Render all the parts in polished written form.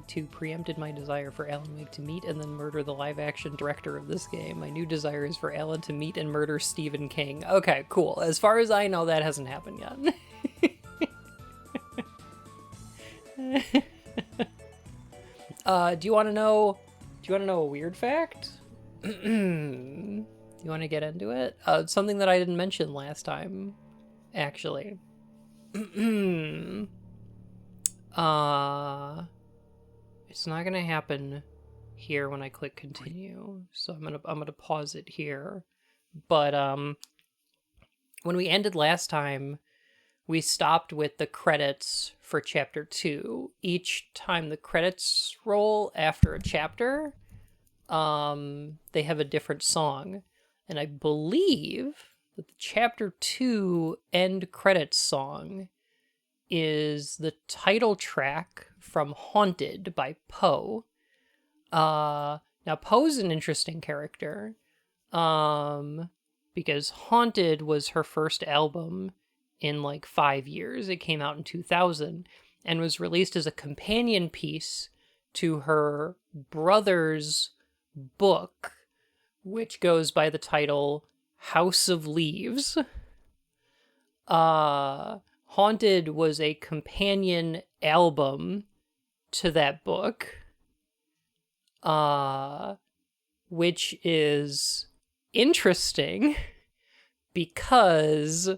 Wake 2 preempted my desire for Alan Wake to meet and then murder the live-action director of this game. My new desire is for Alan to meet and murder Stephen King. Okay, cool. As far as I know, that hasn't happened yet. Do you want to know a weird fact? You want to get into it? Something that I didn't mention last time, actually. It's not gonna happen here when I click continue, so I'm gonna pause it here. But when we ended last time, we stopped with the credits for chapter 2. Each time the credits roll after a chapter, they have a different song, and I believe that the chapter 2 end credits song is the title track from Haunted by Poe. Now Poe's an interesting character, because Haunted was her first album in like 5 years. It came out in 2000 and was released as a companion piece to her brother's book, which goes by the title House of Leaves. Haunted was a companion album to that book, which is interesting because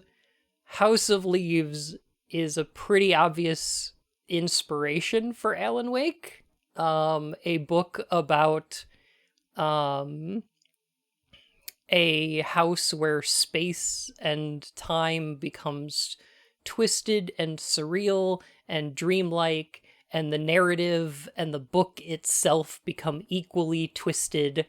House of Leaves is a pretty obvious inspiration for Alan Wake, a book about a house where space and time becomes twisted and surreal and dreamlike, and the narrative and the book itself become equally twisted in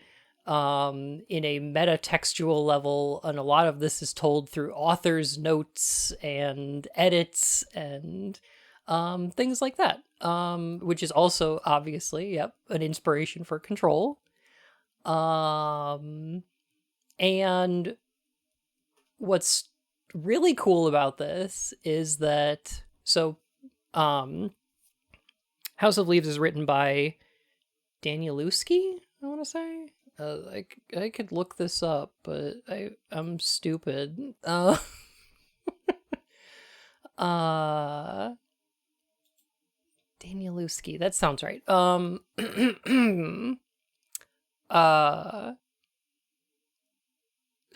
a metatextual level, and a lot of this is told through author's notes and edits and things like that, which is also obviously, an inspiration for Control. And what's really cool about this is that, House of Leaves is written by Danielewski, I want to say. I could look this up, but I'm stupid. Danielewski, that sounds right.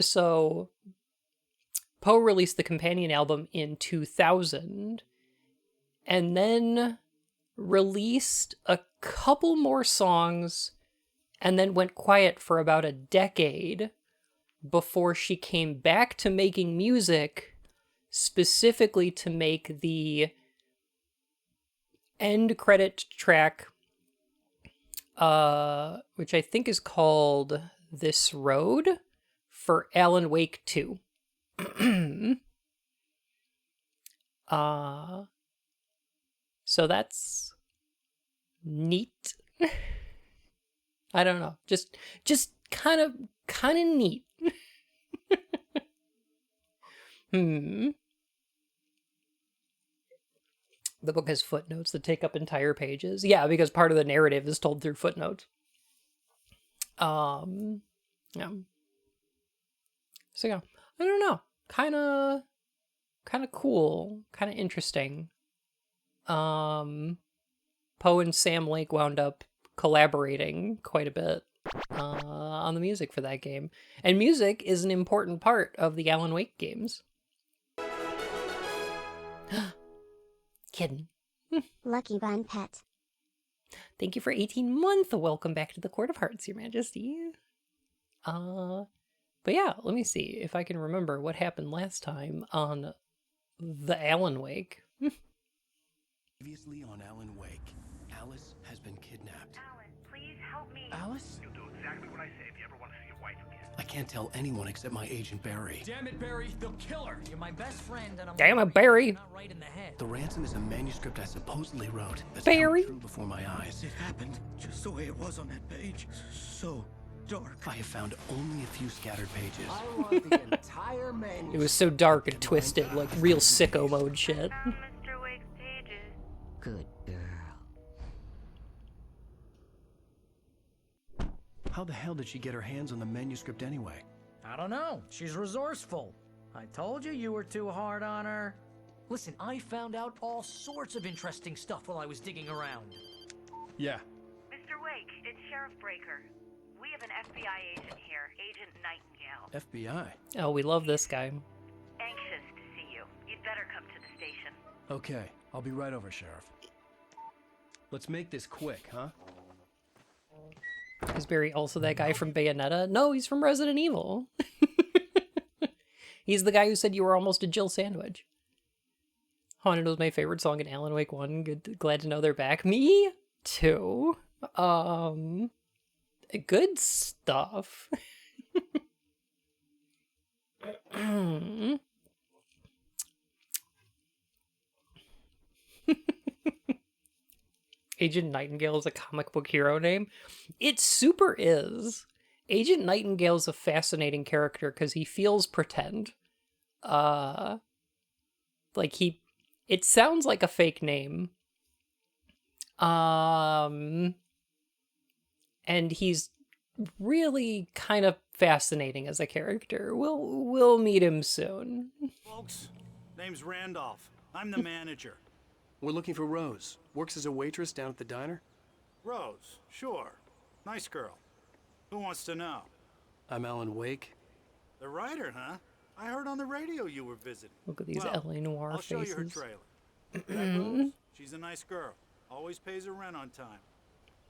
So Poe released the companion album in 2000, and then released a couple more songs, and then went quiet for about a decade before she came back to making music, specifically to make the end credit track, which I think is called This Road, for Alan Wake 2. So that's neat. I don't know. Just kind of neat. The book has footnotes that take up entire pages. Yeah, because part of the narrative is told through footnotes. Yeah. So yeah, I don't know. Kind of cool. Kind of interesting. Poe and Sam Lake wound up collaborating quite a bit on the music for that game. And music is an important part of the Alan Wake games. Kidding. Lucky Bun Pet. Thank you for 18 months. Welcome back to the Court of Hearts, Your Majesty. But yeah, let me see if I can remember what happened last time on the Alan Wake. Previously on Alan Wake, Alice has been kidnapped. Alan, please help me. Alice? You'll do exactly what I say if you ever want to see your wife again. I can't tell anyone except my agent Barry. Damn it, Barry, they'll kill her. You're my best friend, and I'm Damn it, Barry. not right in the head. The ransom is a manuscript I supposedly wrote that's Barry. come true before my eyes. It happened just the way it was on that page. So dark. I have found only a few scattered pages. I want the entire manuscript. It was so dark and twisted, like real sicko mode shit. Found Mr. Wake's pages. Good girl. How the hell did she get her hands on the manuscript anyway? I don't know. She's resourceful. I told you you were too hard on her. Listen, I found out all sorts of interesting stuff while I was digging around. Yeah. Mr. Wake, it's Sheriff Breaker. We have an FBI agent here, Agent Nightingale. FBI? Oh, we love this guy. Anxious to see you. You'd better come to the station. Okay, I'll be right over, Sheriff. Let's make this quick, huh? Is Barry also that guy from Bayonetta? No, he's from Resident Evil. He's the guy who said you were almost a Jill sandwich. Haunted was my favorite song in Alan Wake 1. Glad to know they're back. Me too. Good stuff. Agent Nightingale is a comic book hero name. It super is. Agent Nightingale is a fascinating character because he feels pretend. It sounds like a fake name. And he's really kind of fascinating as a character. We'll meet him soon. Folks, name's Randolph. I'm the manager. We're looking for Rose. Works as a waitress down at the diner. Rose, sure. Nice girl. Who wants to know? I'm Alan Wake. The writer, huh? I heard on the radio you were visiting. Look at these Well, LA Noir I'll show faces. you her trailer. That Rose, she's a nice girl. Always pays her rent on time.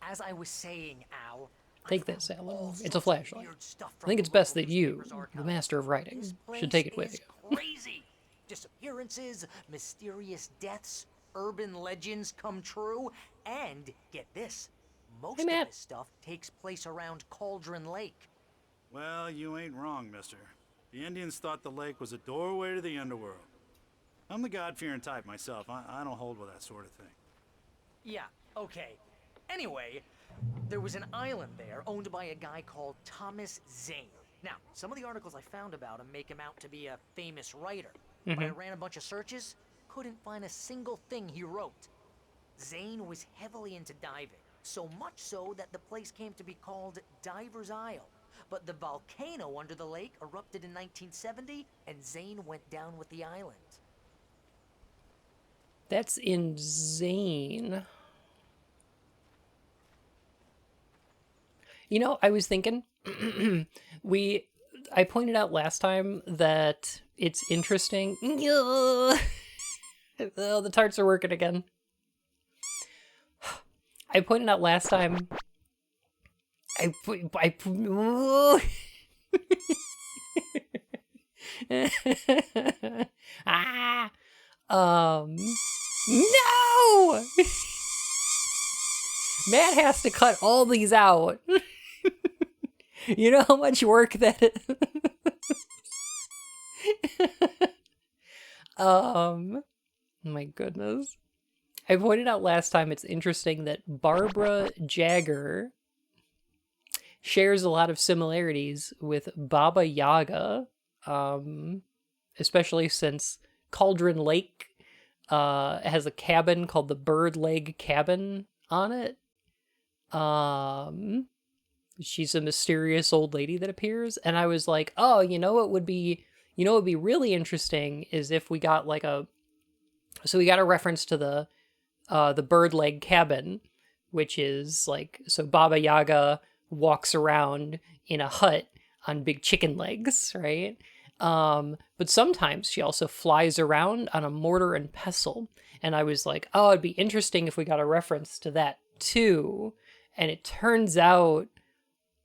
As I was saying, Al, Take I this, found Alan. all It's a sorts of flashlight. weird stuff I from think the it's best local that you, newspaper's the archives. master of writing, This should take it place with is you. Crazy. Disappearances, mysterious deaths, urban legends come true, and get this, most Hey, of Matt. this stuff takes place around Cauldron Lake. Well, you ain't wrong, mister. The Indians thought the lake was a doorway to the underworld. I'm the God-fearing type myself. I don't hold with that sort of thing. Yeah, okay. Anyway, there was an island there owned by a guy called Thomas Zane. Now, some of the articles I found about him make him out to be a famous writer. But I ran a bunch of searches, couldn't find a single thing he wrote. Zane was heavily into diving, so much so that the place came to be called Diver's Isle. But the volcano under the lake erupted in 1970, and Zane went down with the island. That's insane. You know, I was thinking, I pointed out last time that it's interesting. Oh, the tarts are working again. I pointed out last time. No! Matt has to cut all these out. You know how much work that is? My goodness. I pointed out last time it's interesting that Barbara Jagger shares a lot of similarities with Baba Yaga, especially since Cauldron Lake has a cabin called the Bird Leg Cabin on it. She's a mysterious old lady that appears, and I was like, oh, what would be really interesting is if we got we got a reference to the Bird Leg Cabin, which is so Baba Yaga walks around in a hut on big chicken legs, right? But sometimes she also flies around on a mortar and pestle. And I was like, oh, it'd be interesting if we got a reference to that too. And it turns out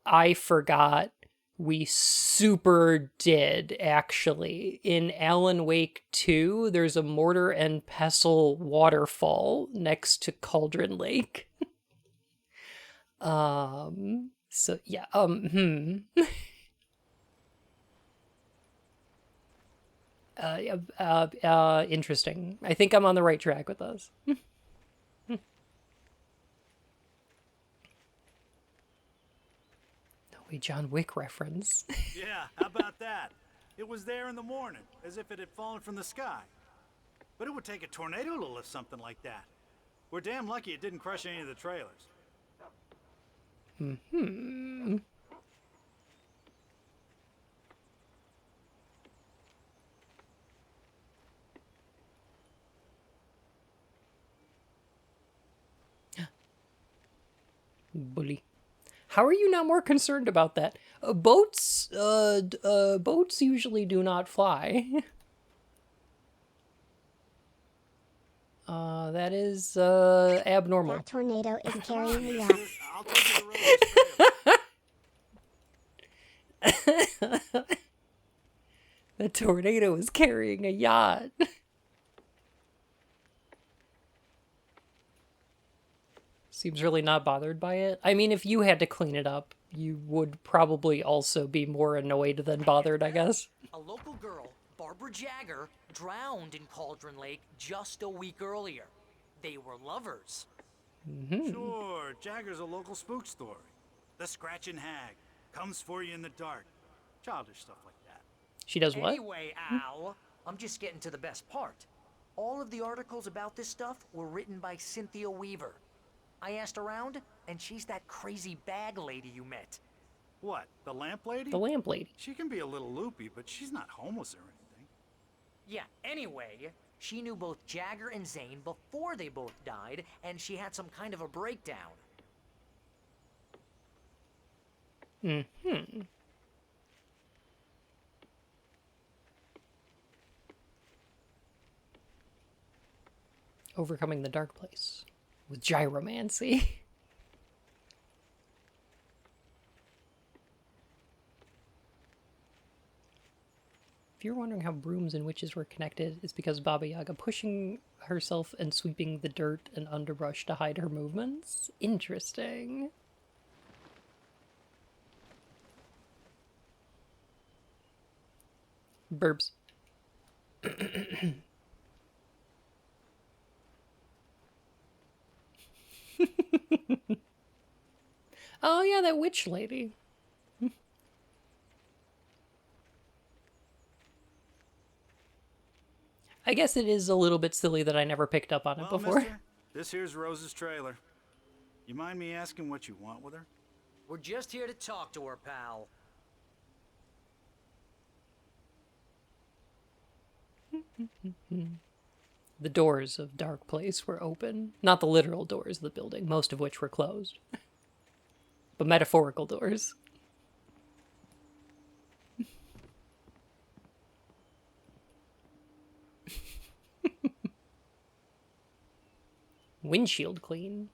I forgot we super did, actually. In Alan Wake 2, there's a mortar and pestle waterfall next to Cauldron Lake. So yeah, interesting. I think I'm on the right track with this. No way, John Wick reference. Yeah, how about that? It was there in the morning, as if it had fallen from the sky. But it would take a tornado to lift something like that. We're damn lucky it didn't crush any of the trailers. Bully. How are you not more concerned about that? Boats usually do not fly. That is, abnormal. That tornado is carrying me up. I'll take you to Rose's trailer. The tornado is carrying a yacht. Seems really not bothered by it. I mean, if you had to clean it up, you would probably also be more annoyed than bothered, I guess. A local girl, Barbara Jagger, drowned in Cauldron Lake just a week earlier. They were lovers. Sure, Jagger's a local spook story. The Scratching Hag comes for you in the dark. Childish stuff like that. She does what? Anyway, Al, I'm just getting to the best part. All of the articles about this stuff were written by Cynthia Weaver. I asked around, and she's that crazy bag lady you met. What, the lamp lady? The lamp lady. She can be a little loopy, but she's not homeless or anything. Yeah, anyway, she knew both Jagger and Zane before they both died, and she had some kind of a breakdown. Overcoming the dark place with gyromancy. If you're wondering how brooms and witches were connected, it's because Baba Yaga pushing herself and sweeping the dirt and underbrush to hide her movements. Interesting. Burbs. Oh yeah, that witch lady. I guess it is a little bit silly that I never picked up on it Well, before. mister, this here's Rose's trailer. You mind me asking what you want with her? We're just here to talk to her, pal. The doors of Dark Place were open. Not the literal doors of the building, most of which were closed. But metaphorical doors. Windshield clean.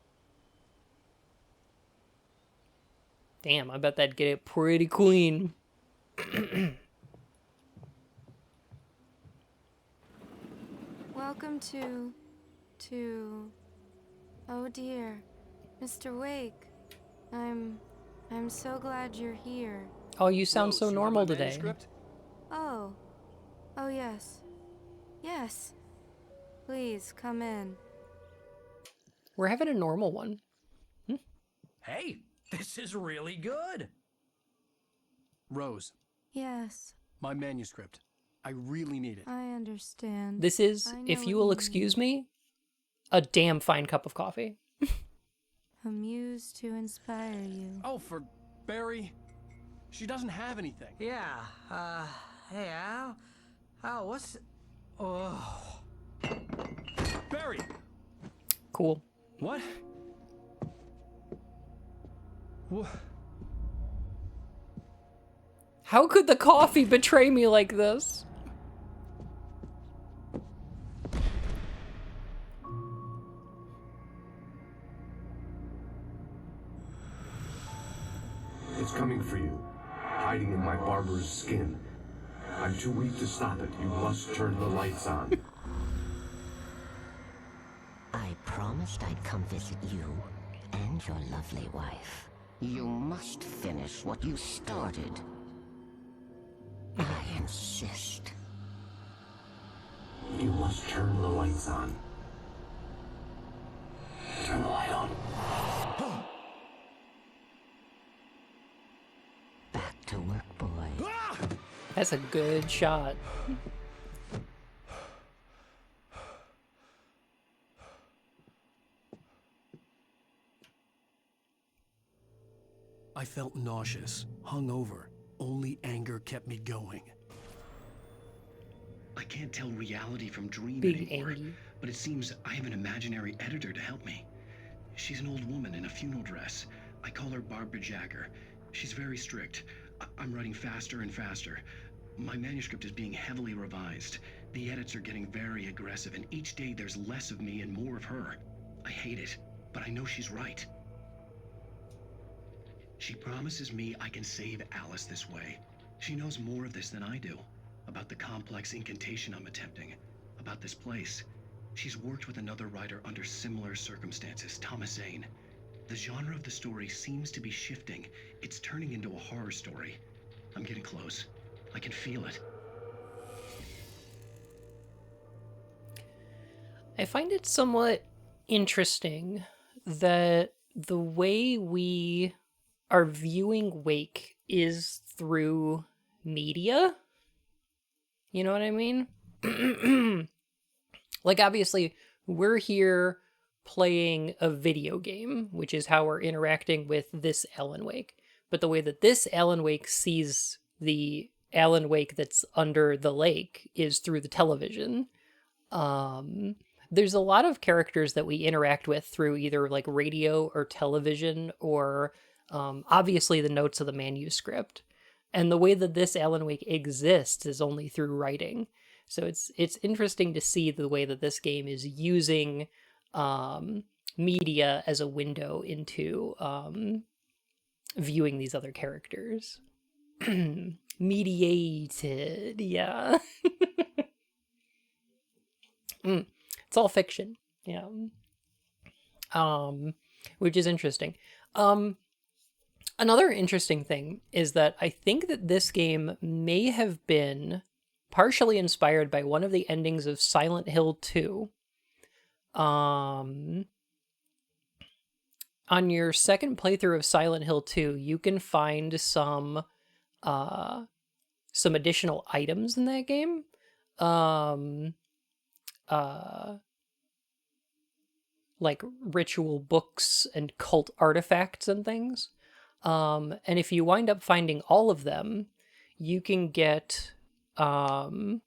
Damn, I bet that'd get it pretty clean. Welcome to... Oh dear, Mr. Wake. I'm so glad you're here. Oh, you sound Rose, so you want normal my today. manuscript? Oh. Oh yes. Yes. Please, come in. We're having a normal one. Hey, this is really good. Rose, Yes, my manuscript. I really need it. I understand. This is, I know if what you will you excuse me, a damn fine cup of coffee. A muse to inspire you. Oh, for Barry. She doesn't have anything. Yeah, hey, Al? Al, what's... Oh... Barry! Cool. What? What? How could the coffee betray me like this? It's coming for you, hiding in my barber's skin. I'm too weak to stop it. You must turn the lights on. I promised I'd come visit you and your lovely wife. You must finish what you started. I insist. You must turn the lights on. Turn the light on. Back to work, boy. That's a good shot. I felt nauseous, hungover. Only anger kept me going. I can't tell reality from dream Big anymore, Angie. but it seems I have an imaginary editor to help me. She's an old woman in a funeral dress, I call her Barbara Jagger. She's very strict. I'm writing faster and faster. My manuscript is being heavily revised. The edits are getting very aggressive, and each day there's less of me and more of her. I hate it, but I know she's right. She promises me I can save Alice this way. She knows more of this than I do. About the complex incantation I'm attempting. About this place. She's worked with another writer under similar circumstances, Thomas Zane. The genre of the story seems to be shifting. It's turning into a horror story. I'm getting close. I can feel it. I find it somewhat interesting that the way we are viewing Wake is through media. You know what I mean? Like, obviously, we're here playing a video game, which is how we're interacting with this Alan Wake. But the way that this Alan Wake sees the Alan Wake that's under the lake is through the television. There's a lot of characters that we interact with through either like radio or television or obviously the notes of the manuscript. And the way that this Alan Wake exists is only through writing. So it's interesting to see the way that this game is using media as a window into viewing these other characters. Mediated, yeah. It's all fiction, yeah. Which is interesting. Another interesting thing is that I think that this game may have been partially inspired by one of the endings of Silent Hill 2. On your second playthrough of Silent Hill 2, you can find some additional items in that game. Like ritual books and cult artifacts and things. And if you wind up finding all of them, you can get, is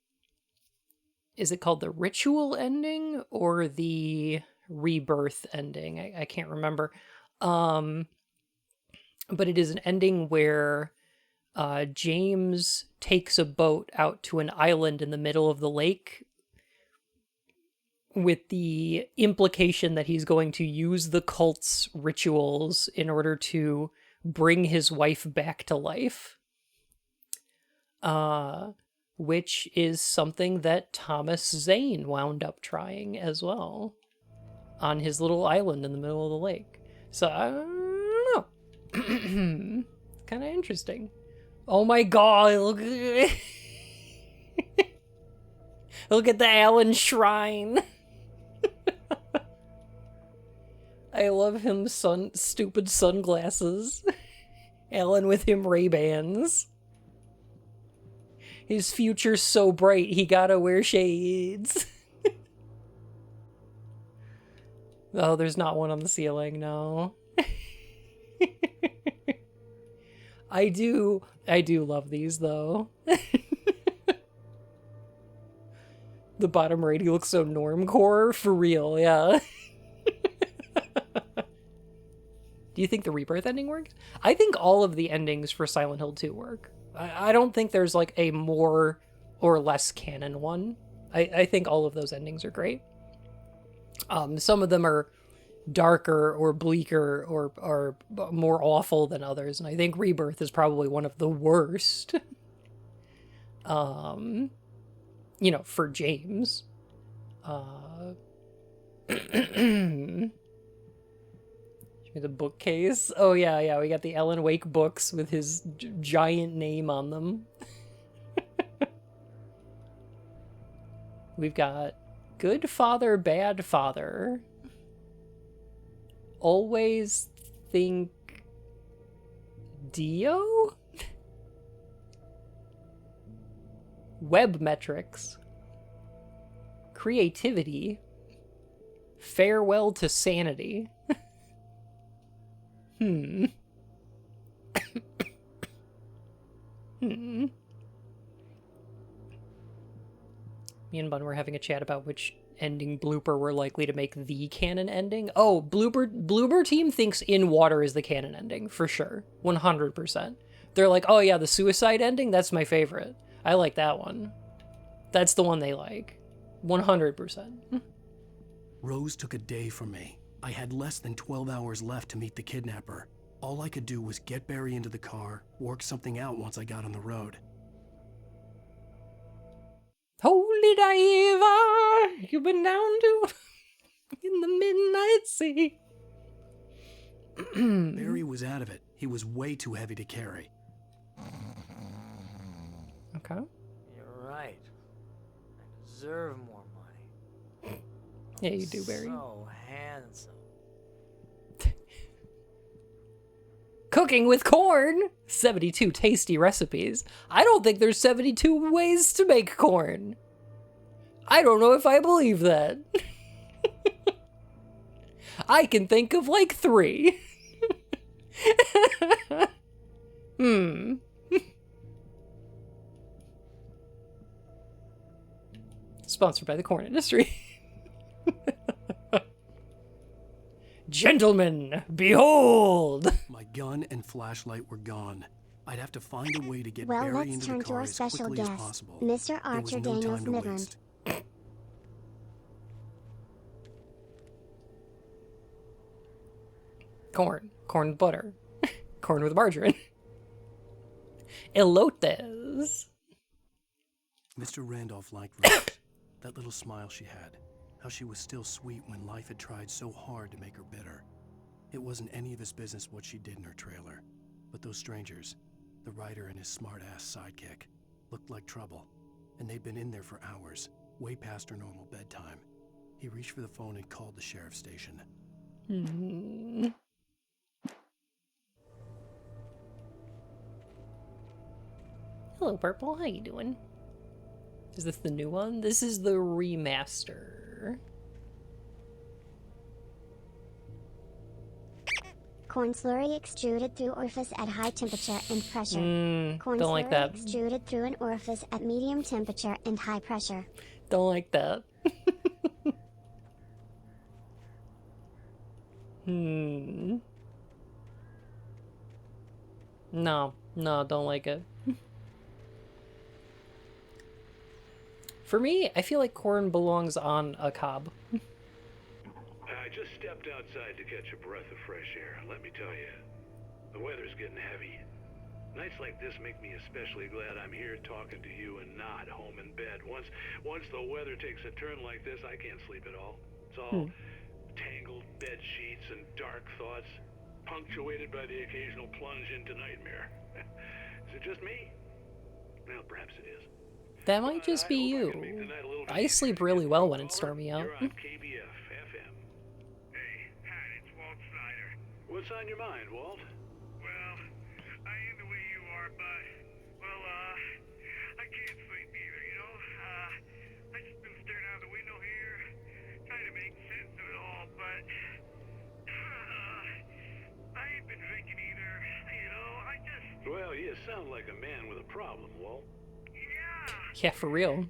it called the ritual ending or the rebirth ending? I can't remember. But it is an ending where James takes a boat out to an island in the middle of the lake with the implication that he's going to use the cult's rituals in order to bring his wife back to life. Which is something that Thomas Zane wound up trying as well on his little island in the middle of the lake. So, I don't know. It's kind of interesting. Oh my god, look at look at the Alan shrine. I love him stupid sunglasses. Alan with him Ray-Bans. His future's so bright, he gotta wear shades. Oh, there's not one on the ceiling, no. I do love these, though. The bottom right, he looks so normcore, for real, yeah. Do you think the Rebirth ending works? I think all of the endings for Silent Hill 2 work. I don't think there's like a more or less canon one. I think all of those endings are great. Some of them are darker or bleaker or more awful than others, and I think Rebirth is probably one of the worst. You know, for James. The bookcase. Oh yeah, we got the Alan Wake books with his giant name on them. We've got Good Father, Bad Father. Always Think Dio? Web metrics. Creativity. Farewell to sanity. Me and Bun were having a chat about which ending blooper we're likely to make the canon ending. Oh, Bloober team thinks In Water is the canon ending, for sure. 100%. They're like, oh yeah, the suicide ending, that's my favorite. I like that one. That's the one they like. 100%. Rose took a day from me. I had less than 12 hours left to meet the kidnapper. All I could do was get Barry into the car, work something out once I got on the road. Holy diver, you've been down to in the midnight sea. Barry was out of it. He was way too heavy to carry. Okay. You're right. I deserve more money. Yeah, you do, Barry. So handsome. Cooking with corn! 72 tasty recipes. I don't think there's 72 ways to make corn. I don't know if I believe that. I can think of like 3. Sponsored by the corn industry. Gentlemen, behold! My gun and flashlight were gone. I'd have to find a way to get Well, Barry let's into turn the to car our as special quickly as guest, possible. Mr. There was Archer no Daniels time to Midland. waste. Corn. Corn with butter. Corn with margarine. Elotes. Mr. Randolph liked Rose. That little smile she had. How she was still sweet when life had tried so hard to make her bitter. It wasn't any of his business what she did in her trailer. But those strangers, the writer and his smart-ass sidekick, looked like trouble. And they'd been in there for hours, way past her normal bedtime. He reached for the phone and called the sheriff's station. Hello, Purple. How you doing? Is this the new one? This is the remaster. Corn slurry extruded through orifice at high temperature and pressure. Corn don't slurry like that. extruded through an orifice at medium temperature and high pressure. Don't like that. No, don't like it. For me, I feel like corn belongs on a cob. I just stepped outside to catch a breath of fresh air. Let me tell you, the weather's getting heavy. Nights like this make me especially glad I'm here talking to you and not home in bed. Once the weather takes a turn like this, I can't sleep at all. It's all tangled bed sheets and dark thoughts, punctuated by the occasional plunge into nightmare. Is it just me? Well, perhaps it is. That might just be you. I sleep really well when it's stormy out. You're on KBF FM. Hey, Pat, it's Walt Snyder. What's on your mind, Walt? Well, I ain't the way you are, but, well, I can't sleep either, you know? I just been staring out the window here, trying to make sense of it all, but, I ain't been drinking either, you know? I just... Well, you sound like a man with a problem, Walt. Yeah, for real. I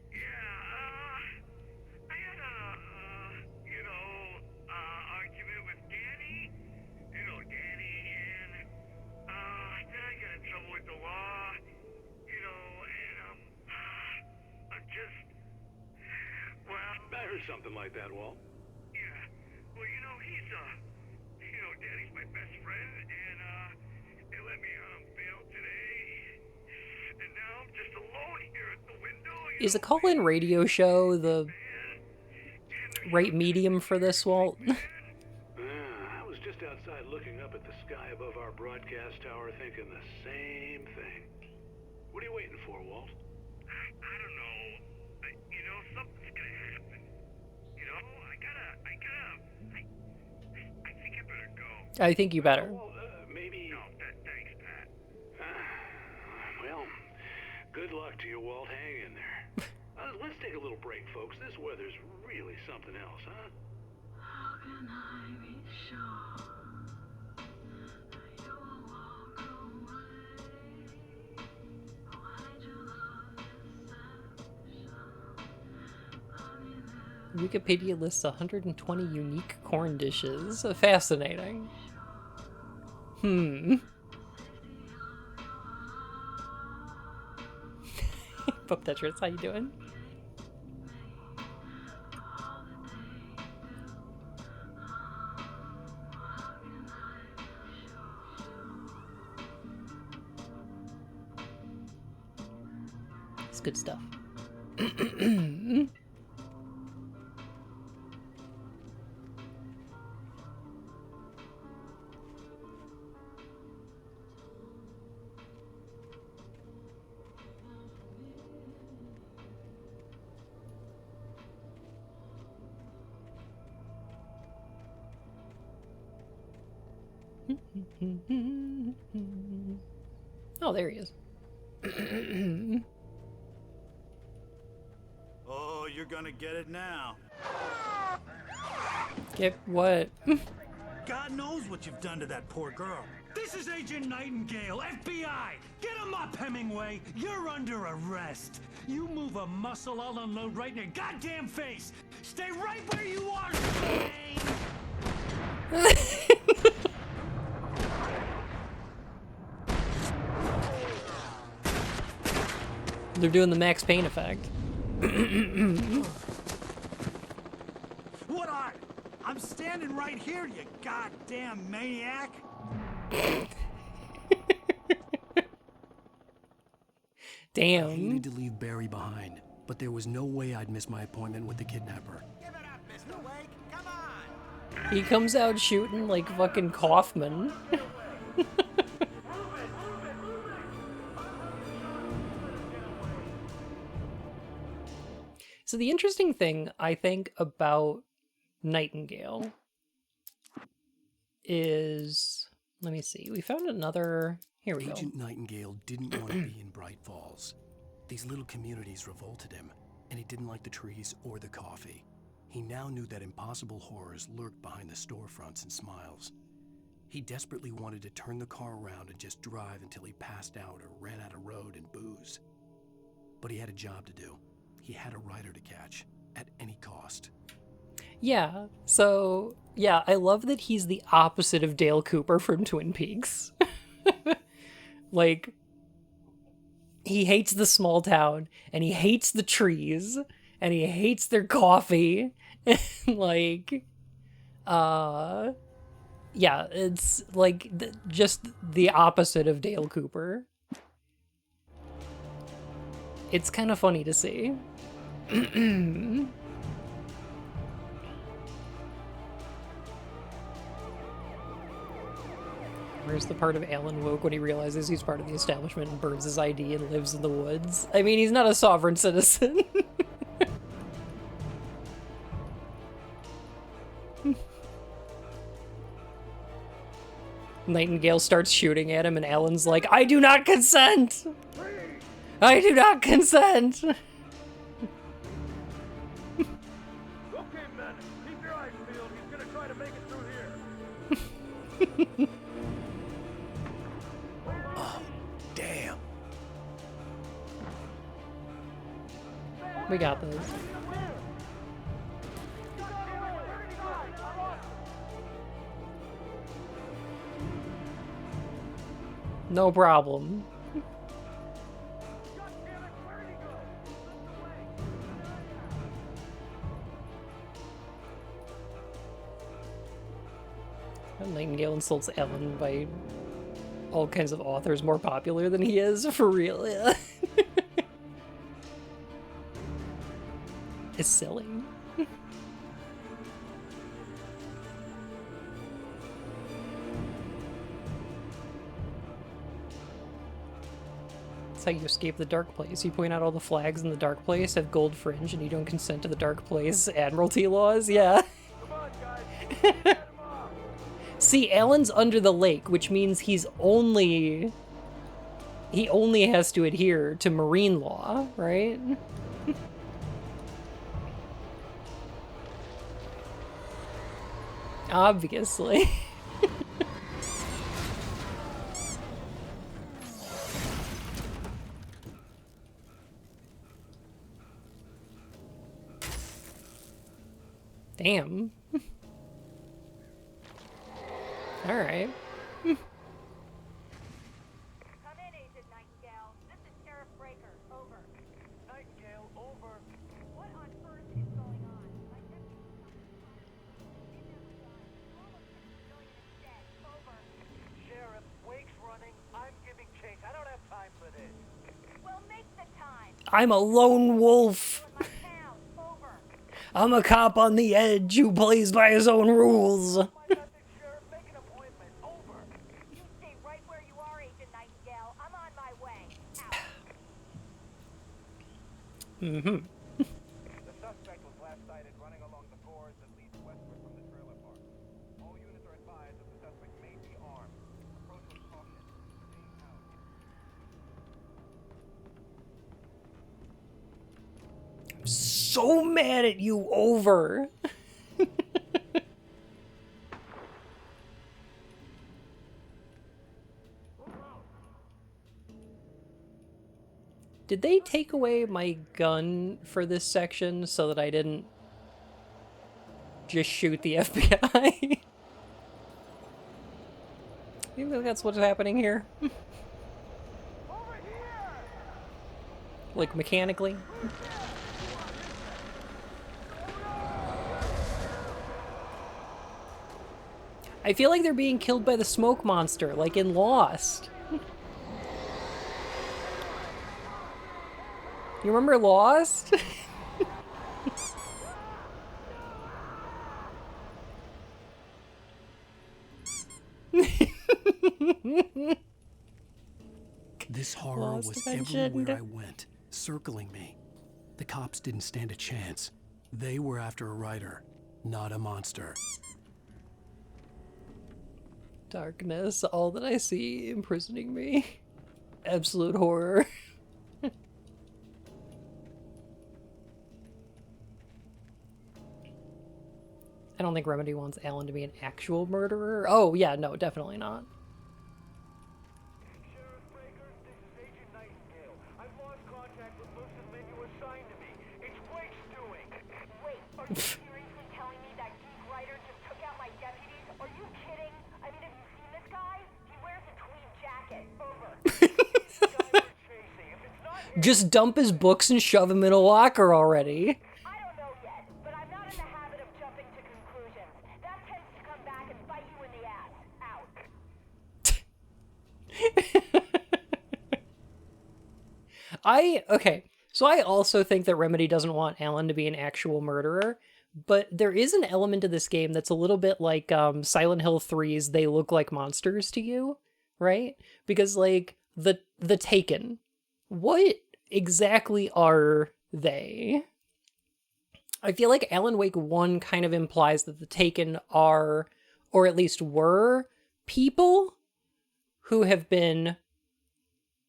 had a, argument with Danny. You know Danny again. Then I got in trouble with the law. And I'm just... Well... I heard something like that, Walt. Yeah. Well, he's, Danny's my best friend, and, they let me, bail today. And now I'm just alone here at the window. Is the call-in radio show the right medium for this, Walt? I was just outside looking up at the sky above our broadcast tower thinking the same thing. What are you waiting for, Walt? I don't know. Something's gonna happen. I think I better go. I think you better. Well, maybe... No, thanks, Pat. Well, good luck to you, Walt. Hang in there. Let's take a little break, folks. This weather's really something else, huh? How can I be sure that you'll walk away? Why'd you love deception? Loving Wikipedia lists 120 unique corn dishes. Fascinating. Pup Tetris, how you doing? It's good stuff. Oh, there he is. Oh, you're gonna get it now. Get what? God knows what you've done to that poor girl. This is Agent Nightingale, FBI! Get him up, Hemingway! You're under arrest! You move a muscle, I'll unload right in your goddamn face! Stay right where you are, Shane! They're doing the Max Payne effect. What are? I'm standing right here, you goddamn maniac! Damn. I hated to leave Barry behind, but there was no way I'd miss my appointment with the kidnapper. Give it up, Mr. Wake! Come on! He comes out shooting like fucking Kaufman. So the interesting thing, I think, about Nightingale is... Let me see. We found another... Here we go. Agent Nightingale didn't want to be in Bright Falls. These little communities revolted him, and he didn't like the trees or the coffee. He now knew that impossible horrors lurked behind the storefronts and smiles. He desperately wanted to turn the car around and just drive until he passed out or ran out of road and booze. But he had a job to do. He had a rider to catch, at any cost. Yeah, so, yeah, I love that he's the opposite of Dale Cooper from Twin Peaks. Like, he hates the small town, and he hates the trees, and he hates their coffee, and, like, yeah, it's, like, just the opposite of Dale Cooper. It's kind of funny to see. Where's the part of Alan Woke when he realizes he's part of the establishment and burns his ID and lives in the woods? I mean, he's not a sovereign citizen. Nightingale starts shooting at him and Alan's like, I do not consent! I do not consent! Okay, men, keep your eyes peeled. He's gonna try to make it through here. Oh, damn. We got this. No problem. Nightingale insults Ellen by all kinds of authors more popular than he is, for real, yeah. It's silly. That's how you escape the dark place. You point out all the flags in the dark place have gold fringe and you don't consent to the dark place admiralty laws, yeah. See, Alan's under the lake, which means he only has to adhere to marine law, right? Obviously. Damn. Alright. Come in, Agent Nightingale. This is Sheriff Breaker. Over. Nightingale, over. What on earth is going on? My deputy Over. Sheriff, Wake's running. I'm giving chase. I don't have time for this. Well, make the time. I'm a lone wolf. I'm a cop on the edge who plays by his own rules. You stay right where you are, Agent Nightingale. I'm on my way. Out. Mm-hmm. The suspect was last sighted running along the gorge that leads westward from the trailer park. All units are advised that the suspect may be armed. Approach with caution. Stay out. I'm so mad at you, Over. Did they take away my gun for this section so that I didn't just shoot the FBI? Maybe that's what's happening here. Like, mechanically. I feel like they're being killed by the smoke monster, like in Lost. You remember Lost? This horror was everywhere I went, circling me. The cops didn't stand a chance. They were after a writer, not a monster. Darkness, all that I see imprisoning me. Absolute horror. I don't think Remedy wants Alan to be an actual murderer. Oh, yeah, no, definitely not. Sheriff Breaker, this is Agent Nightingale. I've lost contact with most of the men you assigned to me. It's Wake's doing. Wait, are you seriously telling me that geek writer just took out my deputies? Are you kidding? I mean, have you seen this guy? He wears a tweed jacket. Over. Just dump his books and shove him in a locker already. I don't know yet, but I'm not in the habit of jumping to conclusions. That tends to come back and bite you in the ass. Out. Okay, so I also think that Remedy doesn't want Alan to be an actual murderer, but there is an element to this game that's a little bit like Silent Hill 3's They Look Like Monsters to You, right? Because, like, the Taken, what exactly are they? I feel like Alan Wake 1 kind of implies that the Taken are, or at least were, people who have been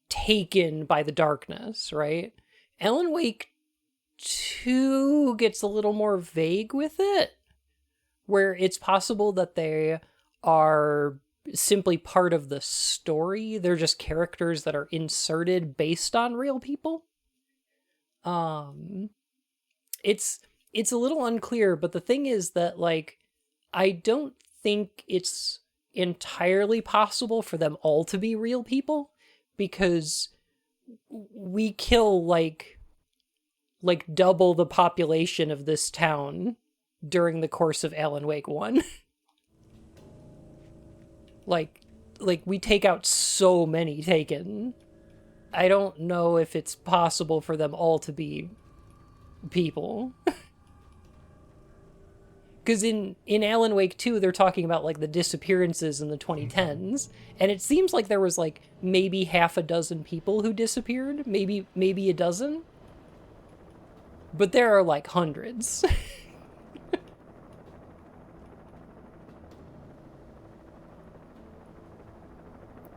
taken by the darkness, right? Alan Wake 2 gets a little more vague with it, where it's possible that they are simply part of the story. They're just characters that are inserted based on real people. It's a little unclear, but the thing is that, like, I don't think it's entirely possible for them all to be real people, because we kill like double the population of this town during the course of Alan Wake 1. like we take out so many Taken. I don't know if it's possible for them all to be people. Because in Alan Wake 2, they're talking about, like, the disappearances in the 2010s, and it seems like there was, like, maybe half a dozen people who disappeared, maybe a dozen. But there are, like, hundreds.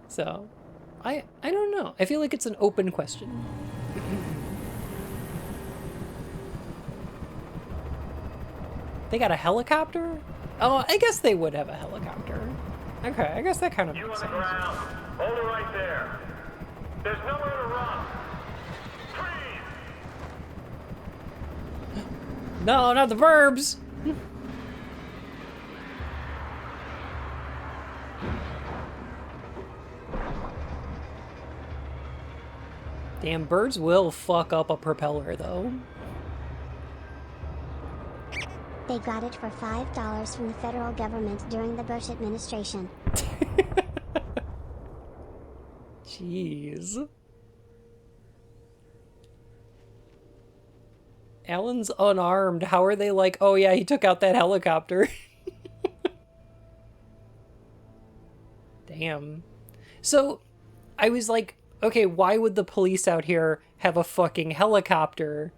So, I don't know. I feel like it's an open question. They got a helicopter? Oh, I guess they would have a helicopter. Okay, I guess that kind of makes sense. You on the ground. Hold it right there. There's nowhere to run. Freeze! No, not the verbs! Damn, birds will fuck up a propeller, though. They got it for $5 from the federal government during the Bush administration. Jeez. Alan's unarmed. How are they like, oh yeah, he took out that helicopter? Damn. So, I was like, okay, why would the police out here have a fucking helicopter?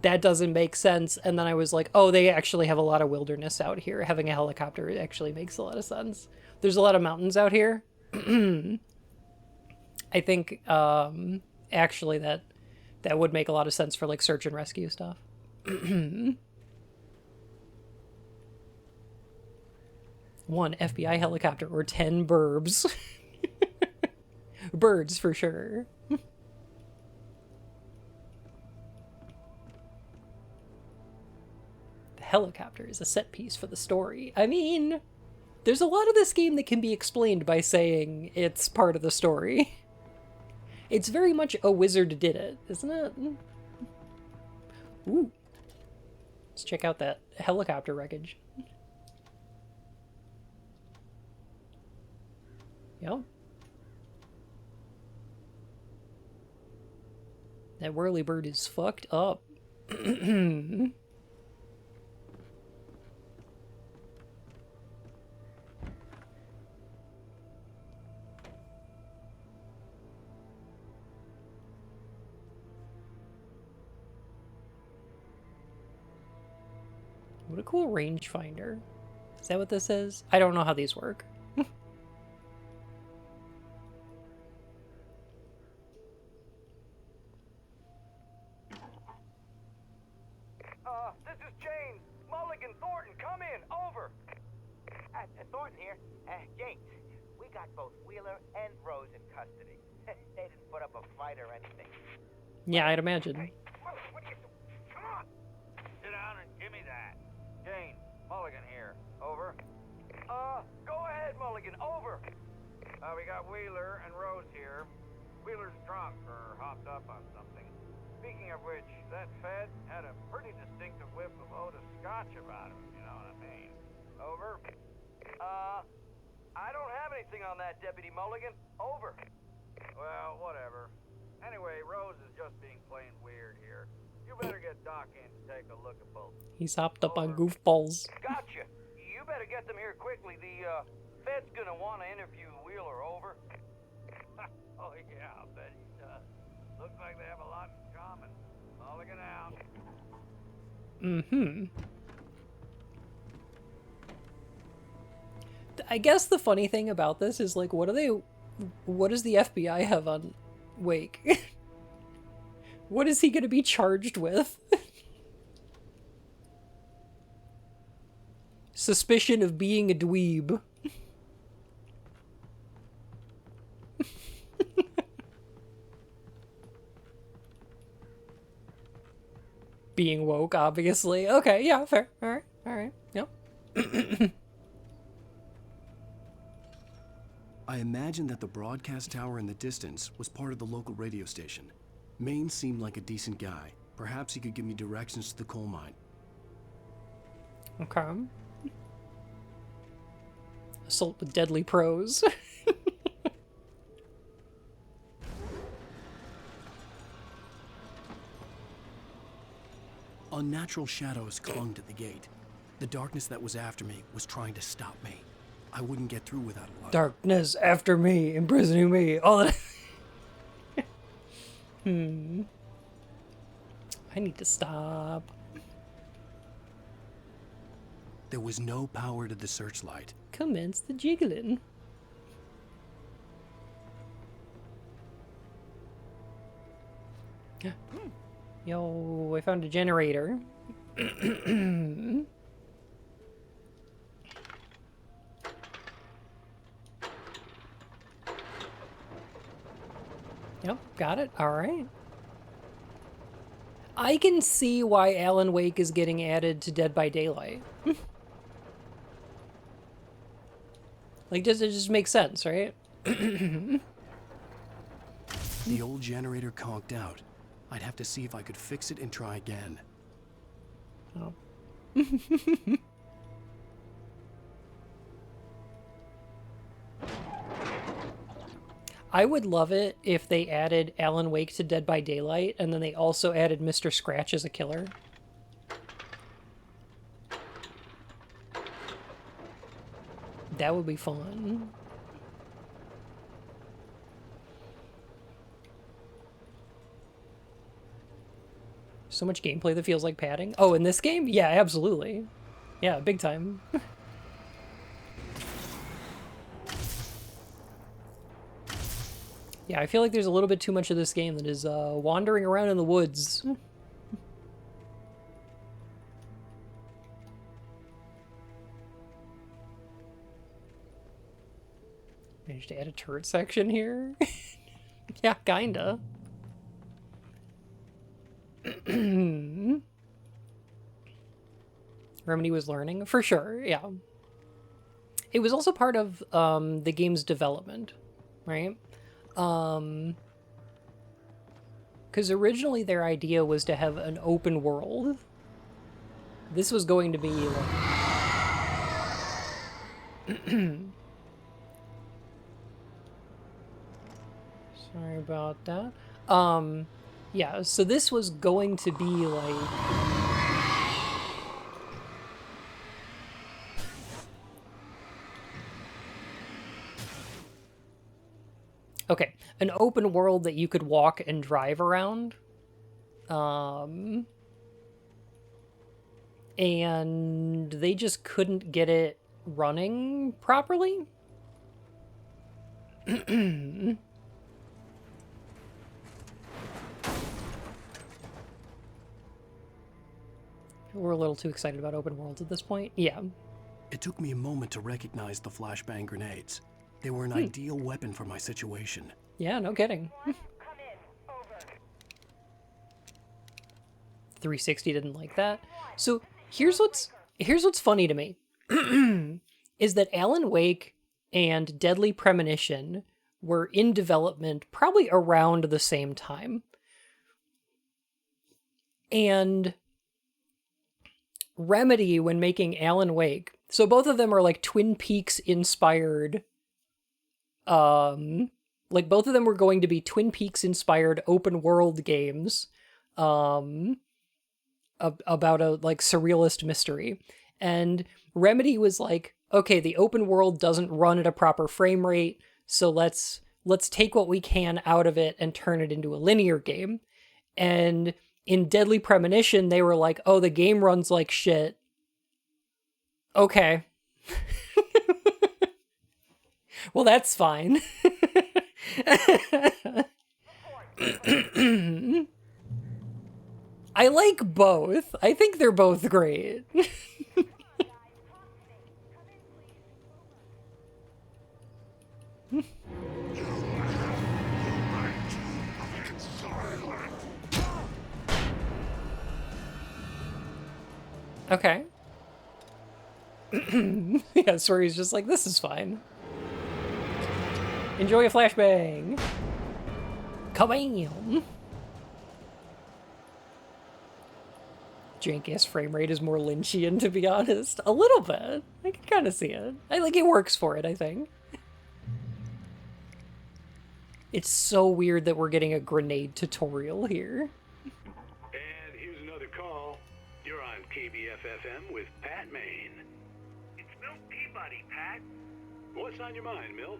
That doesn't make sense. And then I was like, oh, they actually have a lot of wilderness out here. Having a helicopter actually makes a lot of sense. There's a lot of mountains out here. I think, actually that would make a lot of sense for, like, search and rescue stuff. 1 FBI helicopter or 10 burbs. Birds, for sure. The helicopter is a set piece for the story. I mean, there's a lot of this game that can be explained by saying it's part of the story. It's very much a wizard did it, isn't it? Ooh. Let's check out that helicopter wreckage. Yep. That whirlybird is fucked up. What a cool rangefinder. Is that what this is? I don't know how these work. This is James. Mulligan, Thornton, come in. Over. Thornton here. James, we got both Wheeler and Rose in custody. They didn't put up a fight or anything. Yeah, I'd imagine. Hey, what are you doing? Come on. Sit down and give me that. James, Mulligan here. Over. Go ahead, Mulligan. Over. We got Wheeler and Rose here. Wheeler's drunk or hopped up on something. Speaking of which, that Fed had a pretty distinctive whiff of Otis Scotch about him, you know what I mean. Over. I don't have anything on that, Deputy Mulligan. Over. Well, whatever. Anyway, Rose is just being plain weird here. You better get Doc in to take a look at both. He's hopped up on goofballs. Gotcha. You better get them here quickly. The Fed's gonna want to interview Wheeler. Over. Oh yeah, I'll bet he does. Looks like they have a lot in common. Mulligan out. Mm-hmm. I guess the funny thing about this is, like, what does the FBI have on Wake? What is he going to be charged with? Suspicion of being a dweeb. Being woke, obviously. Okay, yeah, fair. Alright, yep. I imagined that the broadcast tower in the distance was part of the local radio station. Maine seemed like a decent guy. Perhaps he could give me directions to the coal mine. Okay. Assault with deadly prose. Unnatural shadows clung to the gate. The darkness that was after me was trying to stop me. I wouldn't get through without a light. Darkness after me, imprisoning me. All that. I need to stop. There was no power to the searchlight. Commence the jiggling. Yo, I found a generator. Yep, got it. All right. I can see why Alan Wake is getting added to Dead by Daylight. Like, it just makes sense, right? The old generator conked out. I'd have to see if I could fix it and try again. Oh. I would love it if they added Alan Wake to Dead by Daylight, and then they also added Mr. Scratch as a killer. That would be fun. So much gameplay that feels like padding. Oh, in this game? Yeah, absolutely. Yeah, big time. Yeah, I feel like there's a little bit too much of this game that is wandering around in the woods. Managed to add a turret section here? Yeah, kinda. Remedy was learning? For sure, yeah. It was also part of the game's development, right? Because originally their idea was to have an open world. This was going to be like... Sorry about that. Yeah, so this was going to be like... Okay, an open world that you could walk and drive around. And they just couldn't get it running properly. We're a little too excited about open worlds at this point. Yeah. It took me a moment to recognize the flashbang grenades. They were an ideal weapon for my situation. Yeah, no kidding. 360 didn't like that. So here's what's funny to me is that Alan Wake and Deadly Premonition were in development probably around the same time. And Remedy, when making Alan Wake, so both of them are like Twin Peaks inspired. Like both of them were going to be Twin Peaks inspired open world games, about a like surrealist mystery. And Remedy was like, okay, the open world doesn't run at a proper frame rate, so let's take what we can out of it and turn it into a linear game. And in Deadly Premonition, they were like, oh, the game runs like shit. Okay. Well, that's fine. I like both. I think they're both great. Okay. Yeah, Swery's just like, this is fine. Enjoy a flashbang. Kabam! Jank-ass frame rate is more Lynchian, to be honest. A little bit. I can kind of see it. I think it works for it, I think. It's so weird that we're getting a grenade tutorial here. And here's another call. You're on KBF-FM with Pat Maine. It's Milt Peabody, Pat. What's on your mind, Milt?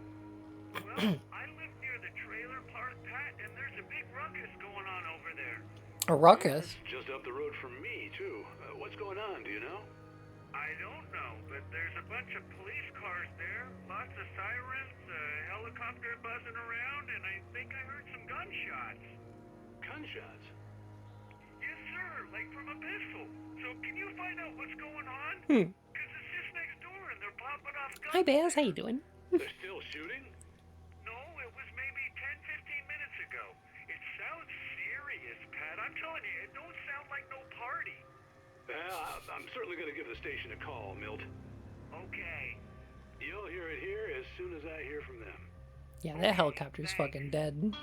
Well, I live near the trailer park, Pat, and there's a big ruckus going on over there. A ruckus? Just up the road from me, too. What's going on, do you know? I don't know, but there's a bunch of police cars there, lots of sirens, a helicopter buzzing around, and I think I heard some gunshots. Gunshots? Yes, sir, like from a pistol. So can you find out what's going on? Because it's just next door, and they're popping off guns. Hi, Baz. How you doing? They're still shooting? No, it was maybe 10-15 minutes ago. It sounds serious, Pat. I'm telling you, it don't sound like no party. I'm certainly going to give the station a call, Milt. Okay. You'll hear it here as soon as I hear from them. Yeah, that helicopter's fucking dead.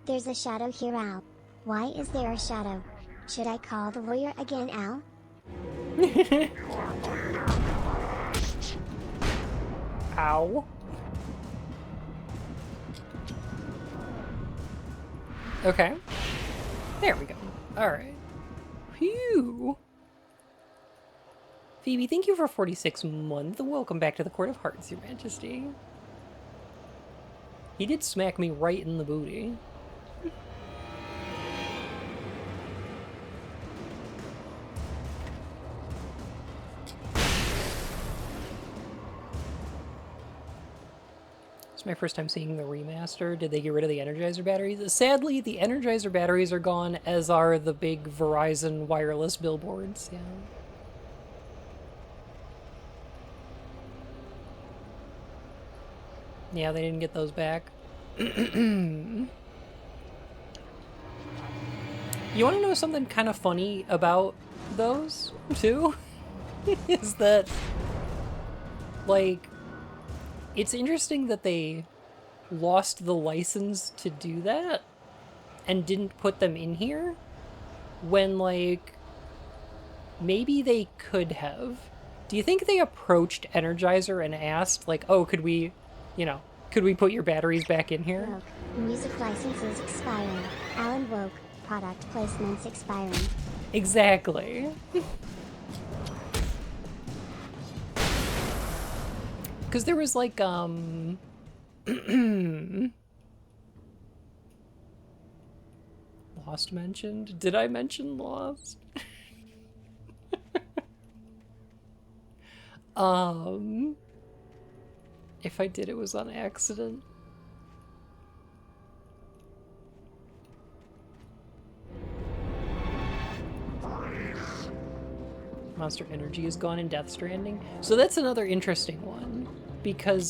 There's a shadow here, Al. Why is there a shadow? Should I call the lawyer again, Al? Ow. Okay. There we go. Alright. Phew. Phoebe, thank you for 46 months. Welcome back to the Court of Hearts, Your Majesty. He did smack me right in the booty. It's my first time seeing the remaster. Did they get rid of the Energizer batteries? Sadly, the Energizer batteries are gone, as are the big Verizon wireless billboards. Yeah. Yeah, they didn't get those back. You want to know something kind of funny about those, too? Is that, like, it's interesting that they lost the license to do that and didn't put them in here when, like, maybe they could have. Do you think they approached Energizer and asked, like, oh, could we, you know, could we put your batteries back in here? Woke. Music licenses expiring. Alan Woke. Product placements expiring. Exactly. Because there was like, Lost mentioned? Did I mention Lost? If I did, it was on accident. Monster Energy is gone in Death Stranding. So that's another interesting one. Because,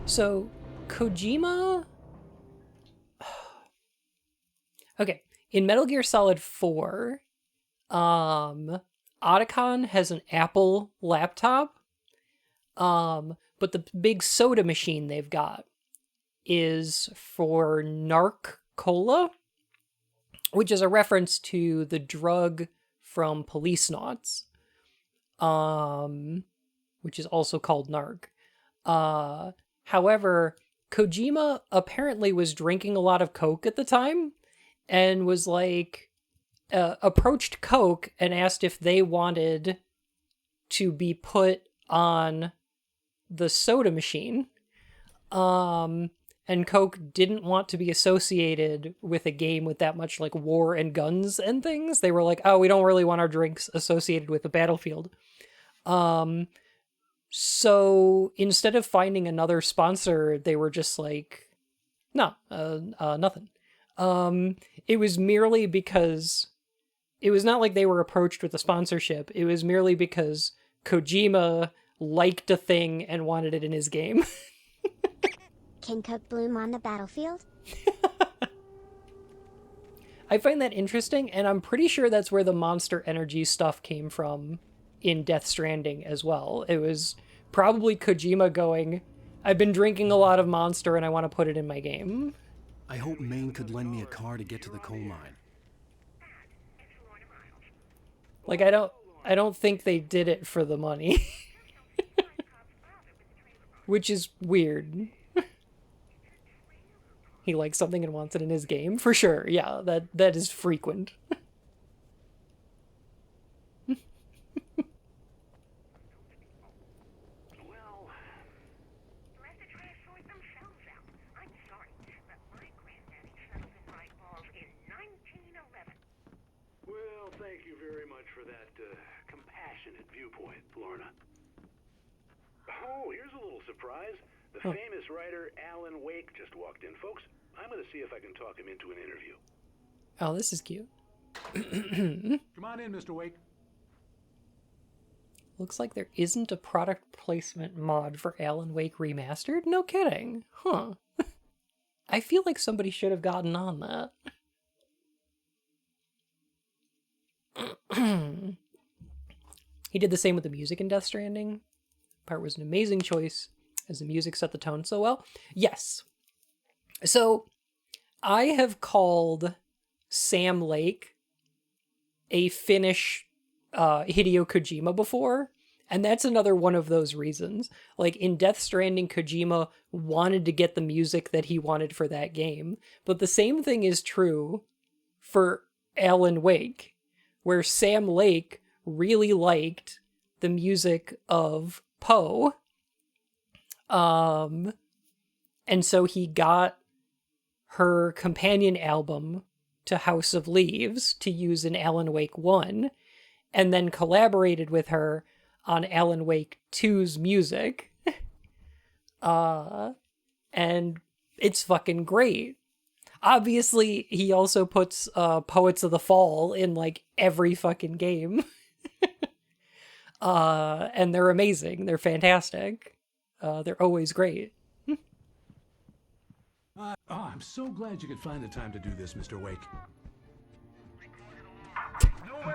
so, Kojima... Okay, in Metal Gear Solid 4, Otacon has an Apple laptop, but the big soda machine they've got is for Narc Cola, which is a reference to the drug from Police Knots, which is also called Narc. However, Kojima apparently was drinking a lot of Coke at the time, and was like, approached Coke and asked if they wanted to be put on the soda machine. And Coke didn't want to be associated with a game with that much like war and guns and things. They were like, oh, we don't really want our drinks associated with the battlefield. So instead of finding another sponsor, they were just like, no, nothing. It was merely because it was not like they were approached with a sponsorship. It was merely because Kojima liked a thing and wanted it in his game. Can Coke bloom on the battlefield? I find that interesting, and I'm pretty sure that's where the Monster Energy stuff came from in Death Stranding as well. It was probably Kojima going, I've been drinking a lot of Monster and I want to put it in my game. I hope Maine could lend me a car to get to the coal mine. Like, I don't think they did it for the money. Which is weird. He likes something and wants it in his game? For sure, yeah, that is frequent. Well, thank you very much for that compassionate viewpoint, Lorna. Oh, here's a little surprise. The famous writer Alan Wake just walked in, folks. I'm going to see if I can talk him into an interview. Oh, this is cute. Come on in, Mr. Wake. Looks like there isn't a product placement mod for Alan Wake Remastered? No kidding. Huh. I feel like somebody should have gotten on that. He did the same with the music in Death Stranding. Part was an amazing choice. As the music set the tone so well? Yes. So, I have called Sam Lake a Finnish Hideo Kojima before, and that's another one of those reasons. Like, in Death Stranding, Kojima wanted to get the music that he wanted for that game, but the same thing is true for Alan Wake, where Sam Lake really liked the music of Poe, and so he got her companion album to House of Leaves to use in Alan Wake 1, and then collaborated with her on Alan Wake 2's music. And it's fucking great. Obviously, he also puts Poets of the Fall in, like, every fucking game. And they're amazing. They're fantastic. They're always great. I'm so glad you could find the time to do this, Mr. Wake.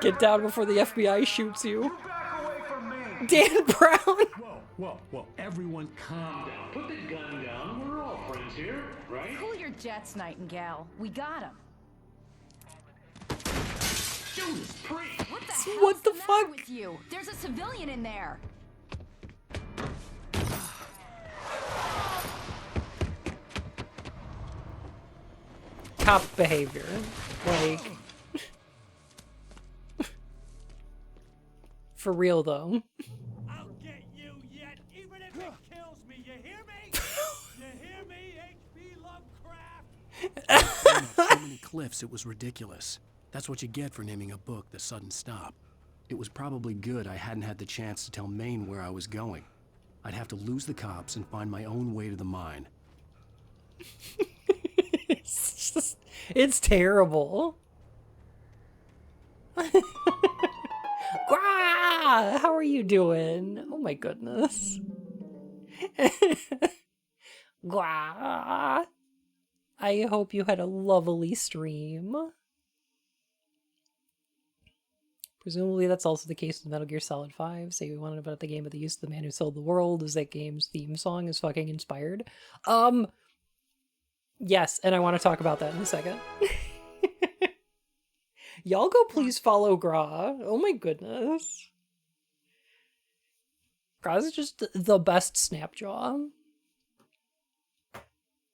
Get down before the FBI shoots you. Dan Brown! Whoa, everyone calm down. Put the gun down. We're all friends here, right? Cool your jets, Nightingale. We got him. Judas Priest! What the What the hell's matter fuck? with you? There's a civilian in there. Cop behavior. Like... For real, though. I'll get you yet, even if it kills me. You hear me? You hear me, H.P. Lovecraft? So many cliffs, it was ridiculous. That's what you get for naming a book The Sudden Stop. It was probably good I hadn't had the chance to tell Maine where I was going. I'd have to lose the cops and find my own way to the mine. It's terrible. Gwah! How are you doing? Oh my goodness. Gwah! I hope you had a lovely stream. Presumably that's also the case with Metal Gear Solid 5. Say we wanted about the game, but the use of the man who sold the world is that game's theme song is fucking inspired. Yes, and I want to talk about that in a second. Y'all go please follow Gra. Oh my goodness. Gra's just the best Snapjaw.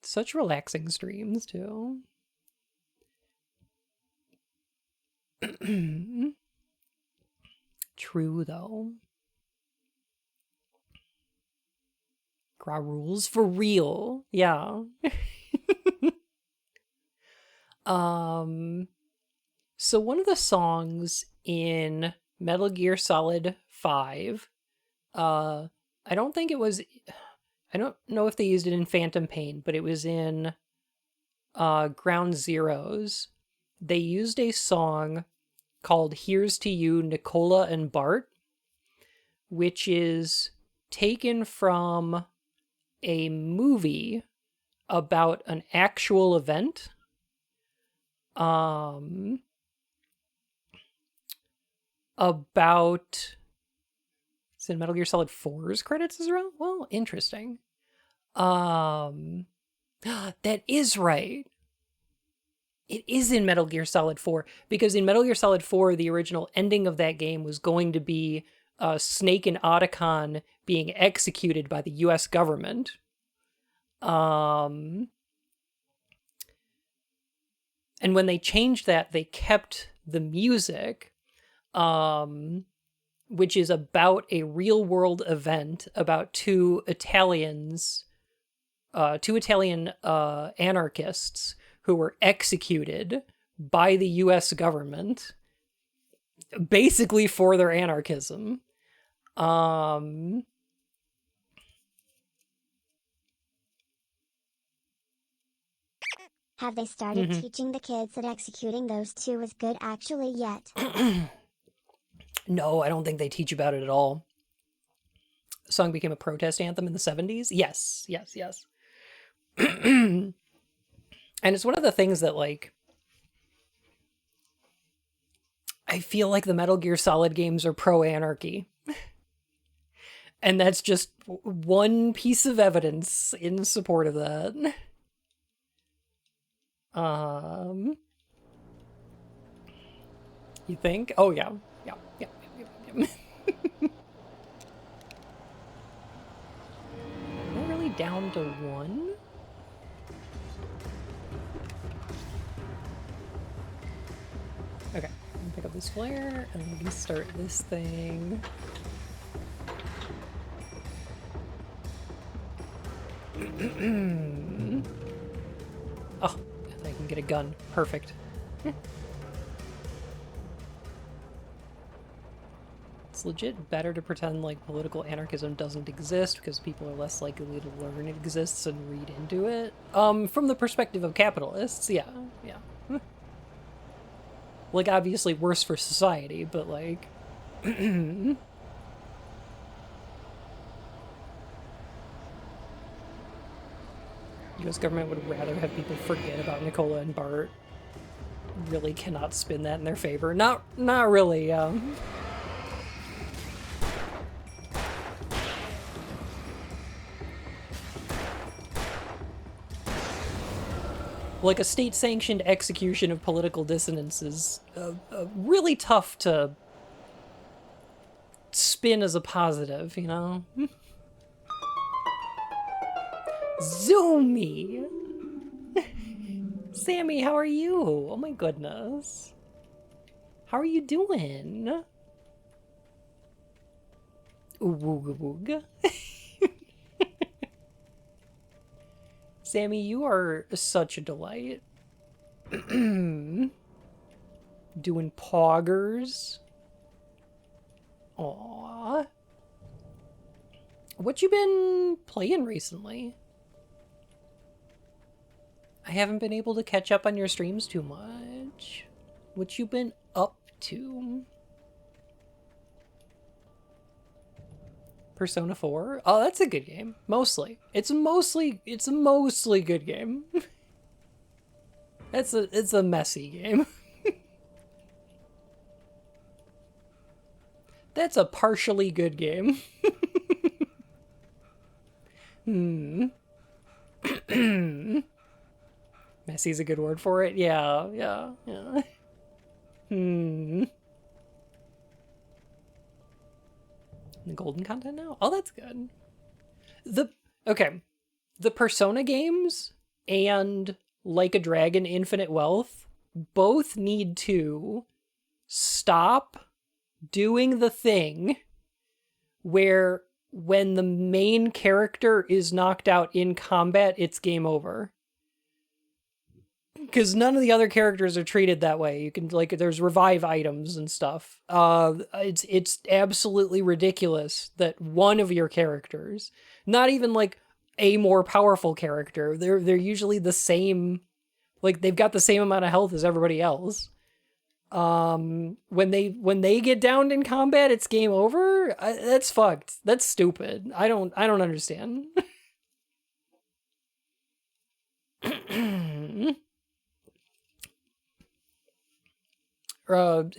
Such relaxing streams, too. True, though. Gra rules for real. Yeah. So one of the songs in Metal Gear Solid 5, I don't know if they used it in Phantom Pain, but it was in Ground Zeroes. They used a song called Here's to You, Nicola and Bart, which is taken from a movie about an actual event. About... It's in Metal Gear Solid 4's credits as well? Well, interesting. That is right. It is in Metal Gear Solid 4, because in Metal Gear Solid 4, the original ending of that game was going to be Snake and Otacon being executed by the US government. And when they changed that, they kept the music, which is about a real-world event about two Italian anarchists who were executed by the US government, basically for their anarchism. Have they started teaching the kids that executing those two was good actually yet? No, I don't think they teach about it at all. The song became a protest anthem in the 70s? Yes. And it's one of the things that, like, I feel like the Metal Gear Solid games are pro-anarchy. And that's just one piece of evidence in support of that. You think? Oh, yeah. Yeah. We're really down to one? Okay, I'm gonna pick up this flare, and we can start this thing. Oh, I can get a gun. Perfect. It's legit better to pretend like political anarchism doesn't exist because people are less likely to learn it exists and read into it. From the perspective of capitalists, yeah. Like, obviously worse for society, but like... US government would rather have people forget about Nicola and Bart. Really cannot spin that in their favor. Not really, Like, a state-sanctioned execution of political dissonance is really tough to spin as a positive, you know? Zoomy! Sammy, how are you? Oh my goodness. How are you doing? Ooga booga. Sammy, you are such a delight. Doing poggers. Aww. What you been playing recently? I haven't been able to catch up on your streams too much. What you been up to? Persona 4? Oh, that's a good game. Mostly. It's a mostly good game. It's a messy game. That's a partially good game. Messy's a good word for it. Yeah. The golden content now? Oh, that's good. Okay. The Persona games and Like a Dragon Infinite Wealth both need to stop doing the thing where when the main character is knocked out in combat, it's game over. Because none of the other characters are treated that way. You can, like, there's revive items and stuff. It's absolutely ridiculous that one of your characters, not even like a more powerful character, they're usually the same, like they've got the same amount of health as everybody else. When they get downed in combat, it's game over. That's fucked. That's stupid. I don't understand.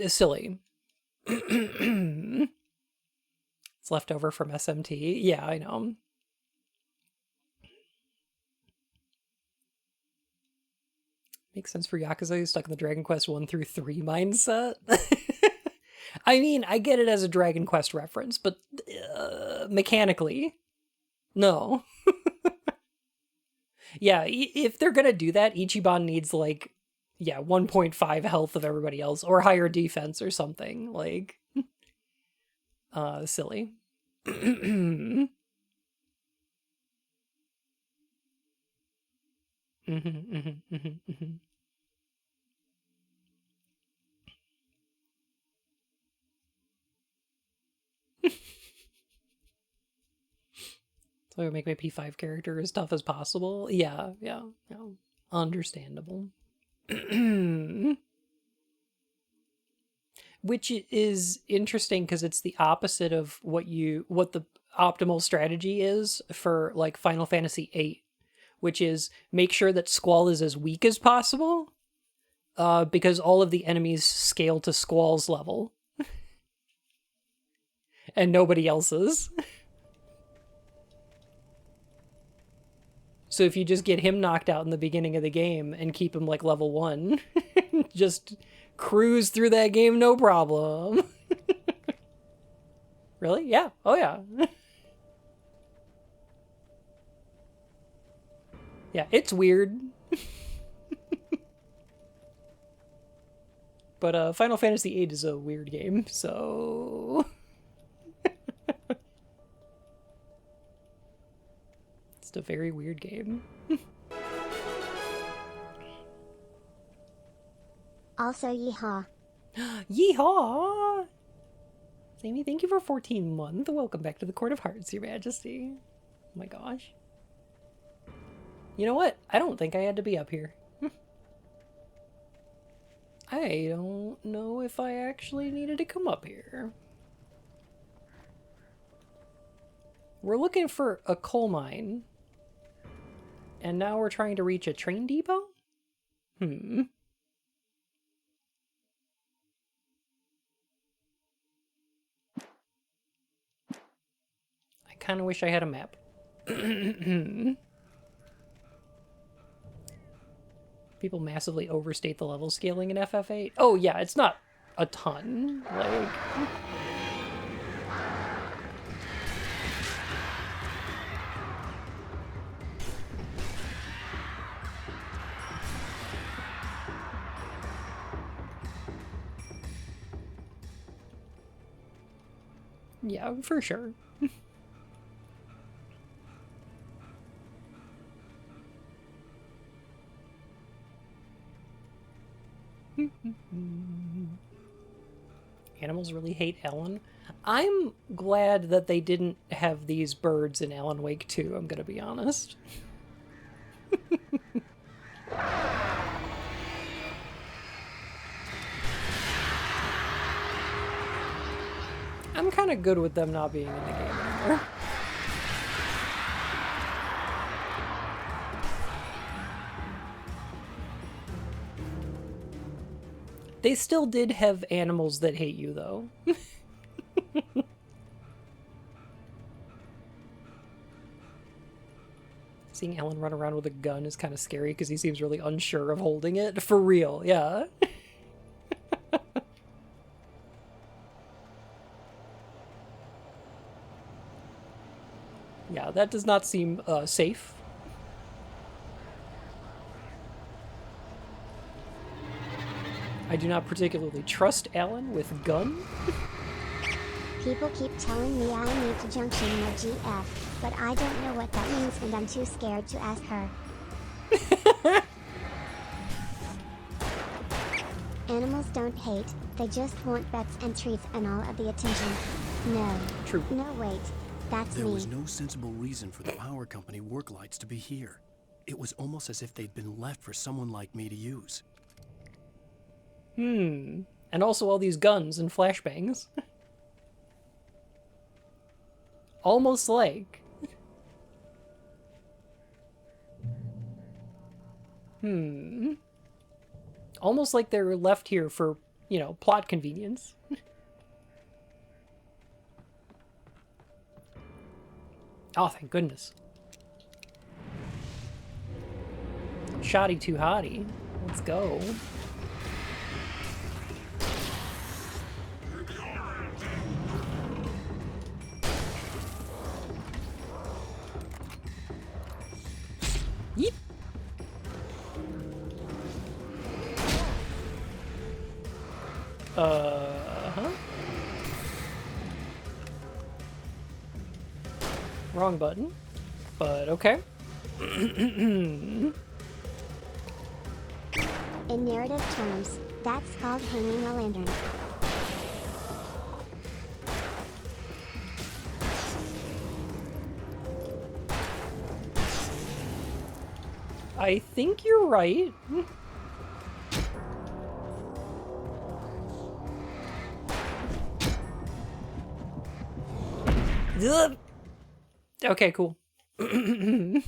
Silly. It's left over from SMT. Yeah, I know. Makes sense for Yakuza who's stuck in the Dragon Quest 1 through 3 mindset. I mean, I get it as a Dragon Quest reference, but mechanically, no. Yeah, if they're gonna do that, Ichiban needs, like, 1.5 health of everybody else, or higher defense or something, like, silly. So I make my P5 character as tough as possible. Yeah. Understandable. Which is interesting because it's the opposite of what the optimal strategy is for, like, Final Fantasy VIII, which is make sure that Squall is as weak as possible, because all of the enemies scale to Squall's level. And nobody else's. So if you just get him knocked out in the beginning of the game and keep him like level 1, just cruise through that game no problem. Really? Yeah. Oh yeah. Yeah, it's weird. But Final Fantasy VIII is a weird game, so it's a very weird game. Also, yeehaw. Yeehaw! Sammy, thank you for 14 months. Welcome back to the Court of Hearts, Your Majesty. Oh my gosh. You know what? I don't think I had to be up here. I don't know if I actually needed to come up here. We're looking for a coal mine. And now we're trying to reach a train depot? I kind of wish I had a map. People massively overstate the level scaling in FF8. Oh yeah, it's not a ton. Like... yeah, for sure. Animals really hate Alan. I'm glad that they didn't have these birds in Alan Wake 2, I'm gonna be honest. I'm kind of good with them not being in the game anymore. They still did have animals that hate you, though. Seeing Alan run around with a gun is kind of scary because he seems really unsure of holding it. For real, yeah. Yeah, that does not seem safe. I do not particularly trust Alan with gun. People keep telling me I need to junction my GF, but I don't know what that means and I'm too scared to ask her. Animals don't hate, they just want pets and treats and all of the attention. No. True. No, wait. That's There me. was no sensible reason for the power company work lights to be here. It was almost as if they'd been left for someone like me to use. And also all these guns and flashbangs. Almost like... Almost like they're left here for, you know, plot convenience. Oh, thank goodness. Shoddy too hotty. Let's go. Yeet. Huh? Wrong button, but okay. In narrative terms, that's called hanging a lantern. I think you're right. Ugh. Okay, cool. Okay,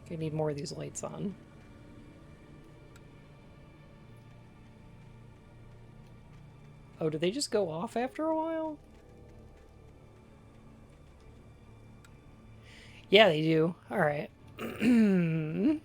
need more of these lights on. Oh, do they just go off after a while? Yeah, they do. Alright. I'm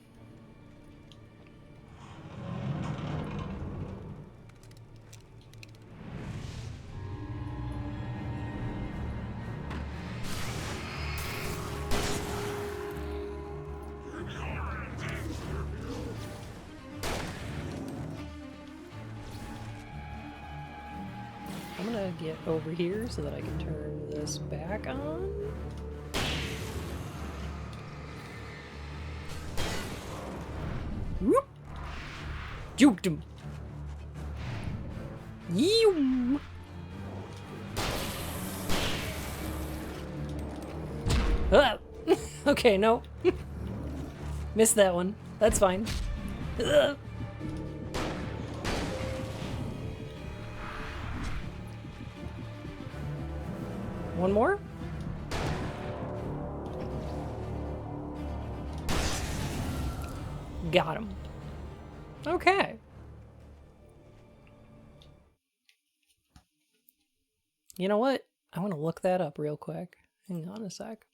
gonna get over here so that I can turn this back on. Whoop! Juked him! Yeeum! Ah! Okay, no. Missed that one. That's fine. Ugh. One more? Got him. Okay. You know what? I want to look that up real quick. Hang on a sec.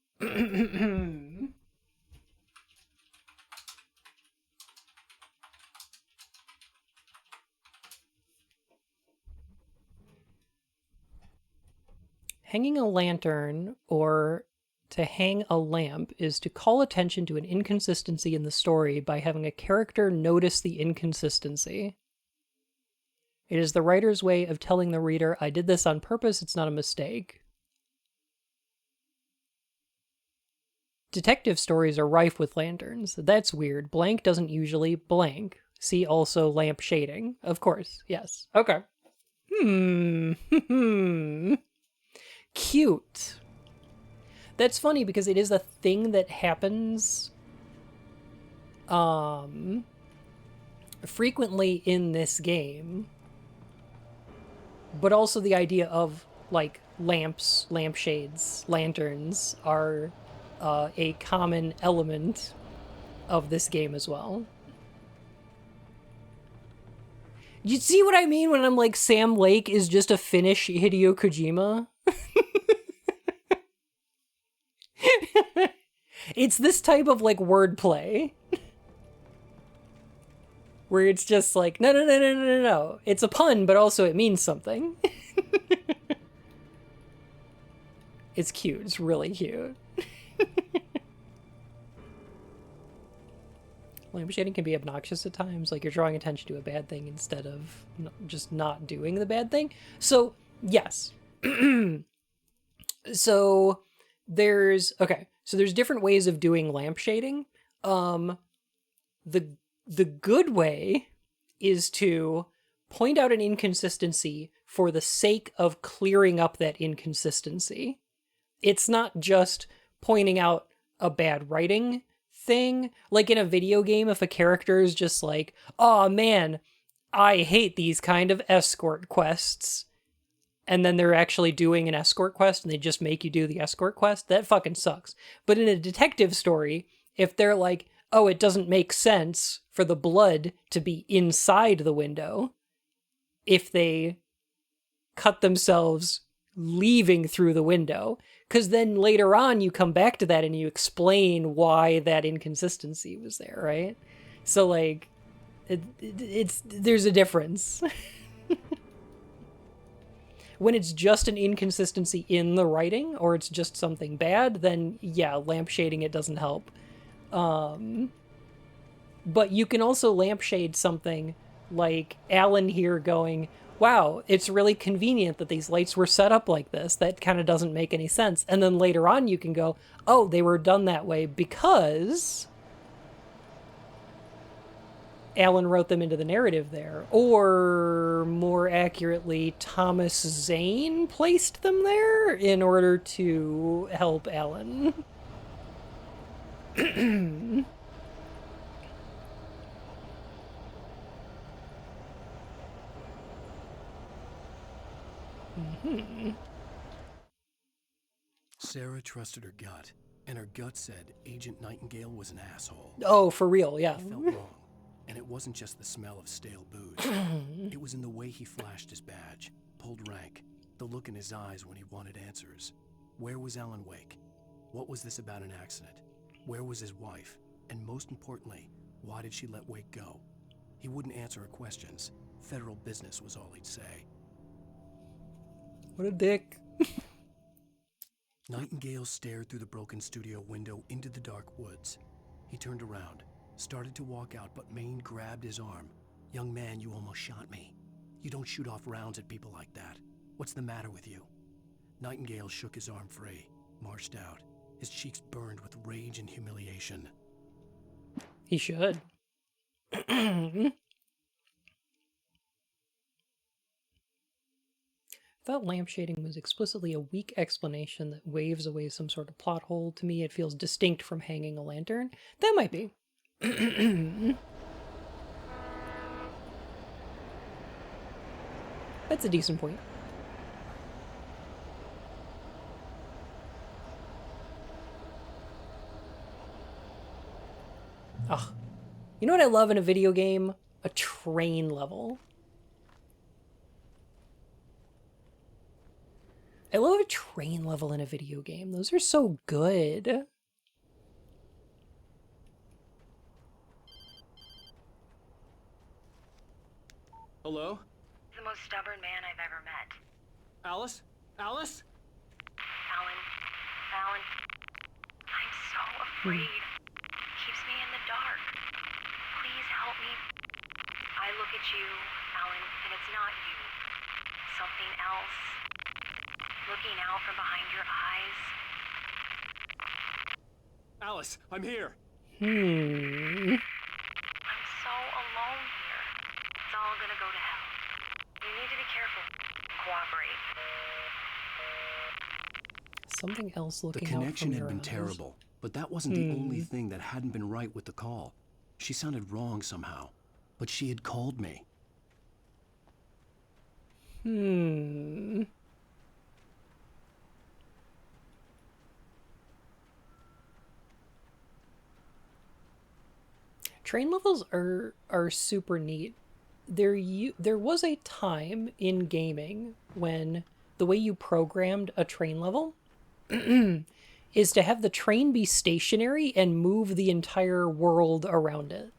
Hanging a lantern or to hang a lamp is to call attention to an inconsistency in the story by having a character notice the inconsistency. It is the writer's way of telling the reader, I did this on purpose, it's not a mistake. Detective stories are rife with lanterns. That's weird. Blank doesn't usually blank. See also lamp shading. Of course, yes. Okay. Cute. That's funny because it is a thing that happens frequently in this game. But also the idea of like lamps, lampshades, lanterns are a common element of this game as well. You see what I mean when I'm like Sam Lake is just a Finnish Hideo Kojima? It's this type of like wordplay where it's just like no, it's a pun but also it means something. It's cute. It's really cute. Lamp shading can be obnoxious at times, like you're drawing attention to a bad thing instead of just not doing the bad thing. So yes. So there's different ways of doing lamp shading. The good way is to point out an inconsistency for the sake of clearing up that inconsistency. It's not just pointing out a bad writing thing. Like in a video game, if a character is just like, oh man, I hate these kind of escort quests, and then they're actually doing an escort quest and they just make you do the escort quest, that fucking sucks. But in a detective story, if they're like, oh, it doesn't make sense for the blood to be inside the window, if they cut themselves leaving through the window, because then later on you come back to that and you explain why that inconsistency was there, right? So like, there's a difference. When it's just an inconsistency in the writing, or it's just something bad, then yeah, lamp shading it doesn't help. But you can also lampshade something like Alan here going, wow, it's really convenient that these lights were set up like this. That kind of doesn't make any sense. And then later on you can go, oh, they were done that way because Alan wrote them into the narrative there. Or more accurately, Thomas Zane placed them there in order to help Alan. Sarah trusted her gut, and her gut said Agent Nightingale was an asshole. Oh, for real, yeah. He felt wrong. And it wasn't just the smell of stale booze. It was in the way he flashed his badge, pulled rank, the look in his eyes when he wanted answers. Where was Alan Wake? What was this about an accident? Where was his wife? And most importantly, why did she let Wake go? He wouldn't answer her questions. Federal business was all he'd say. What a dick. Nightingale stared through the broken studio window into the dark woods. He turned around, started to walk out, but Maine grabbed his arm. "Young man, you almost shot me. You don't shoot off rounds at people like that. What's the matter with you?" Nightingale shook his arm free, marched out. His cheeks burned with rage and humiliation. He should. Thought lampshading was explicitly a weak explanation that waves away some sort of plot hole. To me, it feels distinct from hanging a lantern. That might be. That's a decent point. Ugh. You know what I love in a video game? A train level. I love a train level in a video game. Those are so good. Hello? The most stubborn man I've ever met. Alice? Alice? Alan, I'm so afraid. Keeps me in the dark. Please help me. I look at you, Alan, and it's not you. Something else. Looking out from behind your eyes. Alice, I'm here. I'm so alone here. It's all gonna go to hell. You need to be careful. Cooperate. Something else The looking out connection from had your been eyes. terrible, but that wasn't the only thing that hadn't been right with the call. She sounded wrong somehow, but she had called me. Train levels are super neat. There was a time in gaming when the way you programmed a train level is to have the train be stationary and move the entire world around it.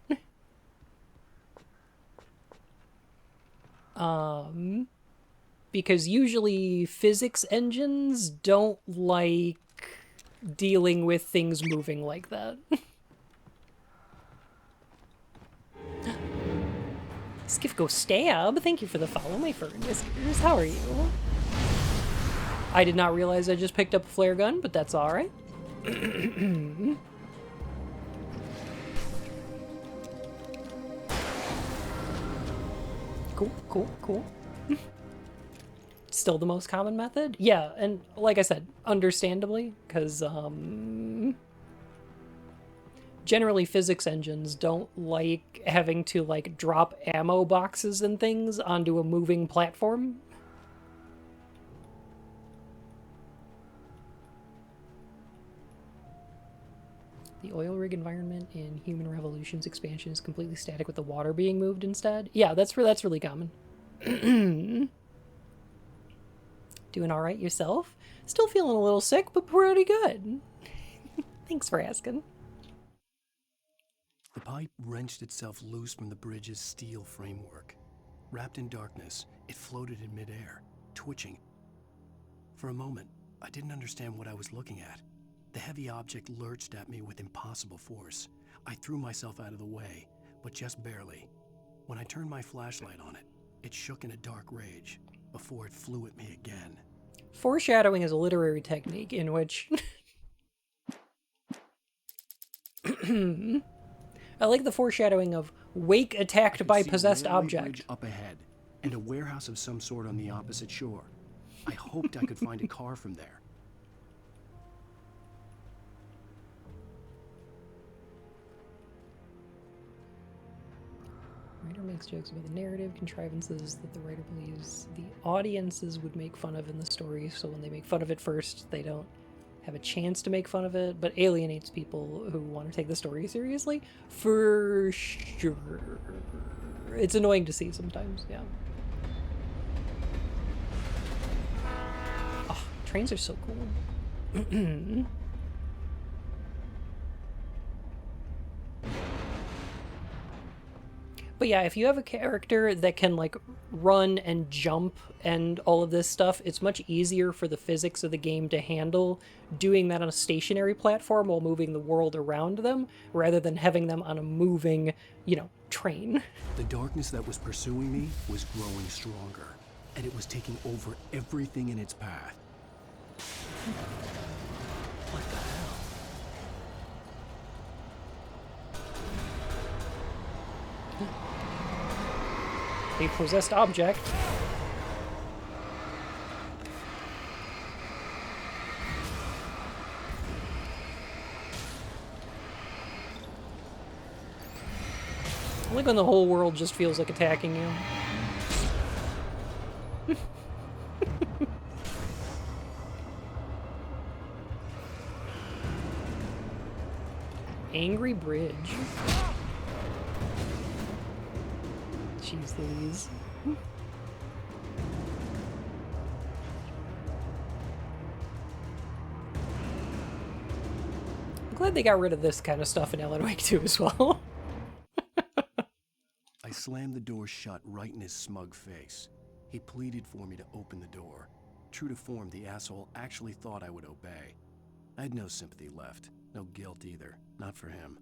Because usually physics engines don't like dealing with things moving like that. Skifko Stab, thank you for the follow, my fur whiskers. How are you? I did not realize I just picked up a flare gun, but that's alright. Cool. Still the most common method? Yeah, and like I said, understandably, because, generally physics engines don't like having to, like, drop ammo boxes and things onto a moving platform. The oil rig environment in Human Revolution's expansion is completely static with the water being moved instead. Yeah, that's really common. Doing all right yourself? Still feeling a little sick, but pretty good. Thanks for asking. The pipe wrenched itself loose from the bridge's steel framework. Wrapped in darkness, it floated in midair, twitching. For a moment, I didn't understand what I was looking at. The heavy object lurched at me with impossible force. I threw myself out of the way, but just barely. When I turned my flashlight on it, it shook in a dark rage before it flew at me again. Foreshadowing is a literary technique in which... I like the foreshadowing of Wake attacked by possessed object. Up ahead, and a warehouse of some sort on the opposite shore. I hoped I could find a car from there. Writer makes jokes about the narrative contrivances that the writer believes the audiences would make fun of in the story, so when they make fun of it first, they don't have a chance to make fun of it, but alienates people who want to take the story seriously, for sure. It's annoying to see sometimes, yeah. Oh, trains are so cool. But yeah, if you have a character that can like run and jump and all of this stuff, it's much easier for the physics of the game to handle doing that on a stationary platform while moving the world around them, rather than having them on a moving, you know, train. The darkness that was pursuing me was growing stronger, and it was taking over everything in its path. What the hell? A possessed object. I like when the whole world just feels like attacking you. Angry Bridge. Jeez Louise. I'm glad they got rid of this kind of stuff in Alan Wake 2 as well. I slammed the door shut right in his smug face. He pleaded for me to open the door. True to form, the asshole actually thought I would obey. I had no sympathy left, no guilt either, not for him.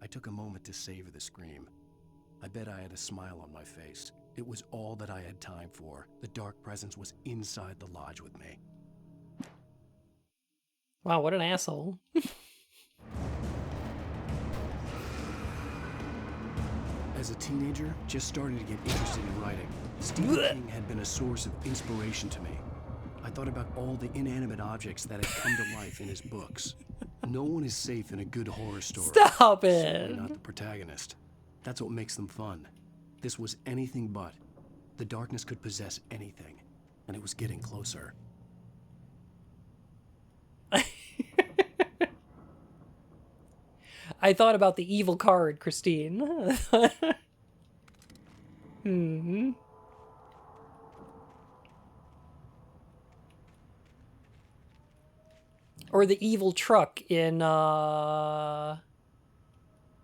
I took a moment to savor the scream. I bet I had a smile on my face. It was all that I had time for. The dark presence was inside the lodge with me. Wow, what an asshole. As a teenager, just starting to get interested in writing. Stephen King had been a source of inspiration to me. I thought about all the inanimate objects that had come to life in his books. No one is safe in a good horror story. Stop it! Certainly not the protagonist. That's what makes them fun. This was anything but. The darkness could possess anything, and it was getting closer. I thought about the evil card, Christine. Hmm. Or the evil truck in, oh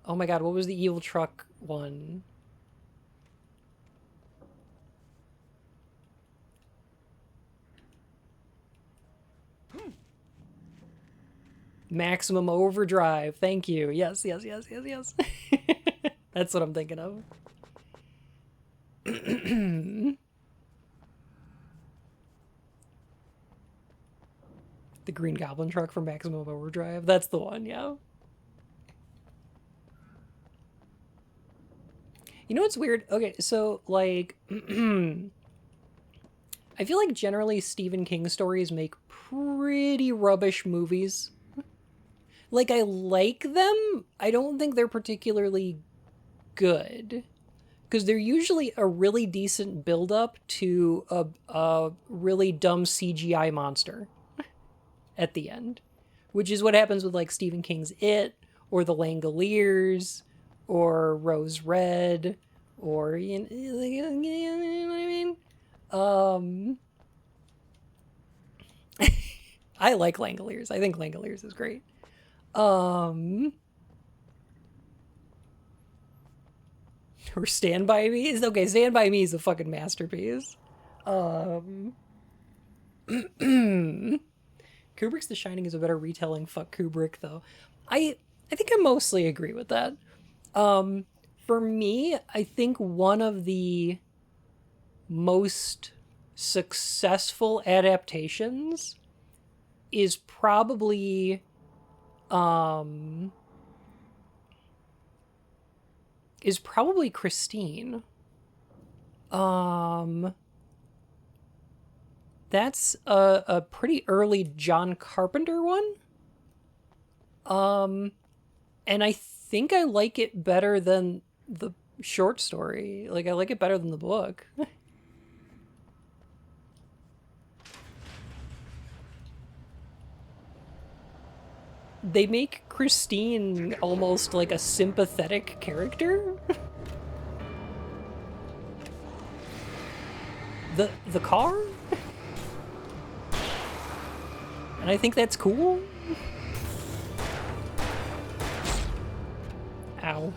my god, what was the evil truck one? Maximum Overdrive. Thank you. Yes, yes, yes, yes, yes. That's what I'm thinking of. The Green Goblin truck from Maximum Overdrive. That's the one, yeah. You know what's weird? Okay, so, like, I feel like generally Stephen King stories make pretty rubbish movies. Like, I like them. I don't think they're particularly good. Because they're usually a really decent build-up to a really dumb CGI monster at the end. Which is what happens with, like, Stephen King's It, or The Langoliers, or Rose Red, or, you know what I mean? I like Langoliers. I think Langoliers is great. Or Stand By Me is okay. Stand By Me is a fucking masterpiece. Kubrick's The Shining is a better retelling. Fuck Kubrick, though. I think I mostly agree with that. For me, I think one of the most successful adaptations is probably Christine. That's a pretty early John Carpenter one. And I think I like it better than the short story. Like, I like it better than the book. they make Christine almost like a sympathetic character. The car? And I think that's cool. Ow.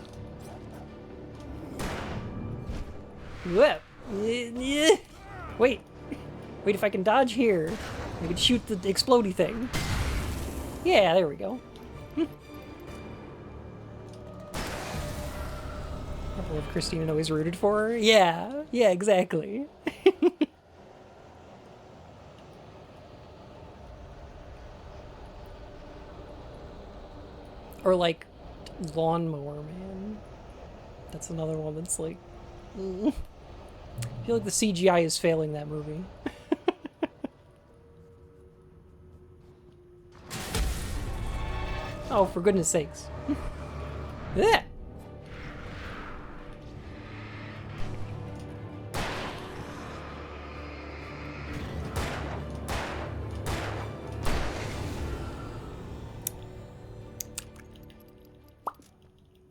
Whoa. Wait. Wait, if I can dodge here, I can shoot the explodey thing. Yeah, there we go. I love Christine and always rooted for her. Yeah, exactly. Or like Lawnmower Man. That's another one that's like... I feel like the CGI is failing that movie. Oh, for goodness sakes. Yeah.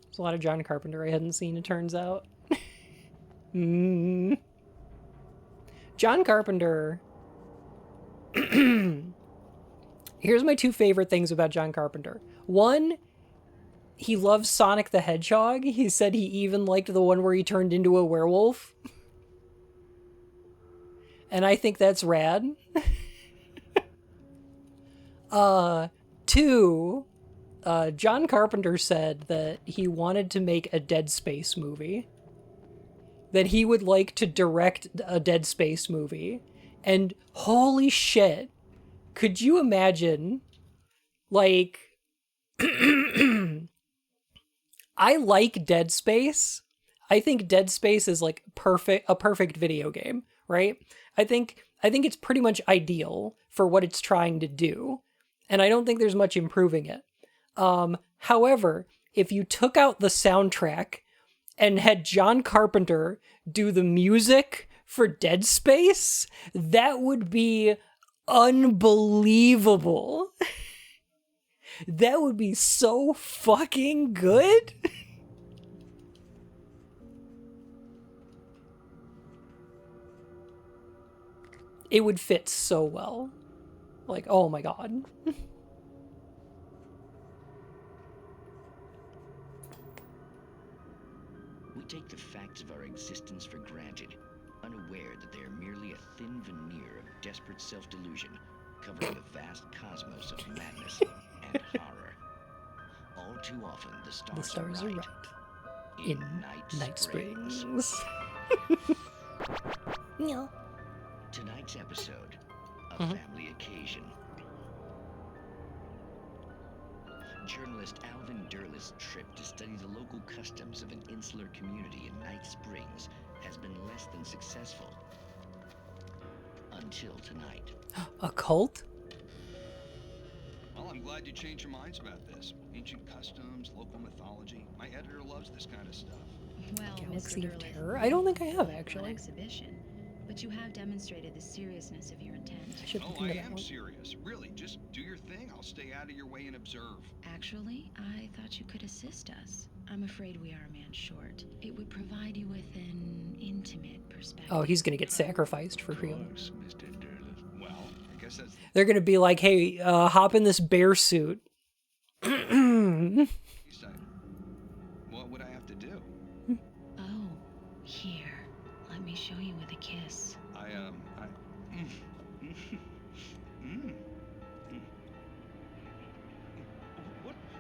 There's a lot of John Carpenter I hadn't seen, it turns out. John Carpenter. Here's my two favorite things about John Carpenter. One, he loves Sonic the Hedgehog. He said he even liked the one where he turned into a werewolf. And I think that's rad. Two, John Carpenter said that he wanted to make a Dead Space movie. That he would like to direct a Dead Space movie. And holy shit, could you imagine, like, I like Dead Space. I think Dead Space is like a perfect video game, right? I think it's pretty much ideal for what it's trying to do. And I don't think there's much improving it. However, if you took out the soundtrack and had John Carpenter do the music for Dead Space, that would be unbelievable. That would be so fucking good. It would fit so well. Like, oh my god. We take the facts of our existence for granted, unaware that they are merely a thin veneer of desperate self-delusion, covering the vast cosmos of madness and horror. All too often, the stars are right. In Night Springs. No. Tonight's episode, a family occasion. Journalist Alvin Derleth's trip to study the local customs of an insular community in Night Springs has been less than successful. Until tonight. A cult? Well, I'm glad you changed your minds about this. Ancient customs, local mythology. My editor loves this kind of stuff. Well, Galaxy Mr. of Derleth, Terror? I don't think I have, an actually. exhibition, but you have demonstrated the seriousness of your intent. I am serious. Really, just do your thing. I'll stay out of your way and observe. Actually, I thought you could assist us. I'm afraid we are a man short. It would provide you with an intimate perspective. Oh, he's gonna get sacrificed for real. Well, I guess that's... They're gonna be like, hey, hop in this bear suit. What would I have to do? Oh, here. Let me show you with a kiss.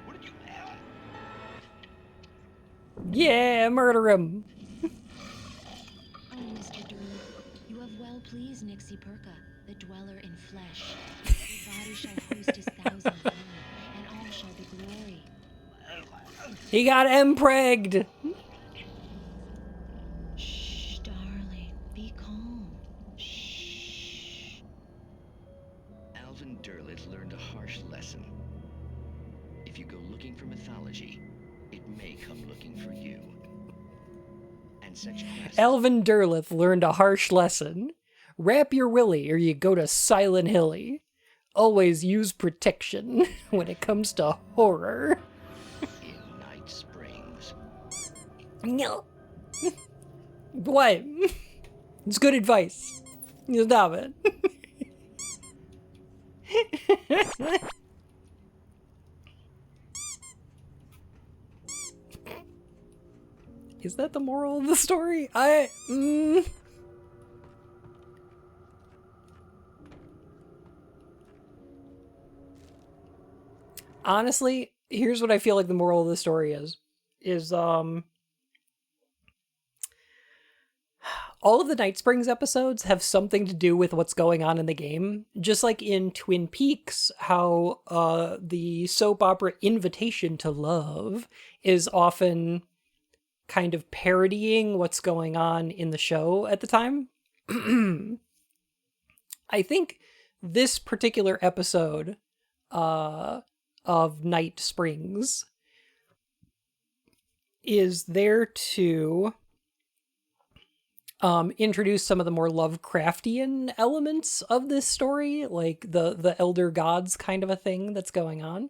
What did you... Yeah, murder him. Oh, Mr. Derleth, you have well pleased Nixie Perka, the dweller in flesh. Your body shall host his thousand men, and all shall be glory. He got empregged. Shh, darling, be calm. Shh. Alvin Derleth learned a harsh lesson. If you go looking for mythology, it may come looking for you. And such quests... Alvin Derleth learned a harsh lesson. Wrap your willy or you go to Silent Hilly. always use protection when it comes to horror. In Night Springs. No. What? It's good advice. You stop it. Is that the moral of the story? Honestly, here's what I feel like the moral of the story is all of the Night Springs episodes have something to do with what's going on in the game. Just like in Twin Peaks, how the soap opera Invitation to Love is often kind of parodying what's going on in the show at the time. I think this particular episode of Night Springs is there to introduce some of the more Lovecraftian elements of this story, like the elder gods kind of a thing that's going on.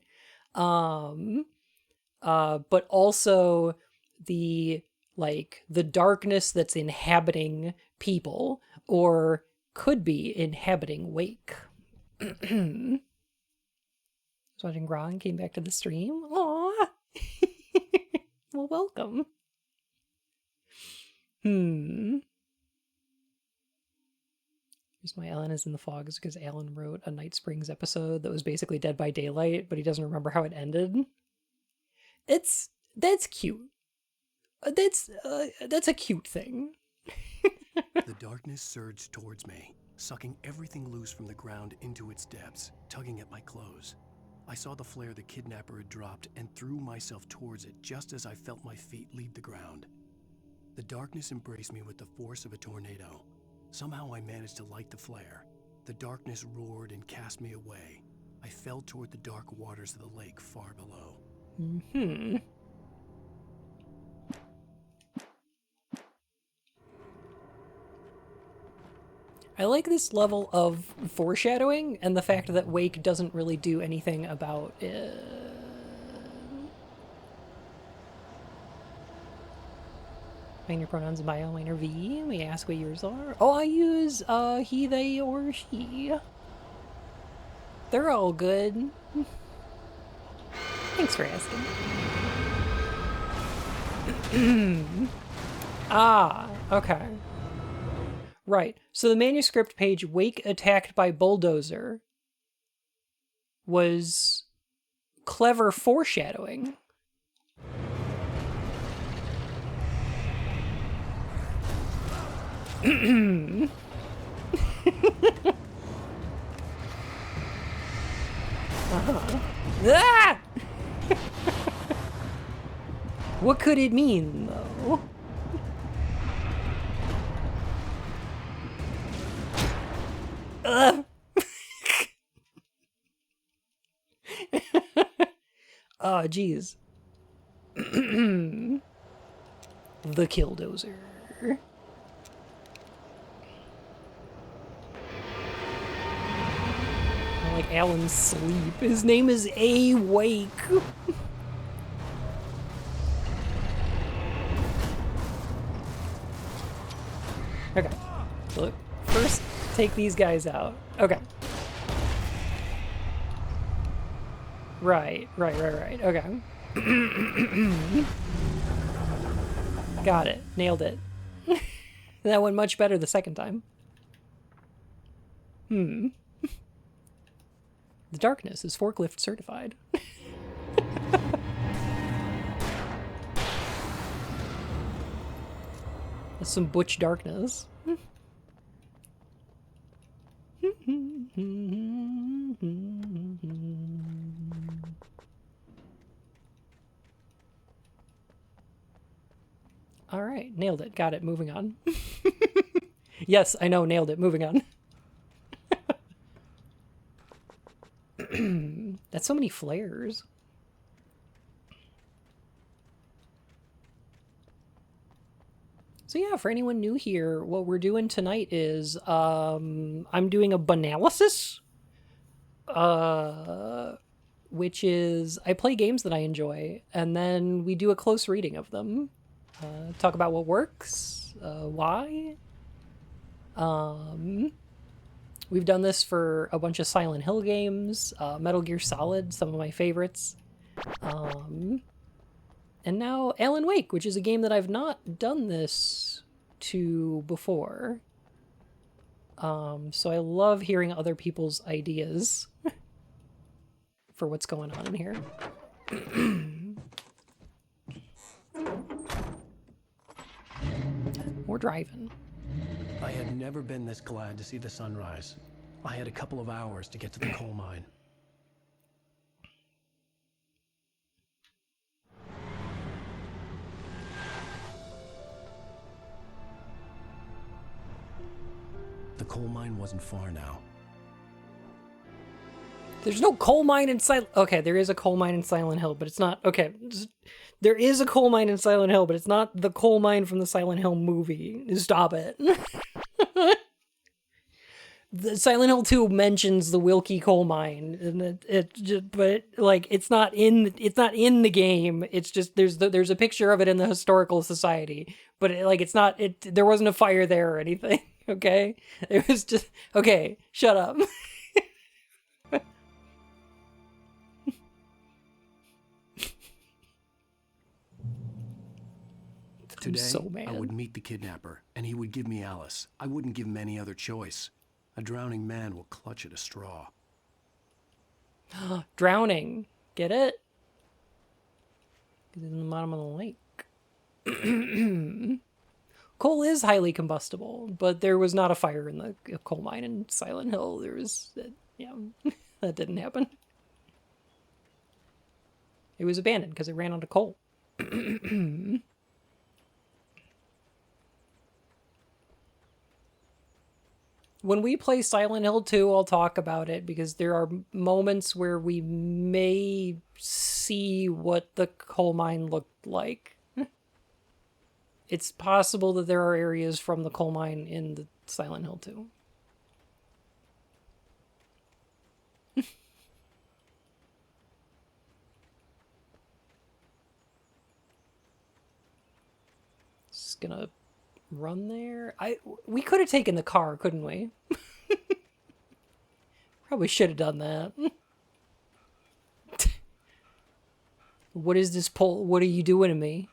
But also the darkness that's inhabiting people, or could be inhabiting Wake. I was watching Ron, came back to the stream. Aww. Well, welcome. Here's why Alan is in the fog, is because Alan wrote a Night Springs episode that was basically Dead by Daylight, but he doesn't remember how it ended. That's cute. That's a cute thing. The darkness surged towards me, sucking everything loose from the ground into its depths, tugging at my clothes. I saw the flare the kidnapper had dropped and threw myself towards it just as I felt my feet leave the ground. The darkness embraced me with the force of a tornado. Somehow I managed to light the flare. The darkness roared and cast me away. I fell toward the dark waters of the lake far below. I like this level of foreshadowing and the fact that Wake doesn't really do anything about it. Minor pronouns bio, minor V. We ask what yours are. Oh, I use he, they, or she. They're all good. Thanks for asking. Okay. Right. So the manuscript page, Wake attacked by bulldozer, was clever foreshadowing. Ah! What could it mean, though? Oh, jeez. The Killdozer. I like Alan's sleep. His name is Awake. Okay. So look, first take these guys out. Okay. Right. Okay. Got it. Nailed it. That went much better the second time. The darkness is forklift certified. That's some butch darkness. All right, nailed it. Got it. Moving on. Yes, I know, nailed it. Moving on. That's so many flares. So yeah, for anyone new here, what we're doing tonight is I'm doing a Banalysis. which is I play games that I enjoy, and then we do a close reading of them. Talk about what works, why. We've done this for a bunch of Silent Hill games, Metal Gear Solid, some of my favorites. And now Alan Wake, which is a game that I've not done this to before. So I love hearing other people's ideas for what's going on in here. We're driving. I had never been this glad to see the sunrise. I had a couple of hours to get to the coal mine. The coal mine wasn't far now. There's no coal mine in Silent... Okay, there is a coal mine in Silent Hill, but it's not... Okay, there is a coal mine in Silent Hill, but it's not the coal mine from the Silent Hill movie. Stop it. The Silent Hill 2 mentions the Wilkie coal mine, and but like it's not in the game. It's just there's a picture of it in the Historical Society, but it's not. There wasn't a fire there or anything. Okay, it was just okay. Shut up. Today, so mad. I would meet the kidnapper, and he would give me Alice. I wouldn't give him any other choice. A drowning man will clutch at a straw. Drowning. Get it? It's in the bottom of the lake. Coal is highly combustible, but there was not a fire in the coal mine in Silent Hill. There was... yeah, that didn't happen. It was abandoned because it ran out of coal. When we play Silent Hill 2, I'll talk about it because there are moments where we may see what the coal mine looked like. It's possible that there are areas from the coal mine in the Silent Hill 2. Just gonna run there. We could have taken the car, couldn't we? Probably should have done that. What is this pole? What are you doing to me?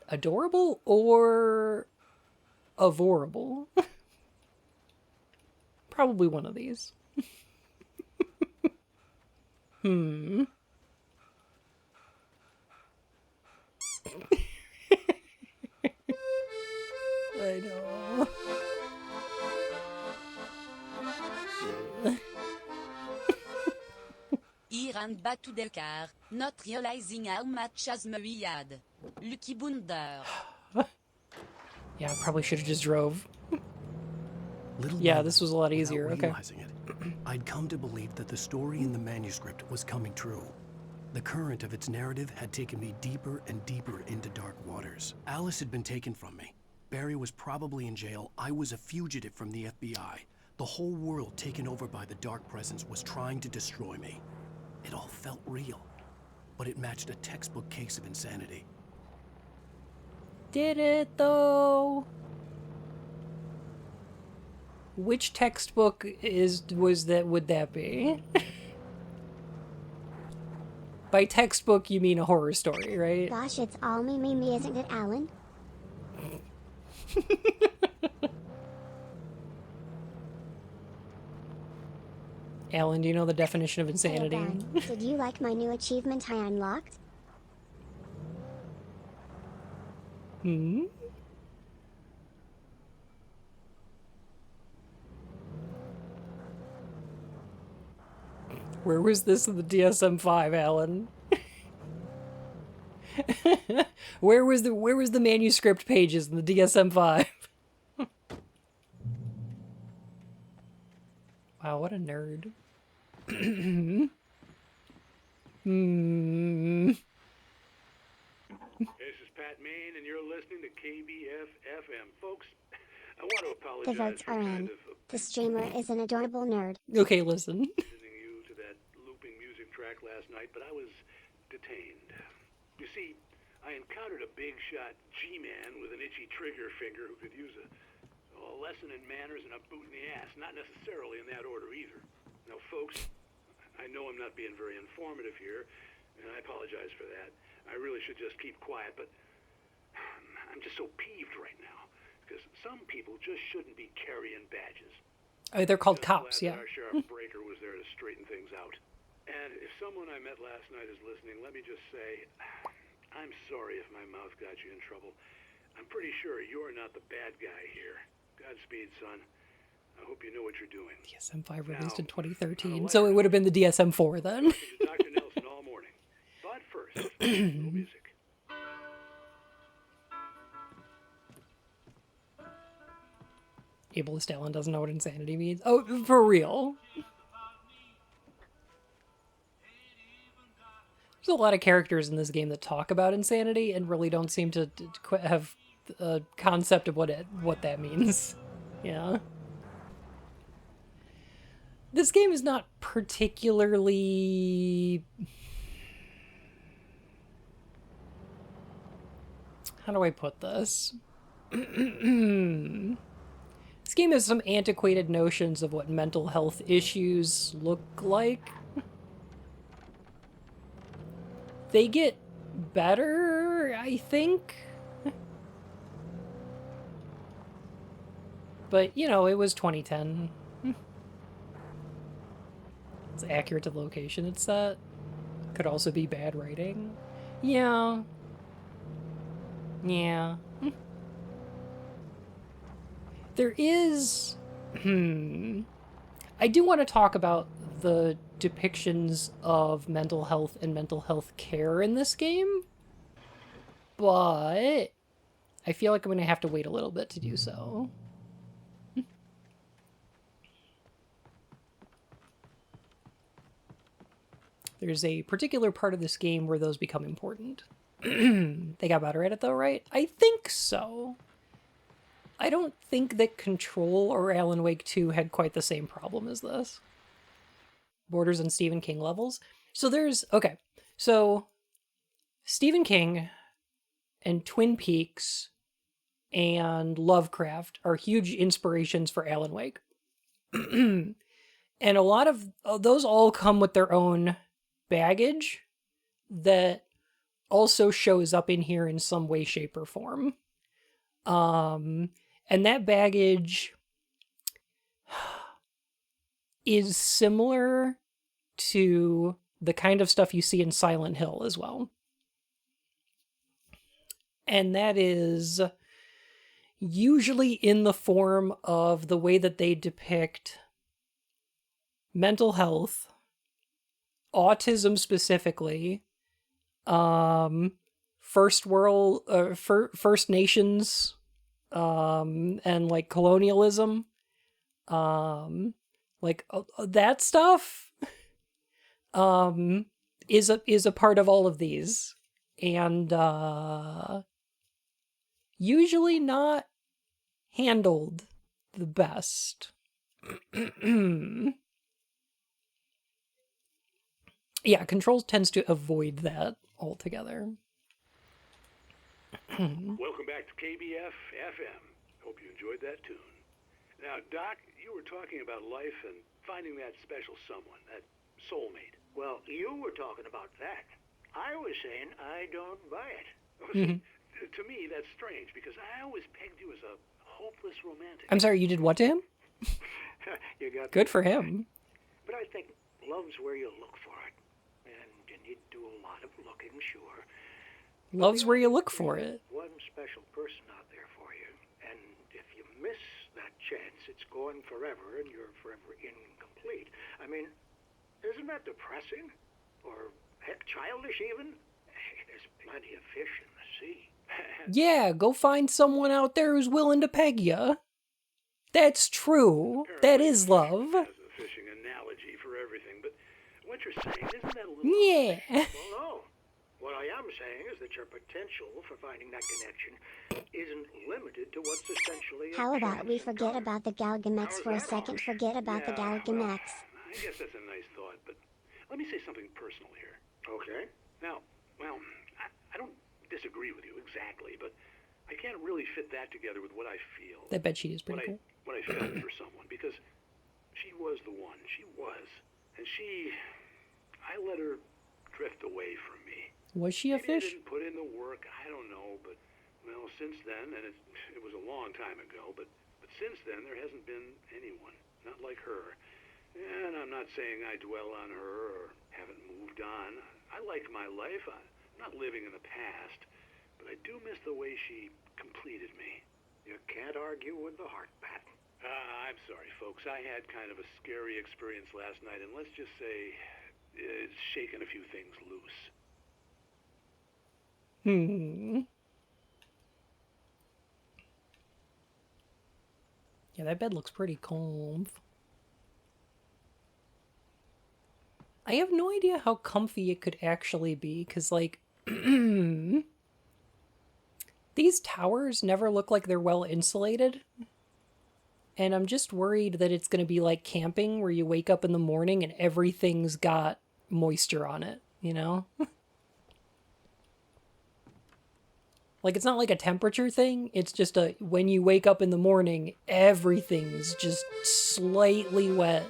Adorable or avorable? Probably one of these. I know. Iran Batu Delcar, not realizing how much as myriad. Lucky Bunder. Yeah, I probably should have just drove. Little Yeah, by this was a lot without easier. Okay. realizing it, I'd come to believe that the story in the manuscript was coming true. The current of its narrative had taken me deeper and deeper into dark waters. Alice had been taken from me. Barry was probably in jail. I was a fugitive from the FBI. The whole world taken over by the Dark Presence was trying to destroy me. It all felt real, but it matched a textbook case of insanity. Did it though? Which textbook would that be? By textbook you mean a horror story, right? Gosh, it's all me, isn't it, Alan? Alan, do you know the definition of Hey, insanity? Ben, did you like my new achievement I unlocked? Hmm? Where was this in the DSM-5, Alan? Where was the manuscript pages in the DSM-5? Wow, what a nerd. Hey, Pat Maine, and you're listening to KBF-FM. Folks, I want to apologize The votes for are kind in. of The streamer is an adorable nerd. Okay, listen. listening you to that looping music track last night, but I was detained. You see, I encountered a big shot G-man with an itchy trigger finger who could use a lesson in manners and a boot in the ass. Not necessarily in that order either. Now, folks, I know I'm not being very informative here, and I apologize for that. I really should just keep quiet, but I'm just so peeved right now, because some people just shouldn't be carrying badges. Oh, they're called Just cops, glad yeah. that our Sheriff Breaker was there to straighten things out. And if someone I met last night is listening, let me just say, I'm sorry if my mouth got you in trouble. I'm pretty sure you're not the bad guy here. Godspeed, son. I hope you know what you're doing. DSM-5 released in 2013, so it would have been the DSM-4 then. Dr. Nelson all morning. But first, a little music. Abel Stalin doesn't know what insanity means. Oh, for real. There's a lot of characters in this game that talk about insanity and really don't seem to have a concept of what that means. Yeah. This game is not particularly... How do I put this? This game has some antiquated notions of what mental health issues look like. They get better, I think. But, you know, it was 2010. It's accurate to the location it's set. Could also be bad writing. Yeah. Yeah. There is... I do want to talk about the depictions of mental health and mental health care in this game, but I feel like I'm going to have to wait a little bit to do so. There's a particular part of this game where those become important. They got better at it though, right? I think so. I don't think that Control or Alan Wake 2 had quite the same problem as this. Borders on Stephen King levels. So there's... Okay. So Stephen King and Twin Peaks and Lovecraft are huge inspirations for Alan Wake. And a lot of those all come with their own baggage that also shows up in here in some way, shape, or form. And that baggage is similar to the kind of stuff you see in Silent Hill as well. And that is usually in the form of the way that they depict mental health, autism specifically, First Nations, and like colonialism, like that stuff, is a part of all of these, and usually not handled the best. Yeah, Control tends to avoid that altogether. Welcome back to KBF-FM. Hope you enjoyed that tune. Now, Doc, you were talking about life and finding that special someone, that soulmate. Well, you were talking about that. I was saying I don't buy it. To me, that's strange, because I always pegged you as a hopeless romantic. I'm sorry, you did what to him? You got Good for him. But I think love's where you look for it. And you need to do a lot of looking, sure. Love's where you look for it. One special person out there for you. And if you miss that chance, it's gone forever, and you're forever incomplete. I mean, isn't that depressing? Or, heck, childish even? There's plenty of fish in the sea. Yeah, go find someone out there who's willing to peg ya. That's true. That is love. As a fishing analogy for everything, but what you're saying, isn't that a little... Yeah. Well, no. What I am saying is that your potential for finding that connection isn't limited to what's essentially a How about chance we and forget time. about the Galgamex for a second? Forget about the Galgamex. I guess that's a nice thought, but let me say something personal here. Okay. Now, well, I don't disagree with you exactly, but I can't really fit that together with what I feel. That bedsheet is pretty cool. What I felt for someone, because she was the one. She was. And I let her drift away from me. Was she a Maybe fish? I didn't put in the work, I don't know, but, well, since then, and it was a long time ago, but since then there hasn't been anyone, not like her. And I'm not saying I dwell on her or haven't moved on. I like my life. I'm not living in the past, but I do miss the way she completed me. You can't argue with the heart, Pat. I'm sorry, folks. I had kind of a scary experience last night, and let's just say it's shaken a few things loose. Yeah, that bed looks pretty comfy. I have no idea how comfy it could actually be, because, like, these towers never look like they're well insulated. And I'm just worried that it's going to be like camping, where you wake up in the morning and everything's got moisture on it, you know? Like, it's not like a temperature thing. It's just when you wake up in the morning, everything's just slightly wet.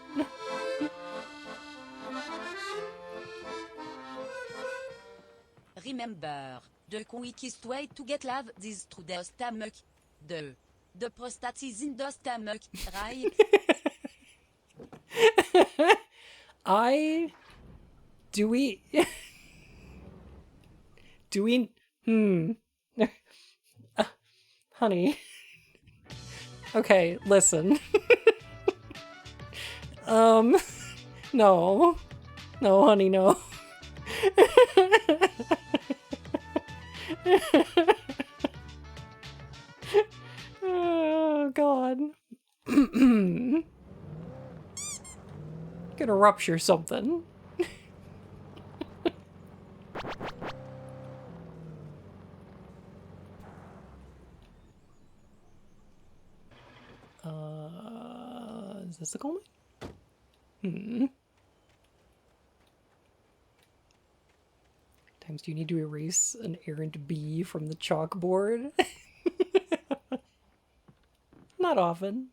Remember, the quickest way to get love is through the stomach. The prostate is in the stomach, right? Honey. Okay, listen. No. No, honey, no. Oh, God. Gonna rupture something. Is this the goal line? Times do you need to erase an errant bee from the chalkboard? Not often.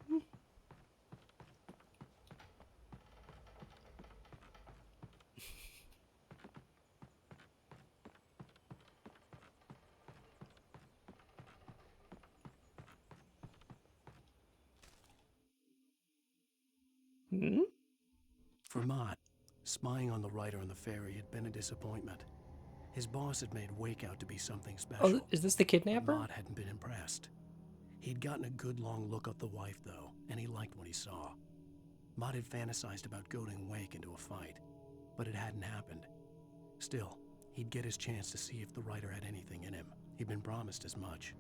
For Mott, spying on the writer on the ferry had been a disappointment. His boss had made Wake out to be something special. Oh, is this the kidnapper? Mott hadn't been impressed. He'd gotten a good long look at the wife, though, and he liked what he saw. Mott had fantasized about goading Wake into a fight, but it hadn't happened. Still, he'd get his chance to see if the writer had anything in him. He'd been promised as much.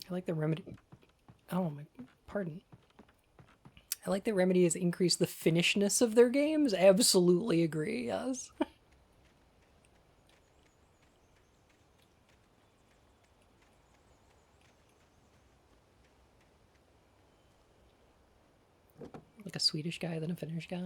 I like the remedy. Oh my, pardon. I like that Remedy has increased the finishness of their games. Absolutely agree, yes. Like a Swedish guy, then a Finnish guy.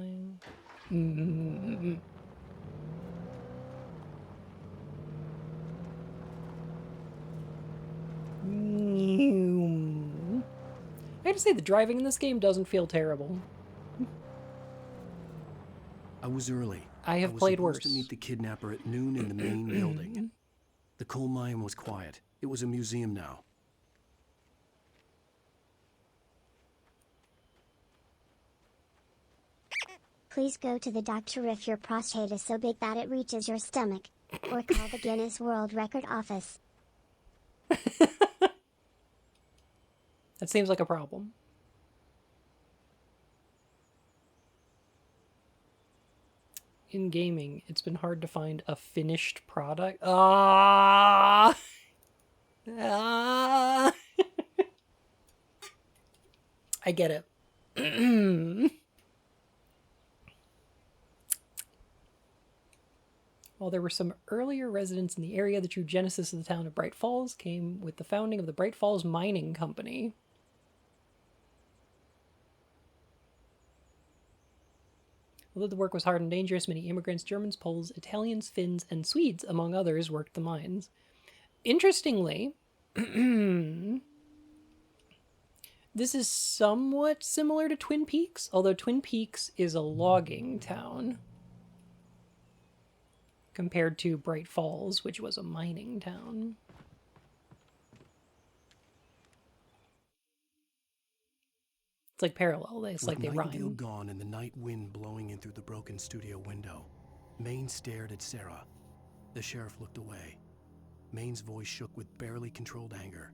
I gotta say, the driving in this game doesn't feel terrible. I was early. I have played was worse. supposed to meet the kidnapper at noon in the main building. The coal mine was quiet. It was a museum now. Please go to the doctor if your prostate is so big that it reaches your stomach. Or call the Guinness World Record office. That seems like a problem. In gaming, it's been hard to find a finished product. Ah! I get it. While there were some earlier residents in the area, the true genesis of the town of Bright Falls came with the founding of the Bright Falls Mining Company. Although the work was hard and dangerous, many immigrants, Germans, Poles, Italians, Finns, and Swedes, among others, worked the mines. Interestingly, this is somewhat similar to Twin Peaks, although Twin Peaks is a logging town compared to Bright Falls, which was a mining town. It's like parallel. It's like they Nightingale rhyme. gone and the night wind blowing in through the broken studio window, Maine stared at Sarah. The sheriff looked away. Maine's voice shook with barely controlled anger.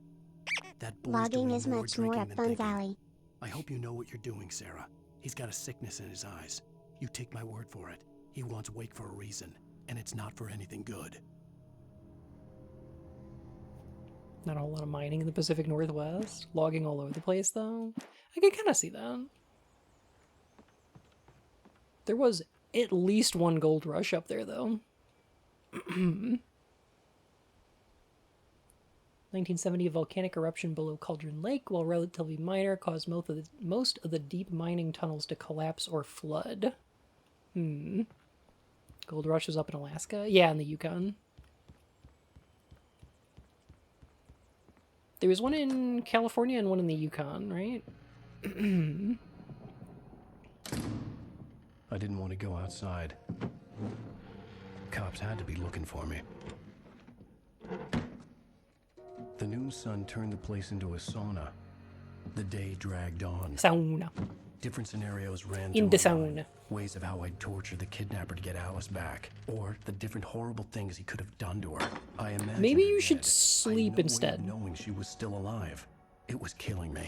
That boy's Logging doing is more much more drinking up than Buns thinking. Alley. I hope you know what you're doing, Sarah. He's got a sickness in his eyes. You take my word for it. He wants Wake for a reason, and it's not for anything good. Not a whole lot of mining in the Pacific Northwest. Logging all over the place, though. I can kind of see that. There was at least one gold rush up there, though. 1970, a volcanic eruption below Cauldron Lake, while relatively minor, caused most of the deep mining tunnels to collapse or flood. Gold rush was up in Alaska? Yeah, in the Yukon. There was one in California and one in the Yukon, right? I didn't want to go outside. Cops had to be looking for me. The noon sun turned the place into a sauna. The day dragged on. Sauna. Different scenarios ran In through the my mind. sauna. Ways of how I'd torture the kidnapper to get Alice back, or the different horrible things he could have done to her. I imagined Maybe her you should dead. sleep I had no way of instead. knowing she was still alive. It was killing me.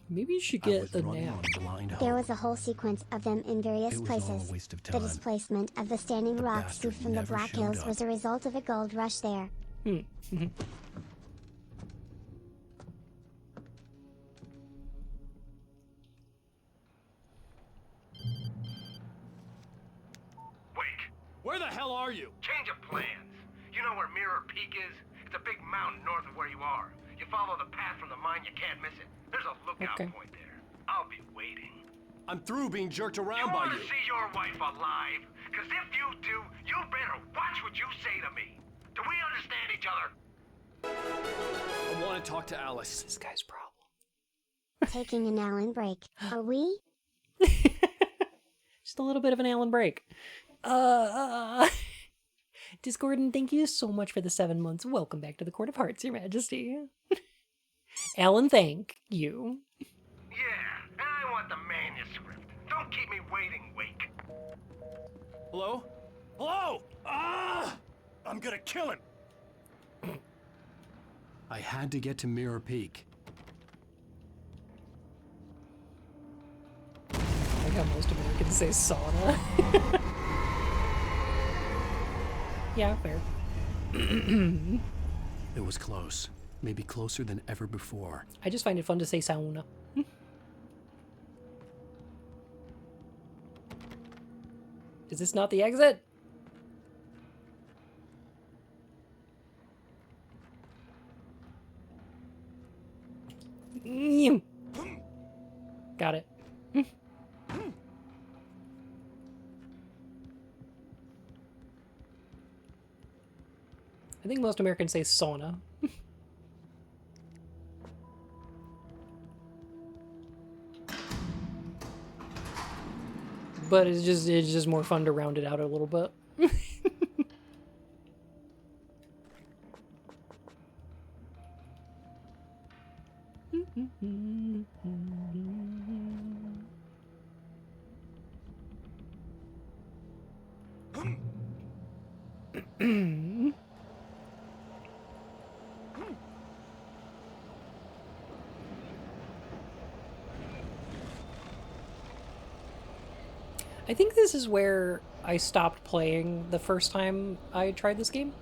Maybe you should I get was a running nap. on blind hope. There was a whole sequence of them in various It was all a places. waste of The time. displacement of the standing The rocks bastard from the never Black showed Hills up. was a result of a gold rush there. Wake, where the hell are you? Change of plans. You know where Mirror Peak is? It's a big mountain north of where you are. You follow the path from the mine, you can't miss it. There's a lookout Okay. point there. I'll be waiting. I'm through being jerked You around by want to you. see your wife alive? Because if you do, you better watch what you say to me. Do we understand each other? I want to talk to Alice. This guy's problem. Taking an Allen break. Are we? Just a little bit of an Allen break. Discordant, thank you so much for the 7 months. Welcome back to the Court of Hearts, Your Majesty. Alan, thank you. Yeah, and I want the manuscript. Don't keep me waiting, Wake. Hello? Hello? Ah! I'm gonna kill him. I had to get to Mirror Peak. I like how most Americans say sauna. Yeah, fair. It was close. Maybe closer than ever before. I just find it fun to say sauna. Is this not the exit? Got it. I think most Americans say sauna. But it's just more fun to round it out a little bit. I think this is where I stopped playing the first time I tried this game.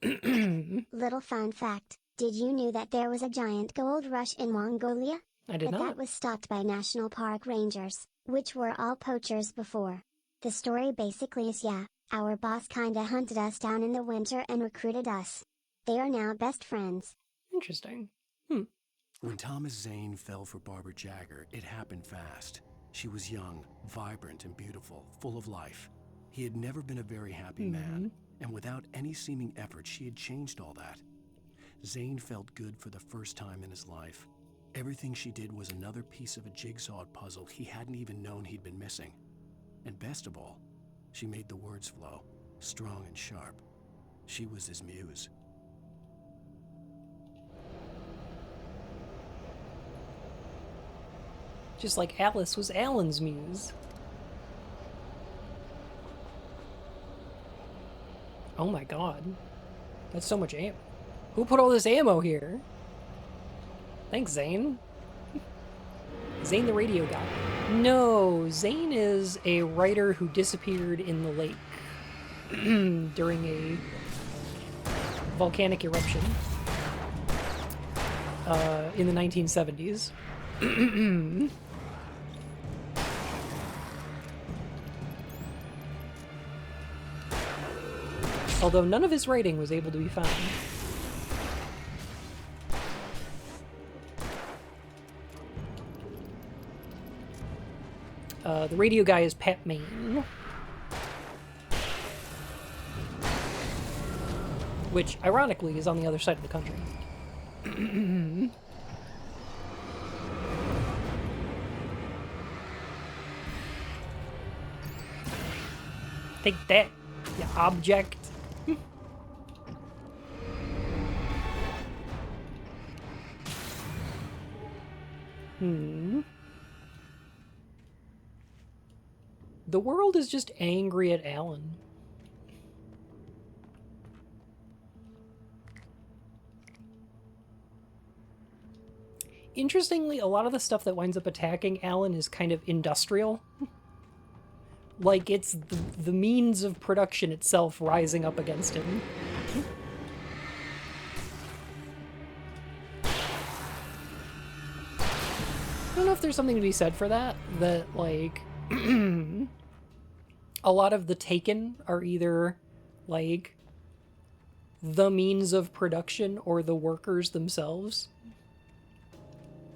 Little fun fact, did you know that there was a giant gold rush in Mongolia? I did But not. that was stopped by national park rangers, which were all poachers before. The story basically is our boss kinda hunted us down in the winter and recruited us. They are now best friends. Interesting. When Thomas Zane fell for Barbara Jagger, it happened fast. She was young, vibrant, and beautiful, full of life. He had never been a very happy man, and without any seeming effort, she had changed all that. Zane felt good for the first time in his life. Everything she did was another piece of a jigsaw puzzle he hadn't even known he'd been missing. And best of all, she made the words flow, strong and sharp. She was his muse. Just like Alice was Alan's muse. Oh my god. That's so much ammo. Who put all this ammo here? Thanks, Zane. Zane the radio guy. No, Zane is a writer who disappeared in the lake during a volcanic eruption in the 1970s. Although none of his writing was able to be found. The radio guy is Pat Maine. Which, ironically, is on the other side of the country. Take that, you object. The world is just angry at Alan. Interestingly, a lot of the stuff that winds up attacking Alan is kind of industrial. Like, it's the means of production itself rising up against him. I don't know if there's something to be said for that, like, a lot of the Taken are either, like, the means of production or the workers themselves.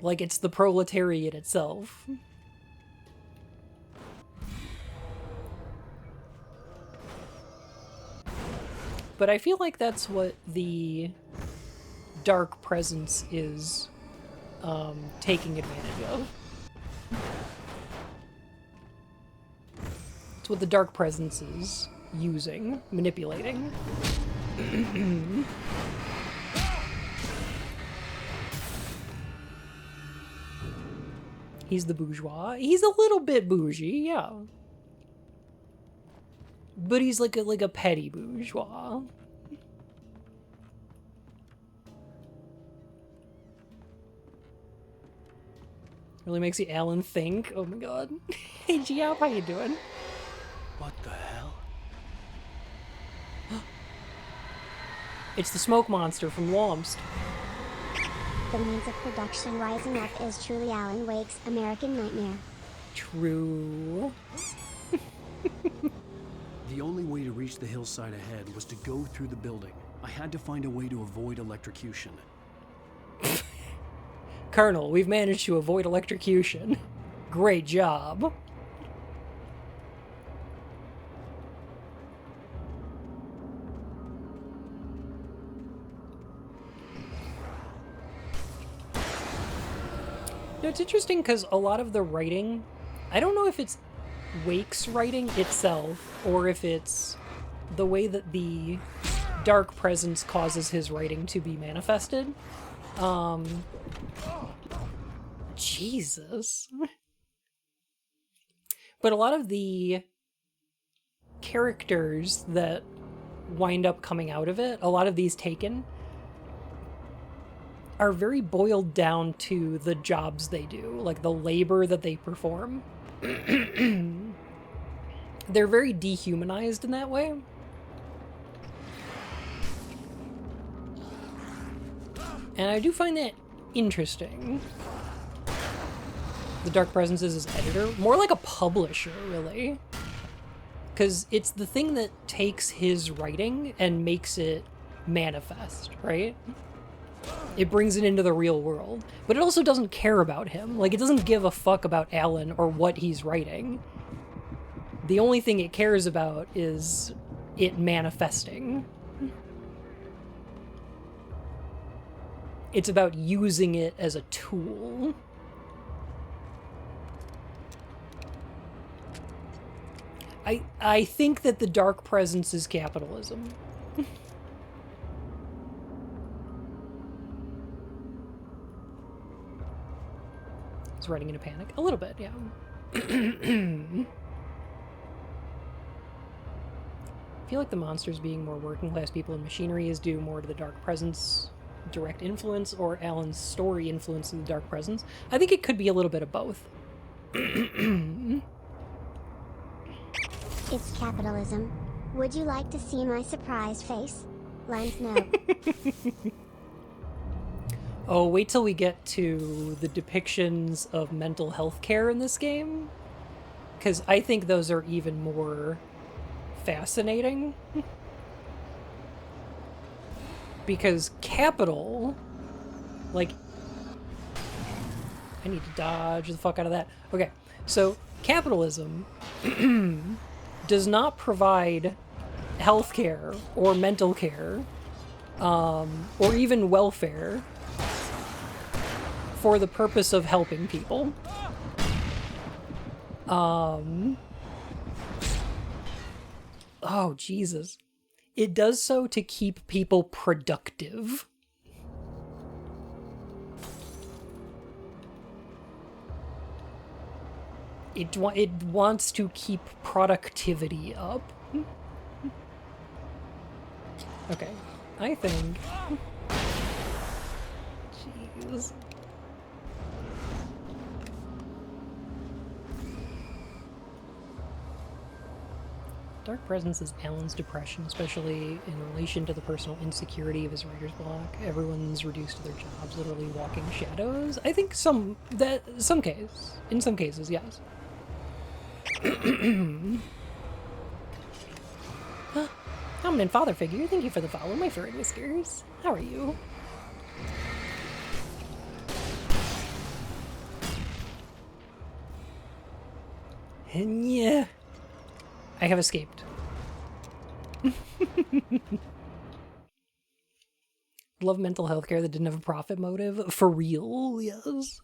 Like, it's the proletariat itself. But I feel like that's what the Dark Presence is taking advantage of. It's what the Dark Presence is using, manipulating. He's the bourgeois. He's a little bit bougie, yeah. But he's like a petty bourgeois. Really makes you Alan think. Oh my god. Hey Giap, how you doing? What the hell? It's the smoke monster from Lomst. The means of production rising up is truly Alan Wake's American nightmare. True. The only way to reach the hillside ahead was to go through the building. I had to find a way to avoid electrocution. Colonel, we've managed to avoid electrocution. Great job. No, it's interesting because a lot of the writing, I don't know if it's Wake's writing itself or if it's the way that the Dark Presence causes his writing to be manifested. Jesus. But a lot of the characters that wind up coming out of it, a lot of these Taken, are very boiled down to the jobs they do, like the labor that they perform. They're very dehumanized in that way. And I do find that interesting. The Dark Presence is his editor. More like a publisher, really. Because it's the thing that takes his writing and makes it manifest, right? It brings it into the real world. But it also doesn't care about him. Like, it doesn't give a fuck about Alan or what he's writing. The only thing it cares about is it manifesting. It's about using it as a tool. I think that the Dark Presence is capitalism. He's writing in a panic. A little bit, yeah. I feel like the monsters being more working class people and machinery is due more to the Dark Presence direct influence or Alan's story influence in the Dark Presence. I think it could be a little bit of both. It's capitalism. Would you like to see my surprised face? Lines no. Oh, wait till we get to the depictions of mental health care in this game. Because I think those are even more fascinating. Because capital, like, I need to dodge the fuck out of that. Okay, so capitalism does not provide healthcare or mental care, or even welfare for the purpose of helping people. Oh, Jesus. It does so to keep people productive. It wants to keep productivity up. Okay, I think... Jeez. Dark Presence is Alan's depression, especially in relation to the personal insecurity of his writer's block. Everyone's reduced to their jobs, literally walking shadows. I think in some cases, yes. Dominant father figure, thank you for the follow, my furry whiskers. How are you? And yeah, I have escaped. Love mental health care that didn't have a profit motive. For real, yes.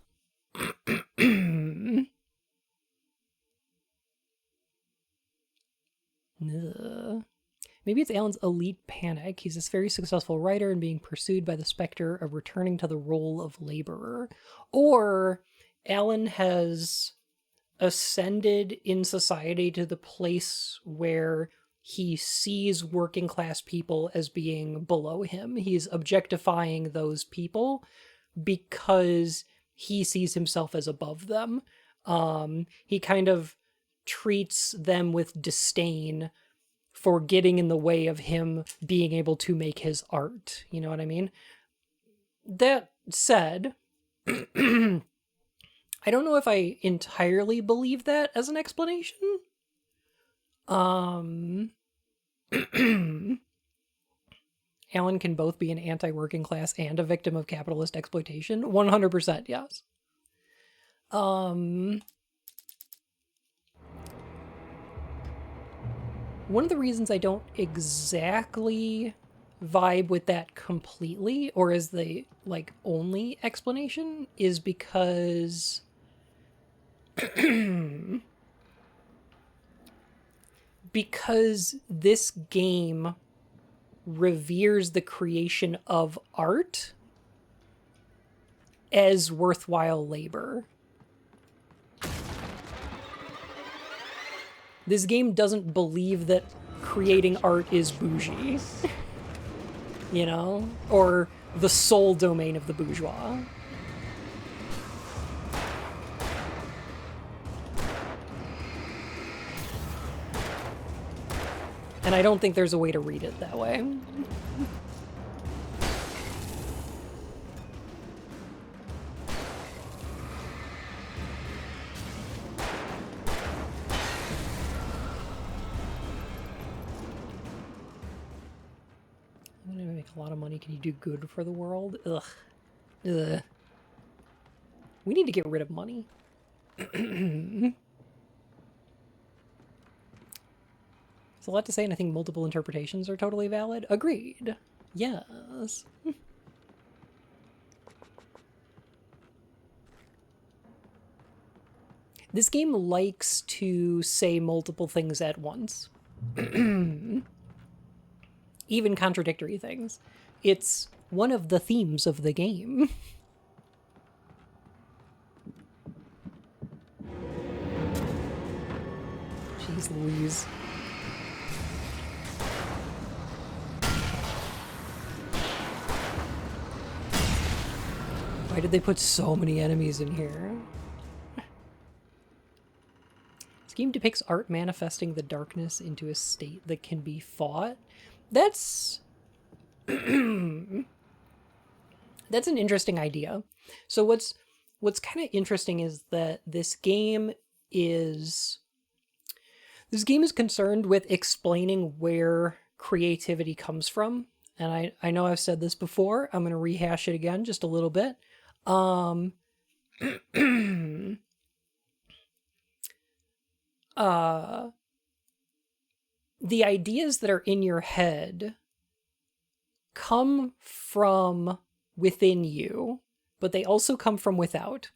Maybe it's Alan's elite panic. He's this very successful writer and being pursued by the specter of returning to the role of laborer. Or Alan has ascended in society to the place where he sees working class people as being below him. He's objectifying those people because he sees himself as above them. He kind of treats them with disdain for getting in the way of him being able to make his art. You know what I mean? That said, I don't know if I entirely believe that as an explanation. Alan can both be an anti-working class and a victim of capitalist exploitation. 100%, yes. One of the reasons I don't exactly vibe with that completely, or as the, like, only explanation, is because because this game reveres the creation of art as worthwhile labor. This game doesn't believe that creating art is bougie, you know, or the sole domain of the bourgeois. And I don't think there's a way to read it that way. a lot of money, can you do good for the world? Ugh. Ugh. We need to get rid of money. It's a lot to say, and I think multiple interpretations are totally valid. Agreed. Yes. This game likes to say multiple things at once. Even contradictory things. It's one of the themes of the game. Jeez Louise. Why did they put so many enemies in here? This game depicts art manifesting the darkness into a state that can be fought. That's... That's an interesting idea. So what's kind of interesting is that this game is concerned with explaining where creativity comes from. And I know I've said this before. I'm going to rehash it again just a little bit. The ideas that are in your head come from within you, but they also come from without.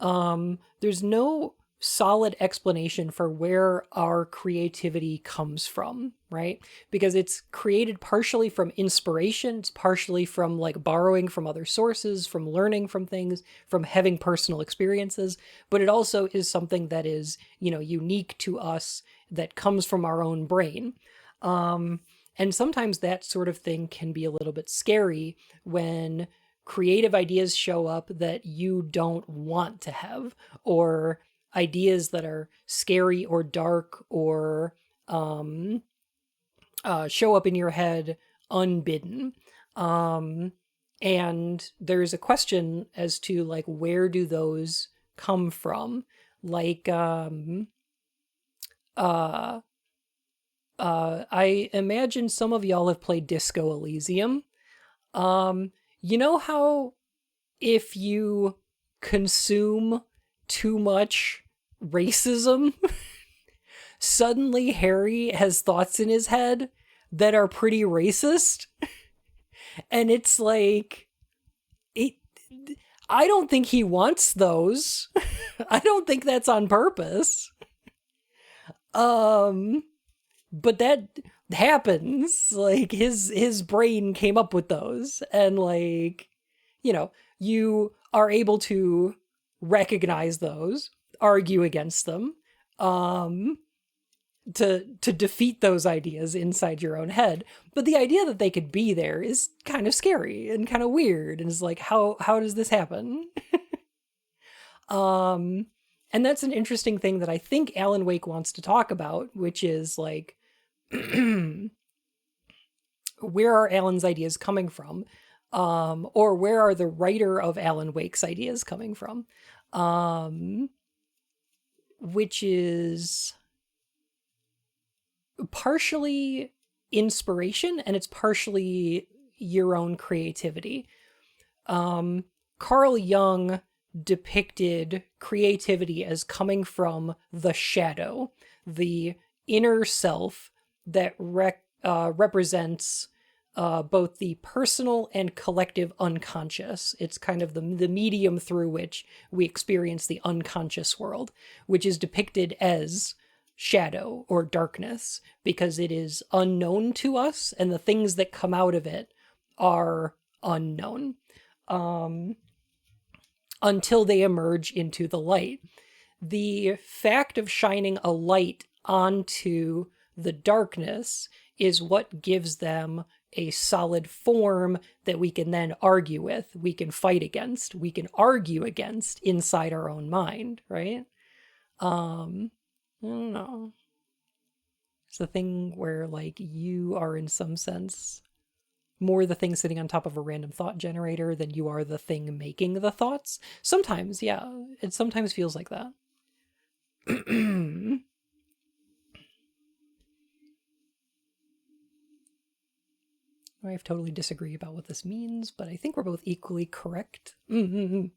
There's no solid explanation for where our creativity comes from, right? Because it's created partially from inspiration, it's partially from like borrowing from other sources, from learning from things, from having personal experiences, but it also is something that is, you know, unique to us, that comes from our own brain. And sometimes that sort of thing can be a little bit scary when creative ideas show up that you don't want to have, or ideas that are scary or dark or show up in your head unbidden. And there's a question as to like, where do those come from? Like, I imagine some of y'all have played Disco Elysium. You know how if you consume too much racism, suddenly Harry has thoughts in his head that are pretty racist? And it's like, I don't think he wants those. I don't think that's on purpose. But that happens. Like, his brain came up with those, and like, you know, you are able to recognize those, argue against them, to defeat those ideas inside your own head. But the idea that they could be there is kind of scary and kind of weird, and is like, how does this happen? And that's an interesting thing that I think Alan Wake wants to talk about, which is like, where are Alan's ideas coming from? Or where are the writer of Alan Wake's ideas coming from? Which is partially inspiration, and it's partially your own creativity. Carl Jung depicted creativity as coming from the shadow, the inner self that represents both the personal and collective unconscious. It's kind of the medium through which we experience the unconscious world, which is depicted as shadow or darkness because it is unknown to us, and the things that come out of it are unknown until they emerge into the light. The fact of shining a light onto the darkness is what gives them a solid form that we can then argue with, we can fight against, we can argue against inside our own mind, right? I don't know. It's the thing where like you are in some sense more the thing sitting on top of a random thought generator than you are the thing making the thoughts. Sometimes, yeah, it sometimes feels like that. I totally disagree about what this means, but I think we're both equally correct. Yeah.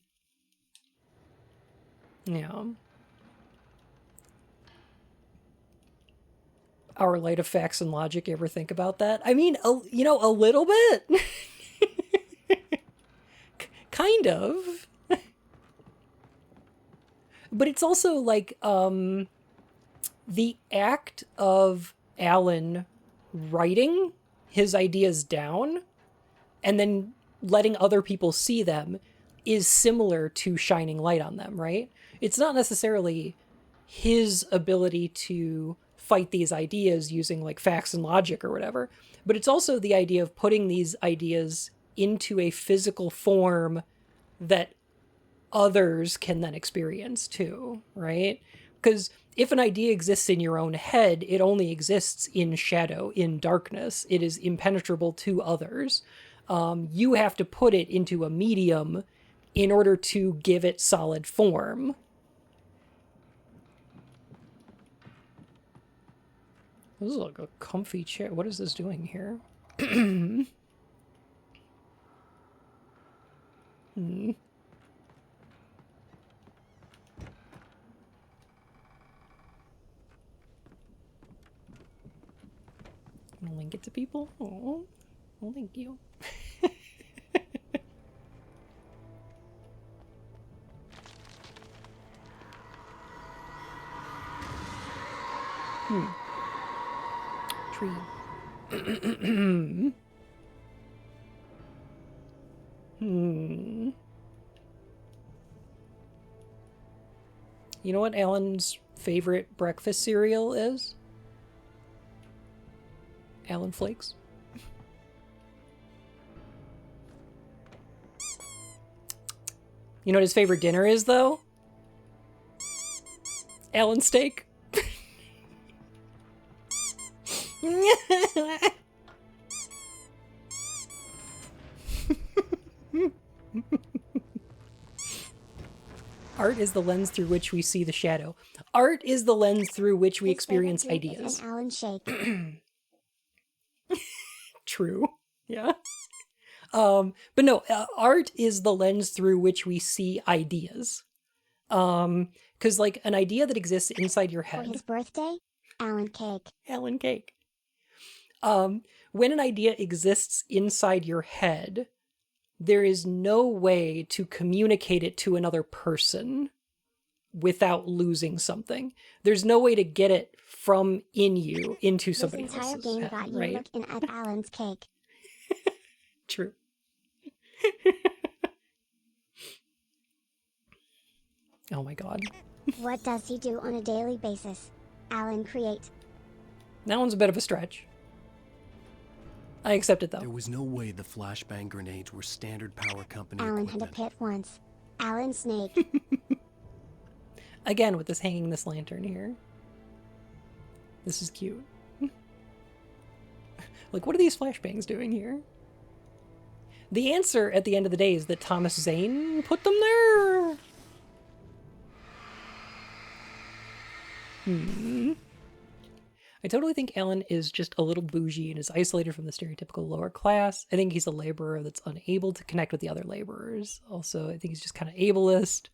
Our light of facts and logic, you ever think about that? I mean, a little bit. Kind of. But it's also like, the act of Alan writing his ideas down and then letting other people see them is similar to shining light on them, right? It's not necessarily his ability to fight these ideas using like facts and logic or whatever, but it's also the idea of putting these ideas into a physical form that others can then experience too, right? Because if an idea exists in your own head, it only exists in shadow, in darkness. It is impenetrable to others. You have to put it into a medium in order to give it solid form. This is like a comfy chair. What is this doing here? Hmm. I'm gonna link it to people. Oh, well, thank you. Tree. You know what Alan's favorite breakfast cereal is? Alan Flakes. You know what his favorite dinner is, though? Alan Steak. Art is the lens through which we see the shadow. Art is the lens through which we experience ideas. An Alan shake. True. Yeah. But no, art is the lens through which we see ideas. Because like an idea that exists inside your head. For his birthday, Alan cake. Alan cake. When an idea exists inside your head, there is no way to communicate it to another person without losing something. There's no way to get it from in you into somebody else's This entire game head, got you right? looking at Alan's cake. True. Oh my god. What does he do on a daily basis? Alan create. That one's a bit of a stretch. I accept it though. There was no way the flashbang grenades were standard power company Alan had a equipment. pit once. Alan Snake. Again with this hanging this lantern here. This is cute. Like, what are these flashbangs doing here? The answer at the end of the day is that Thomas Zane put them there. I totally think Alan is just a little bougie and is isolated from the stereotypical lower class. I think he's a laborer that's unable to connect with the other laborers. Also, I think he's just kind of ableist.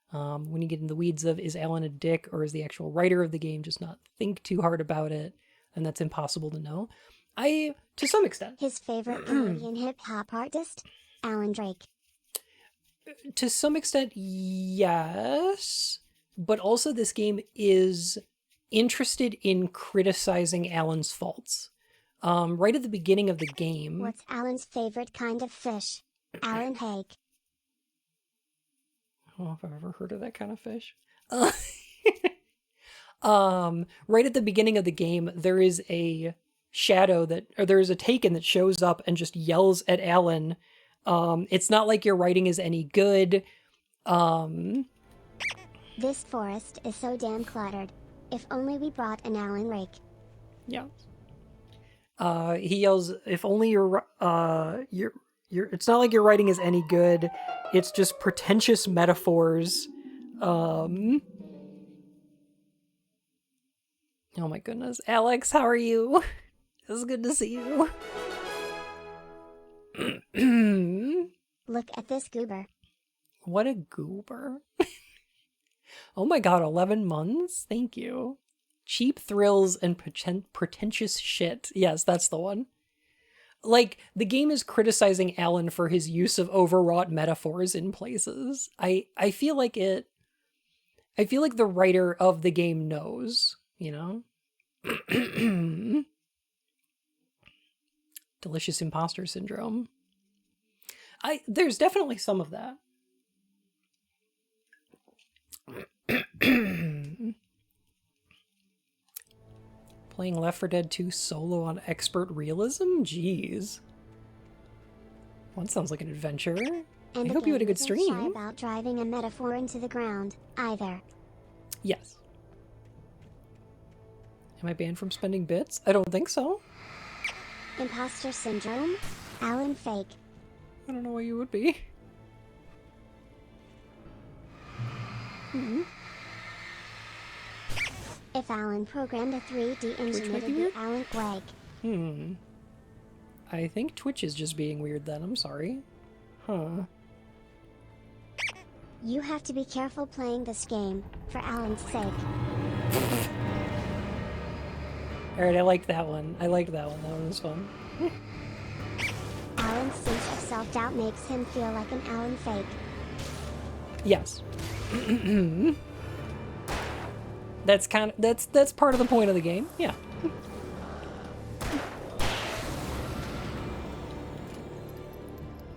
When you get in the weeds of is Alan a dick or is the actual writer of the game just not think too hard about it, and that's impossible to know. To some extent. His favorite Canadian hip-hop artist? Alan Drake. To some extent, yes. But also this game is interested in criticizing Alan's faults. Right at the beginning of the game... What's Alan's favorite kind of fish? Alan Hake. I don't know if I've ever heard of that kind of fish. Right at the beginning of the game, there is a shadow there is a Taken that shows up and just yells at Alan. It's not like your writing is any good. This forest is so damn cluttered. If only we brought an Alan rake. Yeah. He yells, if only it's not like your writing is any good. It's just pretentious metaphors. Oh my goodness. Alex, how are you? It's good to see you. Look at this goober. What a goober. Oh my god, 11 months? Thank you. Cheap thrills and pretentious shit. Yes, that's the one. Like, the game is criticizing Alan for his use of overwrought metaphors in places. I feel like the writer of the game knows, you know? Delicious imposter syndrome. There's definitely some of that. Playing Left 4 Dead 2 solo on expert realism? Jeez. Well, that sounds like an adventure. And I hope you had a good isn't shy stream. about driving a metaphor into the ground, either. Yes. Am I banned from spending bits? I don't think so. Imposter syndrome? Alan fake. I don't know why you would be. If Alan programmed a 3D engine, might it'd be be weird? Alan Wake. I think Twitch is just being weird then, I'm sorry. Huh. You have to be careful playing this game, for Alan's sake. Alright, I liked that one. That one was fun. Alan's sense of self-doubt makes him feel like an Alan fake. Yes. That's part of the point of the game. Yeah.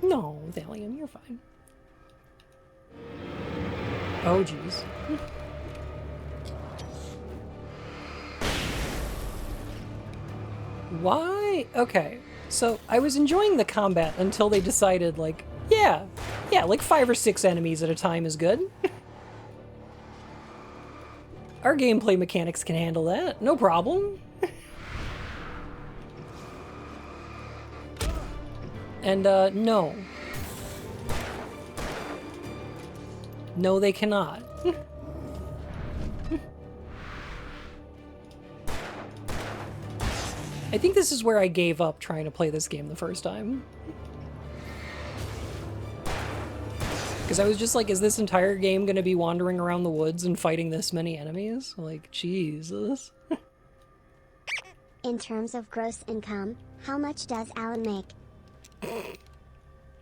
No, Valium, you're fine. Oh, jeez. Why? Okay, so I was enjoying the combat until they decided, like, yeah, like 5 or 6 enemies at a time is good. Our gameplay mechanics can handle that, no problem. And, no. No, they cannot. I think this is where I gave up trying to play this game the first time. Because I was just like, is this entire game going to be wandering around the woods and fighting this many enemies? Like, Jesus. In terms of gross income, how much does Alan make?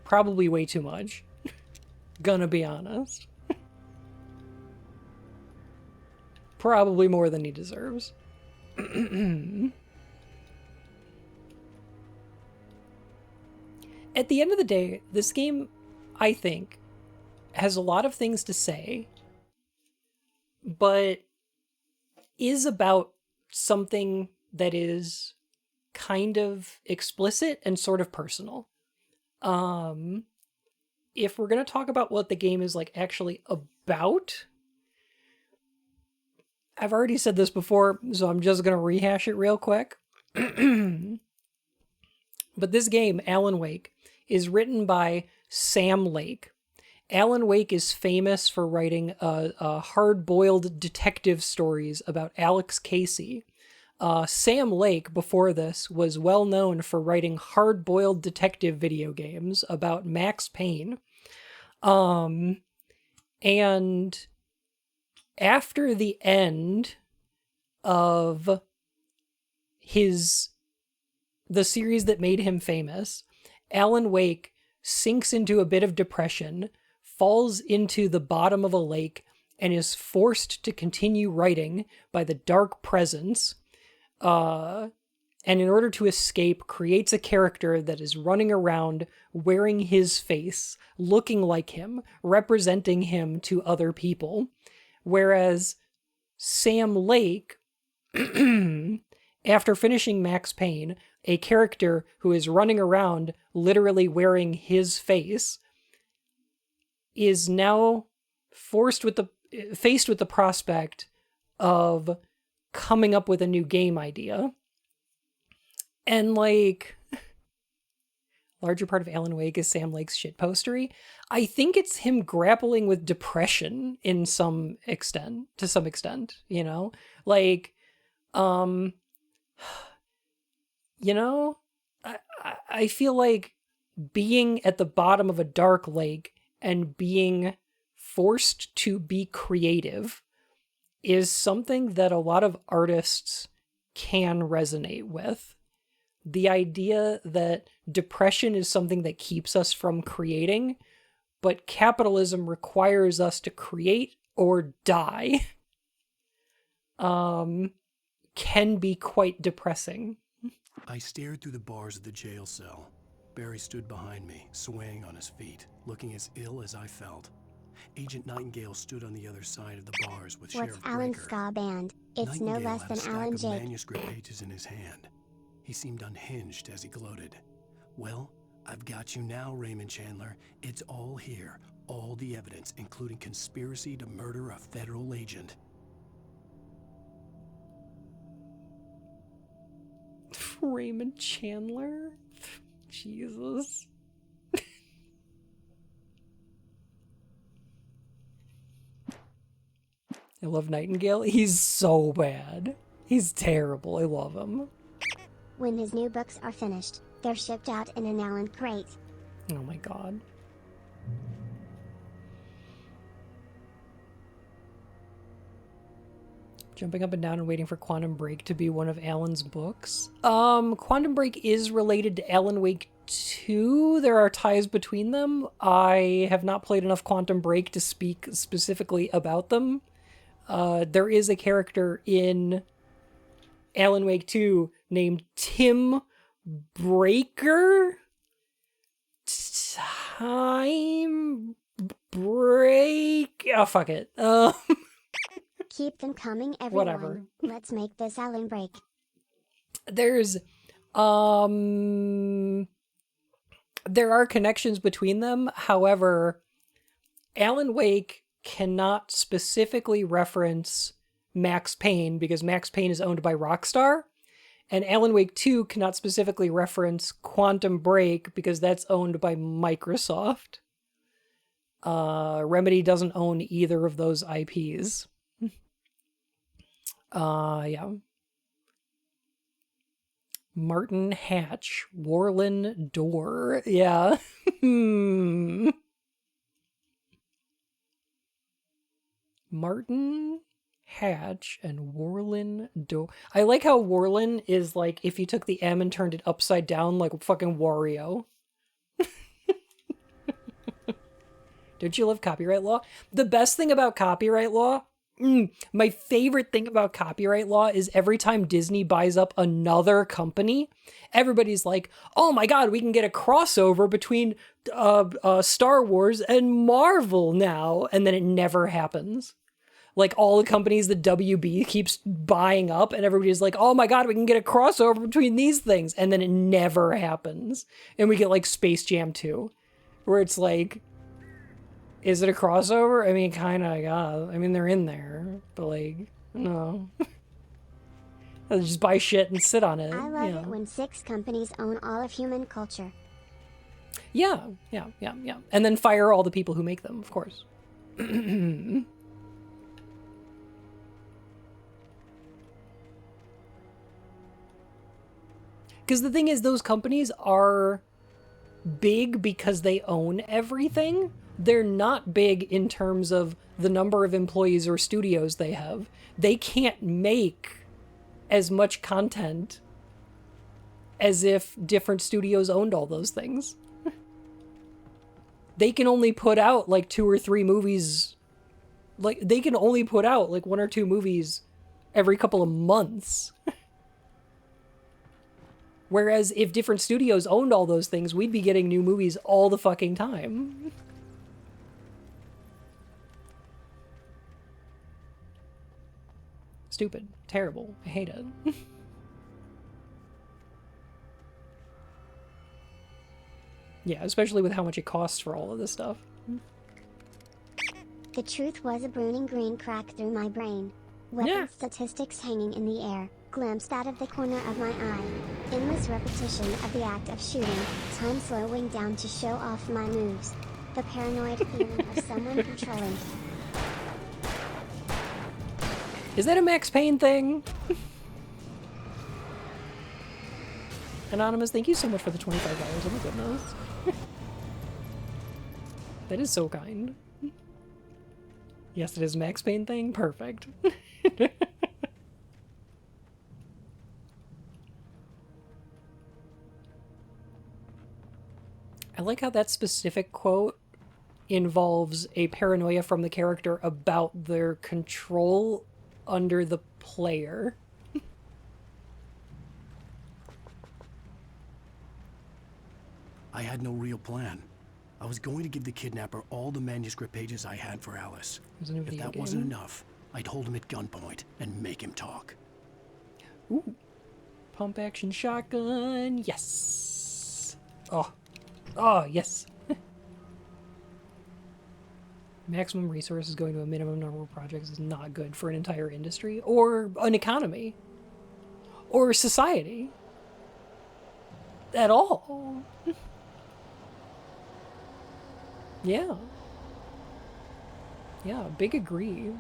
Probably way too much. Gonna be honest. Probably more than he deserves. At the end of the day, this game, I think, has a lot of things to say, but is about something that is kind of explicit and sort of personal. If we're going to talk about what the game is like actually about, I've already said this before, so I'm just going to rehash it real quick. But this game, Alan Wake, is written by Sam Lake. Alan Wake is famous for writing hard-boiled detective stories about Alex Casey. Sam Lake, before this, was well known for writing hard-boiled detective video games about Max Payne. And after the end of the series that made him famous, Alan Wake sinks into a bit of depression, falls into the bottom of a lake, and is forced to continue writing by the dark presence, and in order to escape, creates a character that is running around wearing his face, looking like him, representing him to other people. Whereas Sam Lake, after finishing Max Payne, a character who is running around literally wearing his face, is now faced with the prospect of coming up with a new game idea. And like, larger part of Alan Wake is Sam Lake's shitpostery. I think it's him grappling with depression to some extent, you know? Like, you know, I feel like being at the bottom of a dark lake and being forced to be creative is something that a lot of artists can resonate with. The idea that depression is something that keeps us from creating, but capitalism requires us to create or die, can be quite depressing. I stared through the bars of the jail cell. Barry stood behind me, swaying on his feet, looking as ill as I felt. Agent Nightingale stood on the other side of the bars with What's Sheriff Alan's Breaker. ska band? It's no Nightingale less had a than stack Alan of Jake. manuscript pages in his hand. He seemed unhinged as he gloated. Well, I've got you now, Raymond Chandler. It's all here. All the evidence, including conspiracy to murder a federal agent. Raymond Chandler? Jesus. I love Nightingale. He's so bad. He's terrible. I love him. When his new books are finished, they're shipped out in an Allen crate. Oh my god. Jumping up and down and waiting for Quantum Break to be one of Alan's books. Quantum Break is related to Alan Wake 2. There are ties between them. I have not played enough Quantum Break to speak specifically about them. There is a character in Alan Wake 2 named Tim Breaker? Time Break? Oh, fuck it. Keep them coming, everyone. Whatever. Let's make this Allen break. There's, there are connections between them. However, Alan Wake cannot specifically reference Max Payne because Max Payne is owned by Rockstar, and Alan Wake 2 cannot specifically reference Quantum Break because that's owned by Microsoft. Remedy doesn't own either of those IPs. Yeah. Martin Hatch, Warlin Door. Yeah. Martin Hatch and Warlin Door. I like how Warlin is like if you took the M and turned it upside down like fucking Wario. Don't you love copyright law? The best thing about copyright law, my favorite thing about copyright law is every time Disney buys up another company, everybody's like, oh my god, we can get a crossover between Star Wars and Marvel now. And then it never happens. Like all the companies that WB keeps buying up and everybody's like, oh my god, we can get a crossover between these things. And then it never happens. And we get like Space Jam 2, where it's like, is it a crossover? I mean, kind of, yeah. I mean, they're in there, but like, no. They'll just buy shit and sit on it. I love it when 6 companies own all of human culture. Yeah. And then fire all the people who make them, of course. Because the thing is, those companies are big because they own everything. They're not big in terms of the number of employees or studios they have. They can't make as much content as if different studios owned all those things. They can only put out like 2 or 3 movies. Like, they can only put out like 1 or 2 movies every couple of months. Whereas if different studios owned all those things, we'd be getting new movies all the fucking time. Stupid. Terrible. I hate it. Yeah, especially with how much it costs for all of this stuff. The truth was a bruising green crack through my brain. Weapon statistics hanging in the air, glimpsed out of the corner of my eye. Endless repetition of the act of shooting, time slowing down to show off my moves. The paranoid feeling of someone controlling. Is that a Max Payne thing? Anonymous, thank you so much for the $25. Oh my goodness. That is so kind. Yes, it is Max Payne thing. Perfect. I like how that specific quote involves a paranoia from the character about their control under the player. I had no real plan. I was going to give the kidnapper all the manuscript pages I had for Alice. Was it a If video that game? wasn't enough, I'd hold him at gunpoint and make him talk. Ooh. Pump action shotgun. Yes. Oh. Oh, yes. Maximum resources going to a minimum number of projects is not good for an entire industry or an economy or society at all. Yeah. Yeah, big agree.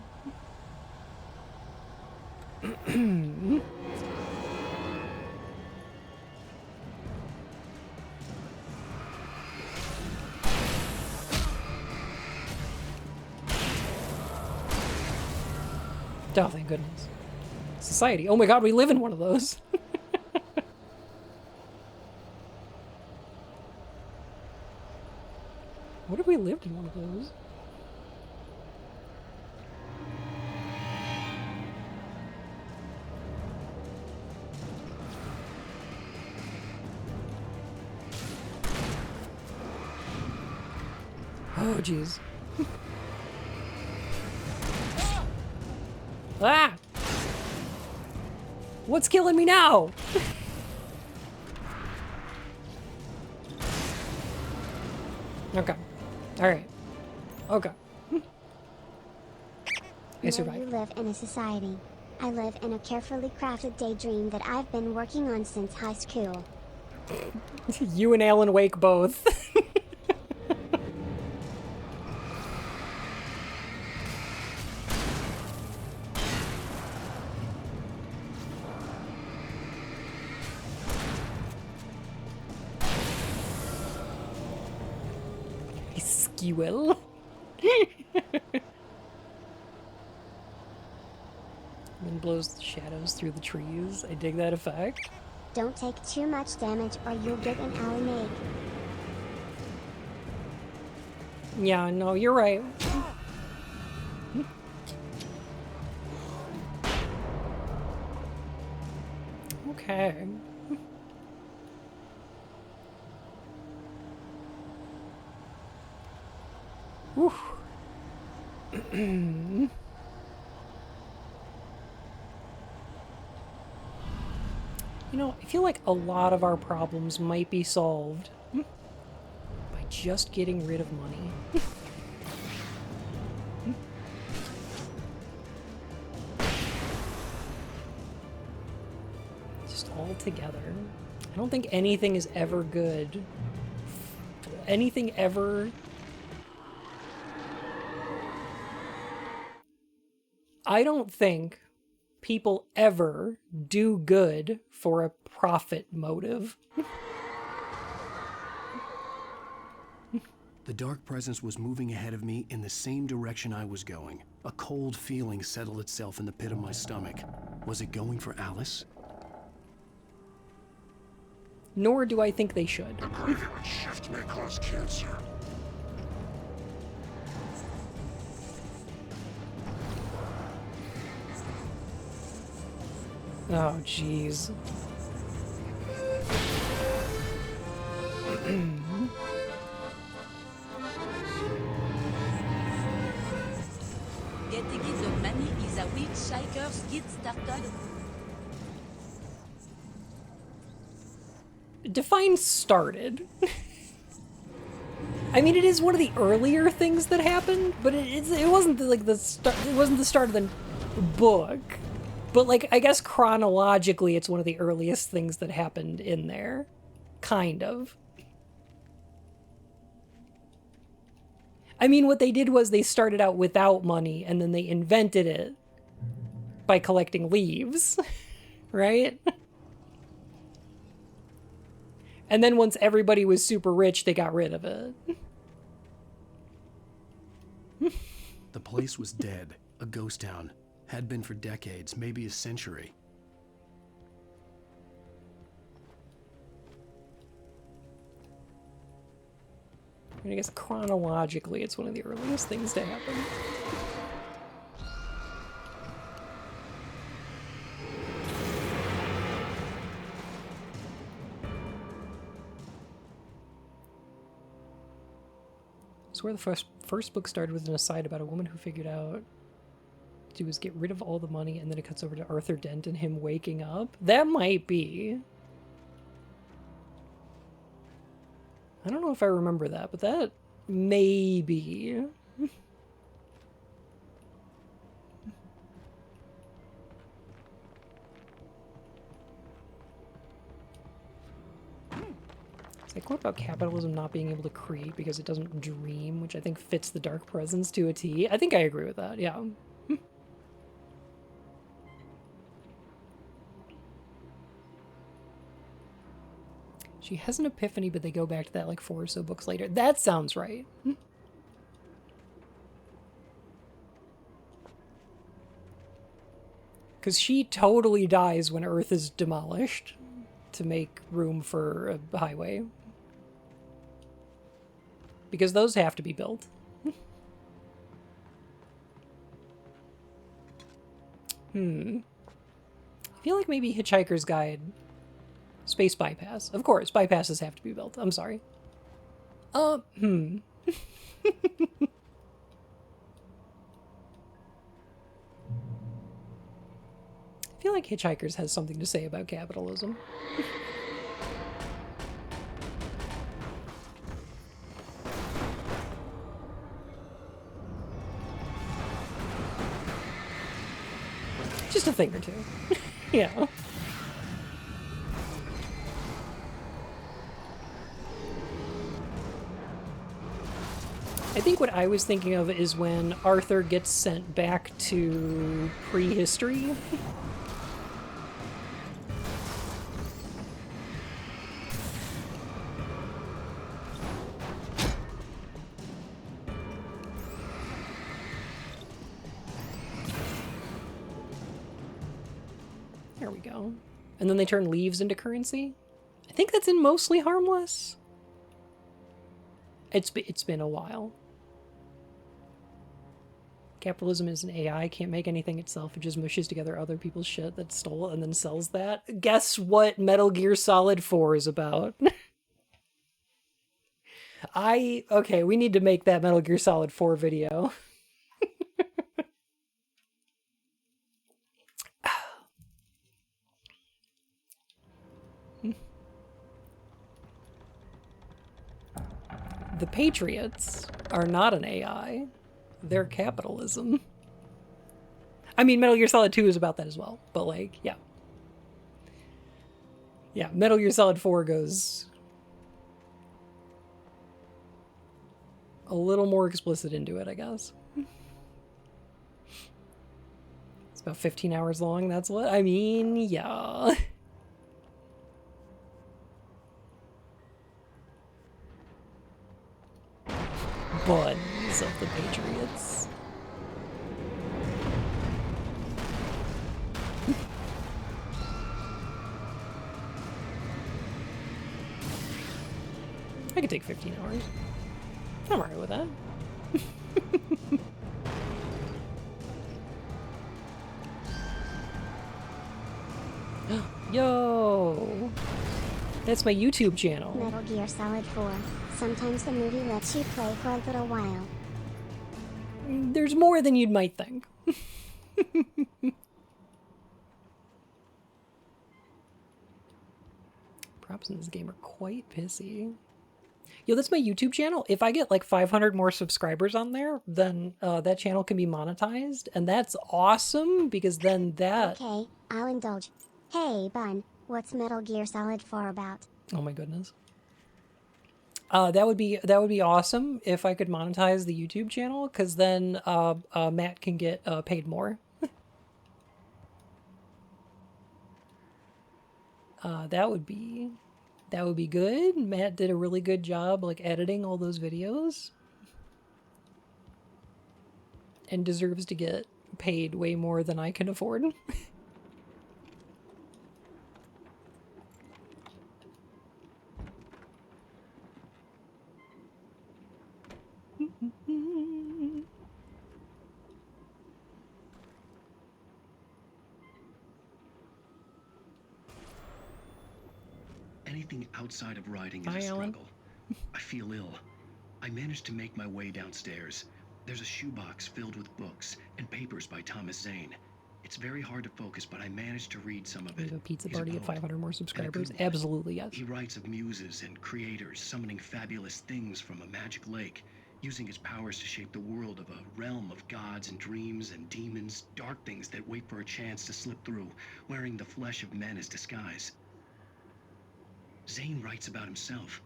Oh, thank goodness. Society. Oh my god, we live in one of those. What if we lived in one of those? Oh, jeez. Ah! What's killing me now? Okay. Alright. Okay. I No, survived. you live in a society. I live in a carefully crafted daydream that I've been working on since high school. You and Alan Wake both. Skewill. Wind blows the shadows through the trees. I dig that effect. Don't take too much damage or you'll get an Alan egg. Yeah, no, you're right. Okay. Whew. You know, I feel like a lot of our problems might be solved by just getting rid of money. Just all together. I don't think anything is ever good. Anything ever... I don't think people ever do good for a profit motive. The dark presence was moving ahead of me in the same direction I was going. A cold feeling settled itself in the pit of my stomach. Was it going for Alice? Nor do I think they should. The graveyard shift may cause cancer. Oh, jeez. Getting the money is a weak shakers get started. Define started. I mean, it is one of the earlier things that happened, but it wasn't like the start. It wasn't the start of the book. But, like, I guess chronologically, it's one of the earliest things that happened in there. Kind of. I mean, what they did was they started out without money, and then they invented it by collecting leaves. Right? And then once everybody was super rich, they got rid of it. The place was dead, a ghost town. Had been for decades, maybe a century. I guess chronologically, it's one of the earliest things to happen. So where the first book started with an aside about a woman who figured out to was get rid of all the money, and then it cuts over to Arthur Dent and him waking up. That might be. I don't know if I remember that, but that may be. It's like, what about capitalism not being able to create because it doesn't dream, which I think fits the Dark Presence to a T? I think I agree with that, yeah. She has an epiphany, but they go back to that like 4 or so books later. That sounds right. Because she totally dies when Earth is demolished to make room for a highway. Because those have to be built. I feel like maybe Hitchhiker's Guide... Space bypass. Of course, bypasses have to be built. I'm sorry. I feel like Hitchhikers has something to say about capitalism. Just a thing or two. Yeah. I think what I was thinking of is when Arthur gets sent back to prehistory. There we go. And then they turn leaves into currency. I think that's in Mostly Harmless. It's been a while. Capitalism is an AI, can't make anything itself. It just mushes together other people's shit that's stole and then sells that. Guess what Metal Gear Solid 4 is about? Okay, we need to make that Metal Gear Solid 4 video. The Patriots are not an AI. They're capitalism. I mean, Metal Gear Solid 2 is about that as well. But, like, yeah. Yeah, Metal Gear Solid 4 goes a little more explicit into it, I guess. It's about 15 hours long, that's what? I mean, yeah. Buns of the Patriots. I could take 15 hours. I'm alright with that. Yo! That's my YouTube channel. Metal Gear Solid 4. Sometimes the movie lets you play for a little while. There's more than you might think. Props in this game are quite pissy. Yo, that's my YouTube channel. If I get like 500 more subscribers on there, then that channel can be monetized. And that's awesome because then that... Okay, I'll indulge. Hey, Bun, what's Metal Gear Solid 4 about? Oh my goodness. That would be awesome if I could monetize the YouTube channel, because then Matt can get paid more. That would be good. Matt did a really good job like editing all those videos. and deserves to get paid way more than I can afford. Anything outside of writing is Hi, a Alan. struggle. I feel ill. I managed to make my way downstairs. There's a shoebox filled with books and papers by Thomas Zane. It's very hard to focus, but I managed to read some of We it. have a pizza He's a party at poet, 500 more and a subscribers. good one. Absolutely, yes. He writes of muses and creators summoning fabulous things from a magic lake, using his powers to shape the world of a realm of gods and dreams and demons, dark things that wait for a chance to slip through, wearing the flesh of men as disguise. Zane writes about himself,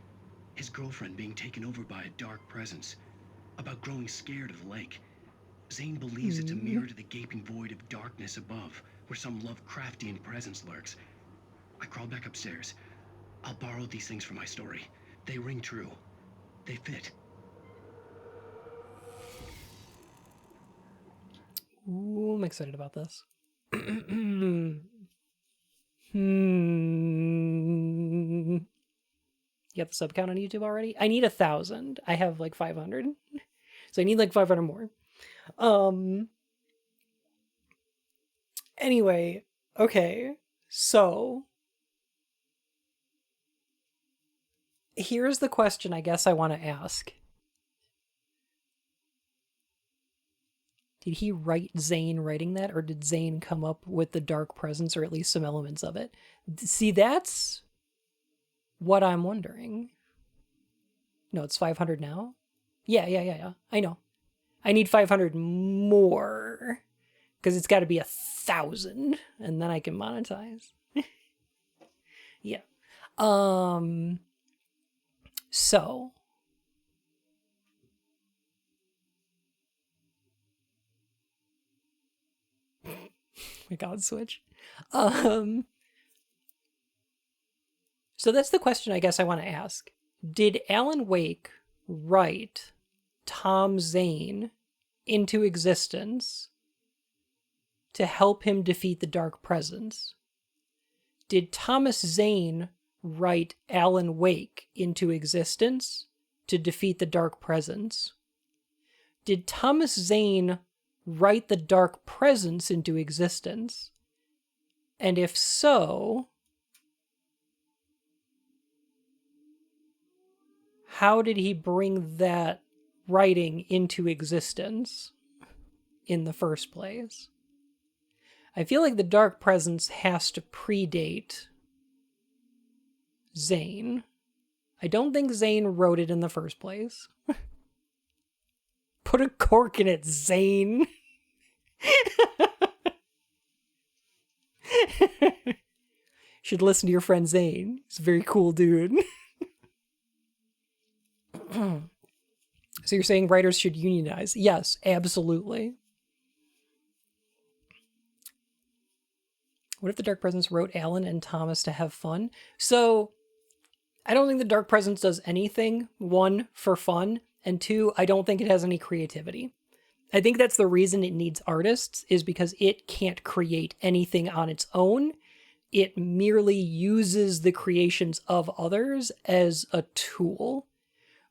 his girlfriend being taken over by a dark presence, about growing scared of the lake. Zane believes it's a mirror to the gaping void of darkness above, where some Lovecraftian presence lurks. I crawled back upstairs. I'll borrow these things for my story. They ring true. They fit. Ooh, I'm excited about this. You got the sub count on YouTube already? I need 1,000. I have like 500. So I need like 500 more. Anyway, okay. So here's the question I guess I want to ask. Did he write Zane writing that, or did Zane come up with the dark presence, or at least some elements of it? See, that's what I'm wondering. No, it's 500 now? Yeah. I know. I need 500 more, because it's got to be 1,000, and then I can monetize. Yeah. So... my god, Switch. So that's the question I guess I want to ask. Did Alan Wake write Tom Zane into existence to help him defeat the Dark Presence? Did Thomas Zane write Alan Wake into existence to defeat the Dark Presence? Did Thomas Zane write the Dark Presence into existence? And if so, how did he bring that writing into existence in the first place? I feel like the Dark Presence has to predate Zane. I don't think Zane wrote it in the first place. Put a cork in it, Zane. Should listen to your friend Zane. He's a very cool dude. So you're saying writers should unionize? Yes, absolutely. What if the Dark Presence wrote Alan and Thomas to have fun? So I don't think the Dark Presence does anything, one, for fun, and two, I don't think it has any creativity. I think that's the reason it needs artists, is because it can't create anything on its own. It merely uses the creations of others as a tool,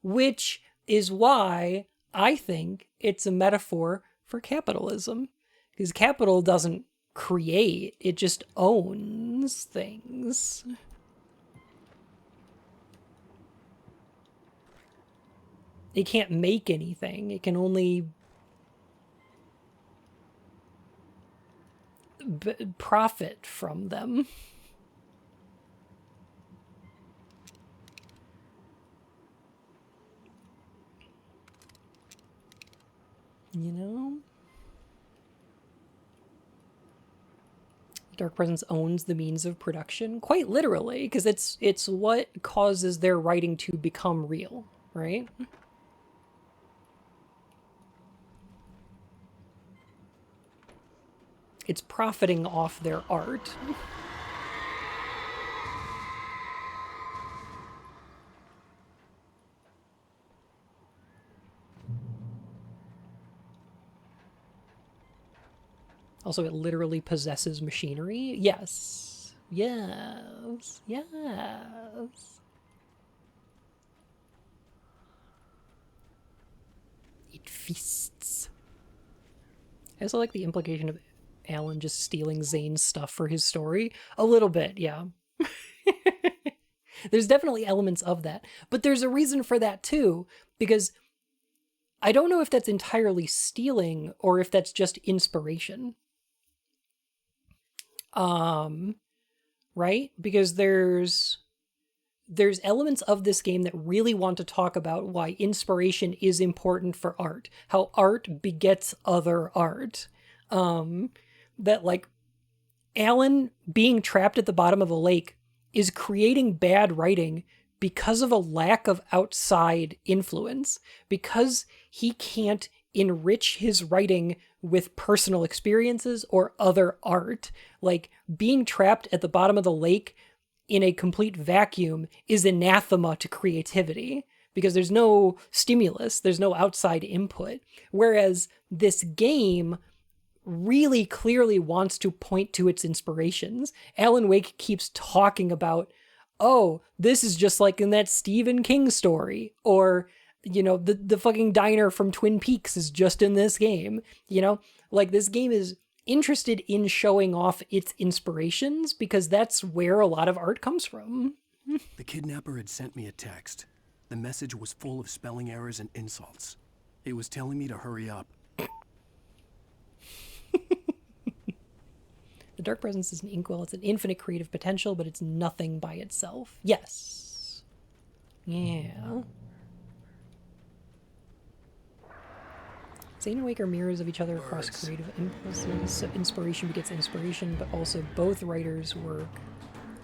which is why I think it's a metaphor for capitalism. Because capital doesn't create, it just owns things. It can't make anything. It can only profit from them. You know? Dark Presence owns the means of production, quite literally, because it's what causes their writing to become real, right? It's profiting off their art. Also, it literally possesses machinery. Yes. Yes. Yes. It feasts. I also like the implication of Alan just stealing Zane's stuff for his story. A little bit, yeah. There's definitely elements of that. But there's a reason for that too, because I don't know if that's entirely stealing or if that's just inspiration. Right? Because there's elements of this game that really want to talk about why inspiration is important for art, how art begets other art. That like Alan being trapped at the bottom of a lake is creating bad writing because of a lack of outside influence, because he can't enrich his writing with personal experiences or other art. Like being trapped at the bottom of the lake in a complete vacuum is anathema to creativity because there's no stimulus, there's no outside input. Whereas this game really clearly wants to point to its inspirations. Alan Wake keeps talking about, oh, this is just like in that Stephen King story, or, you know, the fucking diner from Twin Peaks is just in this game, you know? Like, this game is interested in showing off its inspirations because that's where a lot of art comes from. The kidnapper had sent me a text. The message was full of spelling errors and insults. It was telling me to hurry up. The Dark Presence is an inkwell. It's an infinite creative potential, but it's nothing by itself. Yes. Yeah. Zane and Wake are mirrors of each other across creative impulses. So inspiration begets inspiration, but also both writers' work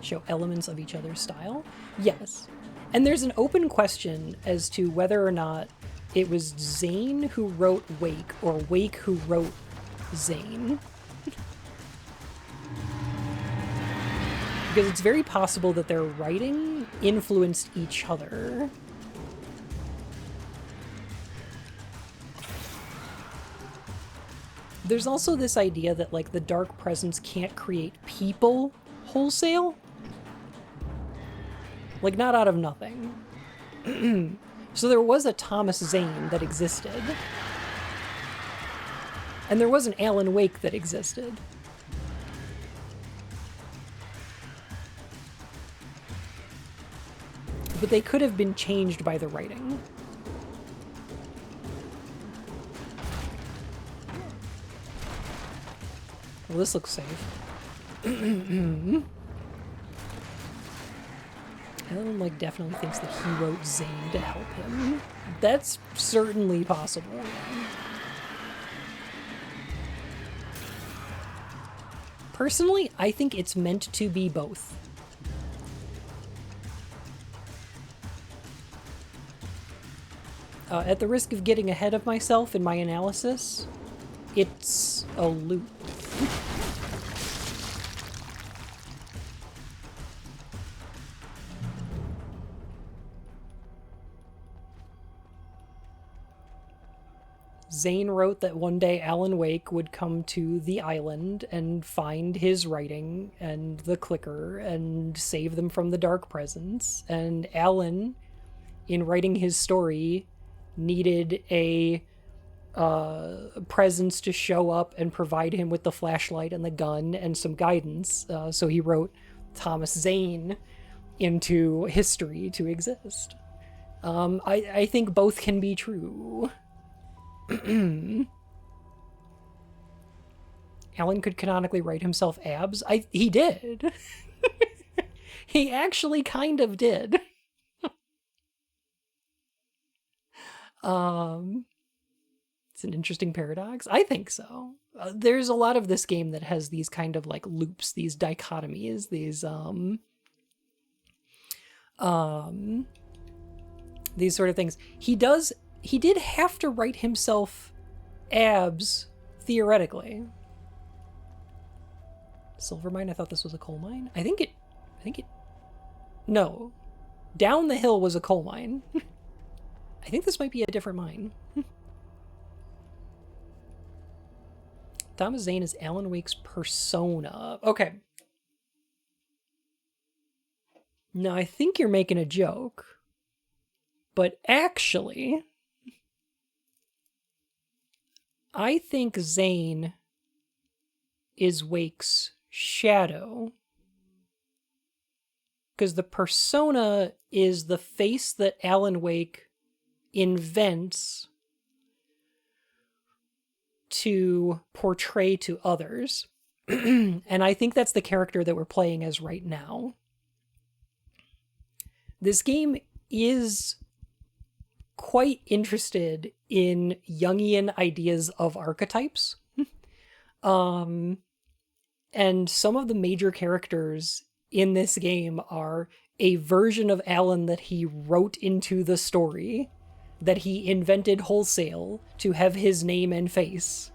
show elements of each other's style. Yes. And there's an open question as to whether or not it was Zane who wrote Wake or Wake who wrote Zane. Because it's very possible that their writing influenced each other. There's also this idea that, like, the Dark Presence can't create people wholesale. Like, not out of nothing. So there was a Thomas Zane that existed. And there was an Alan Wake that existed. But they could have been changed by the writing. Well, this looks safe. Alan, like, definitely thinks that he wrote Zane to help him. That's certainly possible. Personally, I think it's meant to be both. At the risk of getting ahead of myself in my analysis, it's a loop. Zane wrote that one day Alan Wake would come to the island and find his writing and the clicker and save them from the Dark Presence. And Alan, in writing his story, needed a presence to show up and provide him with the flashlight and the gun and some guidance. So he wrote Thomas Zane into history to exist. I think both can be true. Alan could canonically write himself abs. He did. He actually kind of did. It's an interesting paradox. I think so. There's a lot of this game that has these kind of like loops, these dichotomies, these sort of things. He did have to write himself abs, theoretically. Silver mine? I thought this was a coal mine. I think it... No. Down the hill was a coal mine. I think this might be a different mine. Thomas Zane is Alan Wake's persona. Okay. Now, I think you're making a joke. But actually, I think Zane is Wake's shadow. Because the persona is the face that Alan Wake invents to portray to others. And I think that's the character that we're playing as right now. This game is quite interested in Jungian ideas of archetypes. And some of the major characters in this game are a version of Alan that he wrote into the story, that he invented wholesale to have his name and face,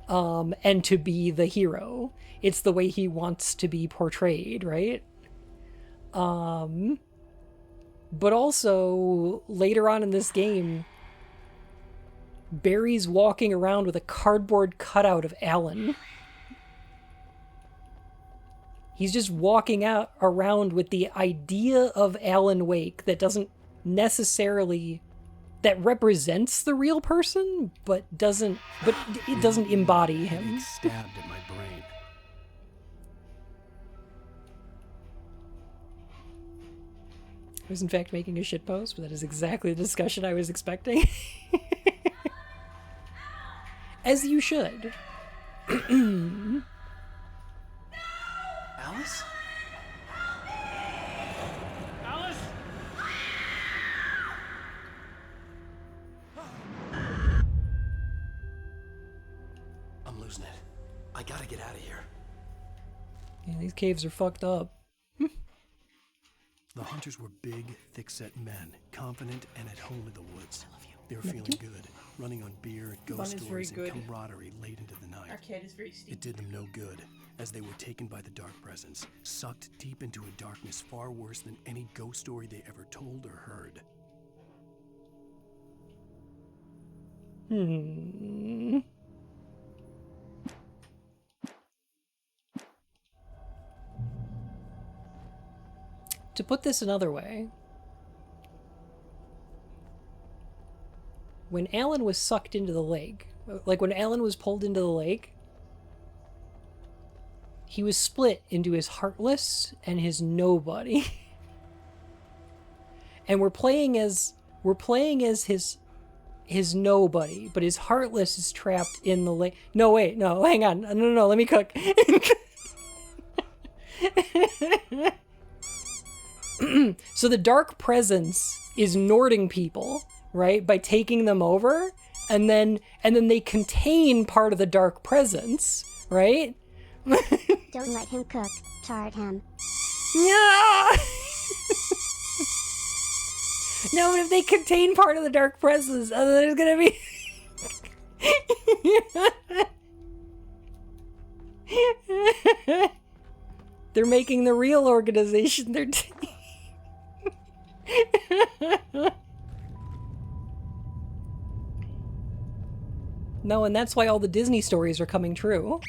and to be the hero. It's the way he wants to be portrayed, right? But also, later on in this game, Barry's walking around with a cardboard cutout of Alan. He's just walking around with the idea of Alan Wake that doesn't necessarily... that represents the real person, but it doesn't embody him. Stabbed at my brain. I was in fact making a shitpost, but that is exactly the discussion I was expecting. As you should. Alice? Alice? I'm losing it. I gotta get out of here. Yeah, these caves are fucked up. The hunters were big, thick-set men, confident and at home in the woods. They were feeling good, running on beer, ghost stories, and camaraderie late into the night. Our cat is very steep. It did them no good, as they were taken by the dark presence, sucked deep into a darkness far worse than any ghost story they ever told or heard. To put this another way, when Alan was sucked into the lake, like when Alan was pulled into the lake, he was split into his heartless and his nobody. And we're playing as his nobody, but his heartless is trapped in the lake. No, wait, no, hang on. No, let me cook. So the dark presence is Nording people, right? By taking them over, and then they contain part of the dark presence, right? Don't let him cook. Tart him. No! No, but if they contain part of the dark presence, there's gonna be... They're making the real organization their team. No, and that's why all the Disney stories are coming true.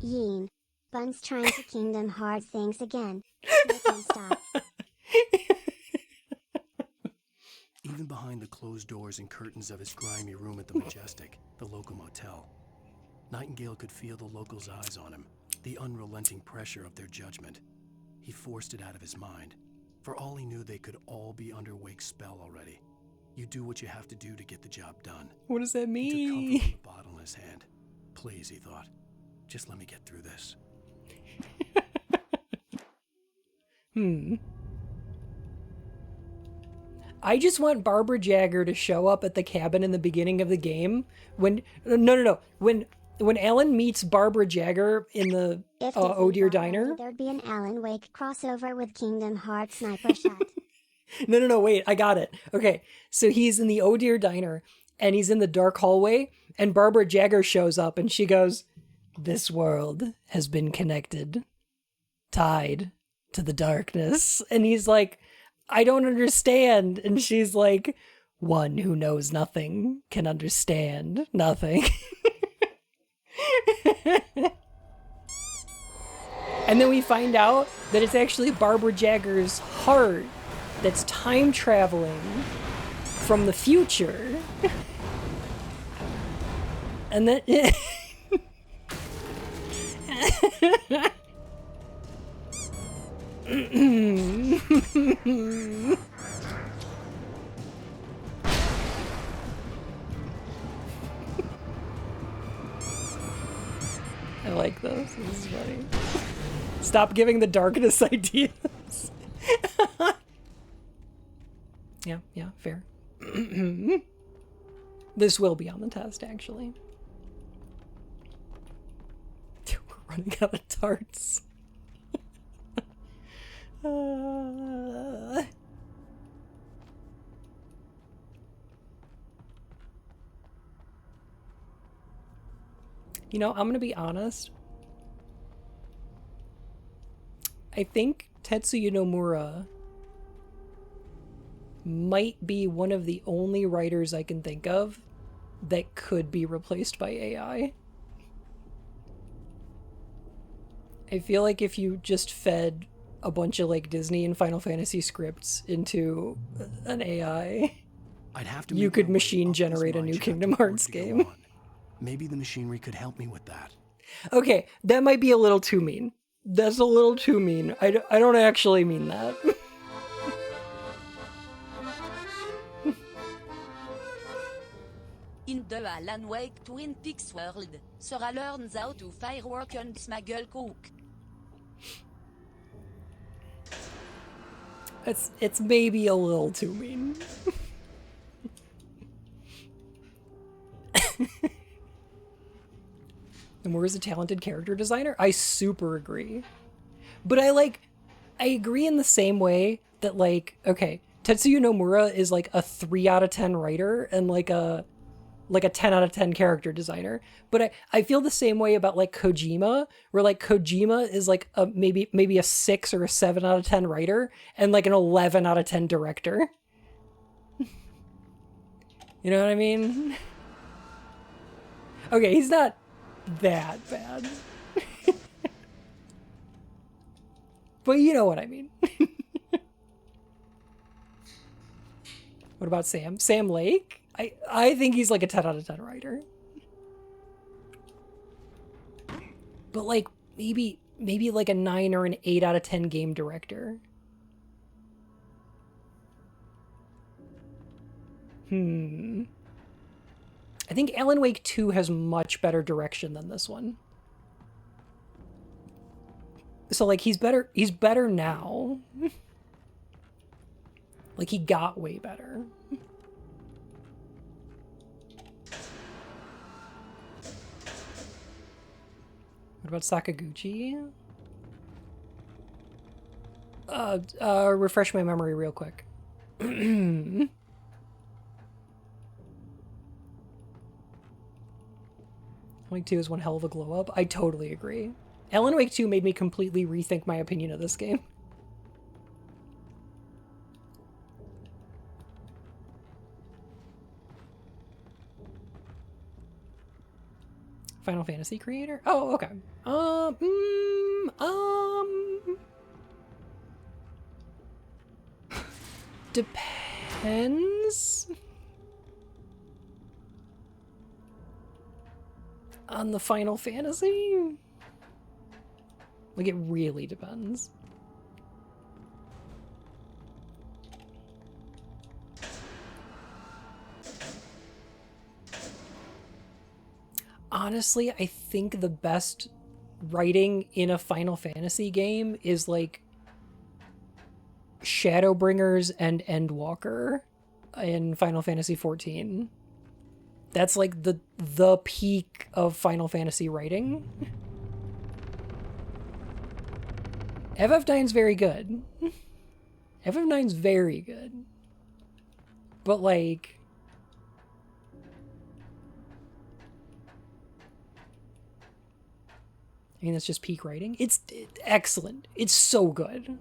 Yeen. Bun's trying to Kingdom Hearts things again. Make him stop. Even behind the closed doors and curtains of his grimy room at the Majestic, the local motel, Nightingale could feel the locals' eyes on him, the unrelenting pressure of their judgment. He forced it out of his mind. For all he knew, they could all be under Wake's spell already. You do what you have to do to get the job done. What does that mean? He took comfort with the bottle in his hand. Please, he thought, just let me get through this. I just want Barbara Jagger to show up at the cabin in the beginning of the game when when Alan meets Barbara Jagger in the Oh Dear Diner. There'd be an Alan Wake crossover with Kingdom Hearts Sniper Shot. No, wait, I got it. Okay, so he's in the Oh Dear Diner, and he's in the dark hallway, and Barbara Jagger shows up, and she goes, "This world has been connected, tied to the darkness." And he's like, "I don't understand." And she's like, "One who knows nothing can understand nothing." And then we find out that it's actually Barbara Jagger's heart that's time traveling from the future. And then... I like this. This is funny. Stop giving the darkness ideas. Yeah, fair. This will be on the test, actually. We're running out of tarts. You know, I'm gonna be honest. I think Tetsuya Nomura might be one of the only writers I can think of that could be replaced by AI. I feel like if you just fed a bunch of like Disney and Final Fantasy scripts into an AI, I'd have to you make could my way machine up this generate a mine new shaft Kingdom in order Hearts to go game. on. Maybe the machinery could help me with that. Okay, that might be a little too mean. That's a little too mean. I don't actually mean that. In the Alan Wake Twin Peaks world, Sora learns how to firework and smuggle coke. It's maybe a little too mean. Nomura's a talented character designer. I super agree. But I agree in the same way that like, okay, Tetsuya Nomura is like a 3 out of 10 writer and like a 10 out of 10 character designer. But I feel the same way about like Kojima, where like Kojima is like a maybe a 6 or a 7 out of 10 writer and like an 11 out of 10 director. You know what I mean? Okay, he's not that bad. But you know what I mean. What about Sam? Sam Lake? I think he's like a 10 out of 10 writer. But like maybe like a 9 or an 8 out of 10 game director. I think Alan Wake 2 has much better direction than this one. So like he's better now. Like he got way better. What about Sakaguchi? Refresh my memory real quick. Wake 2 is one hell of a glow up. I totally agree. Alan Wake 2 made me completely rethink my opinion of this game. Final Fantasy creator? Oh, okay. Depends on the Final Fantasy. Like, it really depends. Honestly, I think the best writing in a Final Fantasy game is like Shadowbringers and Endwalker in Final Fantasy XIV. That's like the peak of Final Fantasy writing. FF9's very good. FF9's very good. But like, I mean, that's just peak writing. It's excellent. It's so good.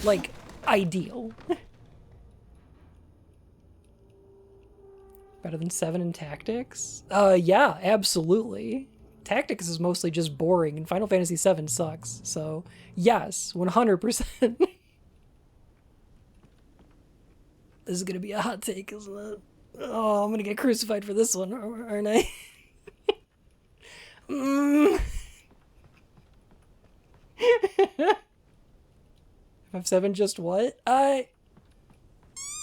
Like, ideal. Better than 7 in Tactics? Yeah, absolutely. Tactics is mostly just boring, and Final Fantasy VII sucks. So, yes, 100%. This is gonna be a hot take, isn't it? Oh, I'm gonna get crucified for this one, aren't I? FF7 just what?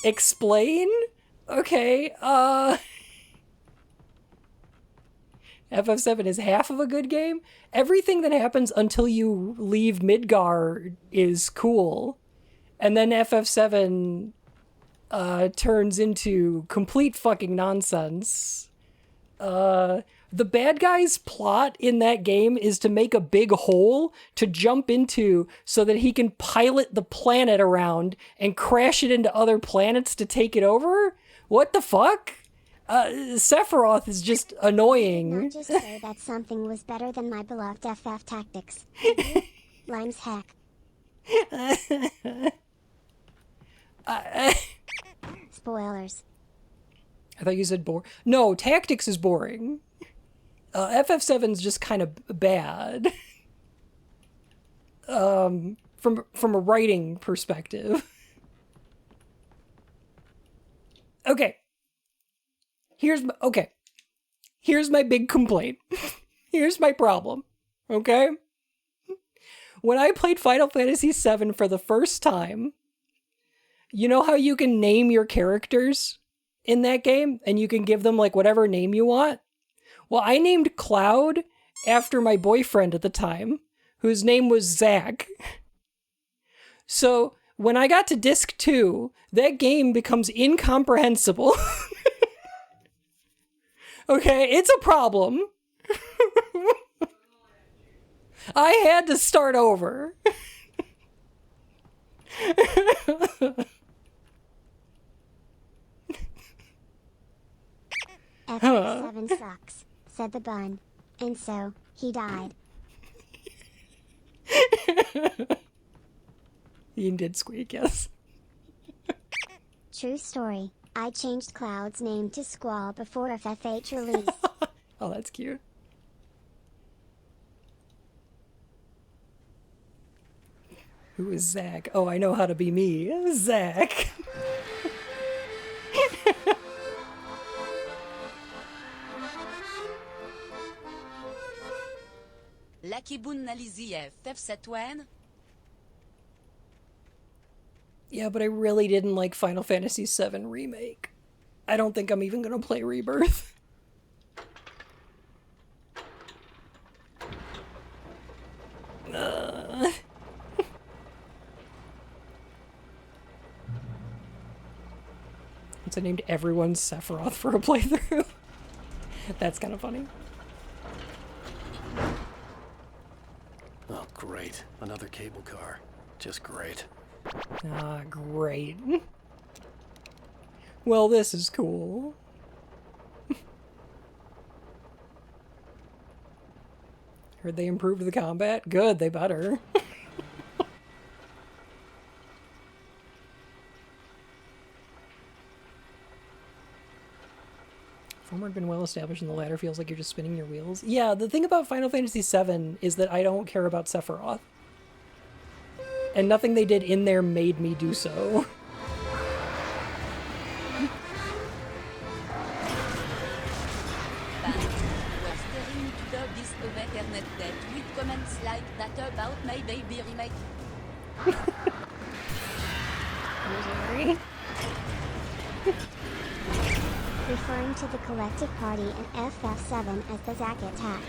Explain? Okay, FF7 is half of a good game. Everything that happens until you leave Midgar is cool. And then FF7 turns into complete fucking nonsense. The bad guy's plot in that game is to make a big hole to jump into so that he can pilot the planet around and crash it into other planets to take it over? What the fuck? Sephiroth is just annoying. Not just say that something was better than my beloved FF Tactics. Lime's hack. Spoilers. I thought you said No, Tactics is boring. FF7's just kind of bad. From a writing perspective. Okay. Here's my big complaint. Here's my problem. Okay? When I played Final Fantasy VII for the first time, you know how you can name your characters in that game? And you can give them like whatever name you want? Well, I named Cloud after my boyfriend at the time, whose name was Zach. So when I got to disc 2, that game becomes incomprehensible. Okay, it's a problem. I had to start over. FF7 sucks, said the bun. And so, he died. Ian did squeak, yes. True story. I changed Cloud's name to Squall before FF8 release. Oh, that's cute. Who is Zach? Oh, I know how to be me. Zach. Lucky Boon Nalizi FF7. Yeah, but I really didn't like Final Fantasy VII Remake. I don't think I'm even gonna play Rebirth. So I named everyone Sephiroth for a playthrough. That's kind of funny. Oh, great. Another cable car. Just great. Ah, great. Well, this is cool. Heard they improved the combat? Good, they better. Former had been well established and the latter feels like you're just spinning your wheels. Yeah, the thing about Final Fantasy VII is that I don't care about Sephiroth. And nothing they did in there made me do so. Comments like that about my baby remake. Sorry. Referring to the collective party in FF7 as the Zack attack.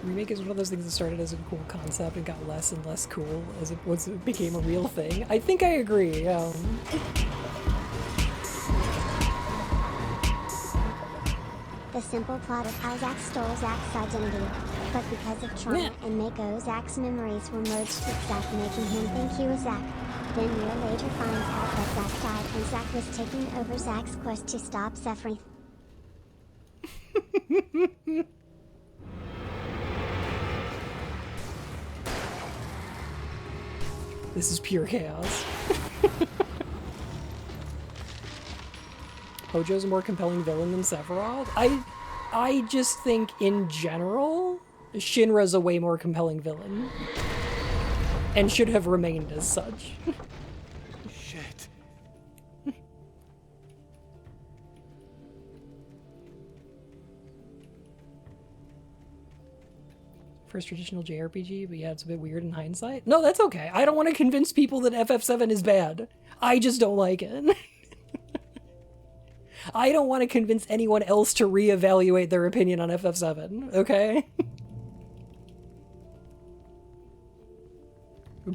Remake is one of those things that started as a cool concept and got less and less cool as it became a real thing. I think I agree. The simple plot of how Zack stole Zack's identity, but because of trauma and Mako, Zack's memories were merged with Zack, making him think he was Zack. Then Mia later finds out that Zack died and Zack was taking over Zack's quest to stop Sephiroth. This is pure chaos. Hojo's a more compelling villain than Sephiroth? I just think, in general, Shinra's a way more compelling villain. And should have remained as such. Shit. First traditional JRPG, but yeah, it's a bit weird in hindsight. No, that's okay. I don't want to convince people that FF7 is bad. I just don't like it. I don't want to convince anyone else to reevaluate their opinion on FF7, okay?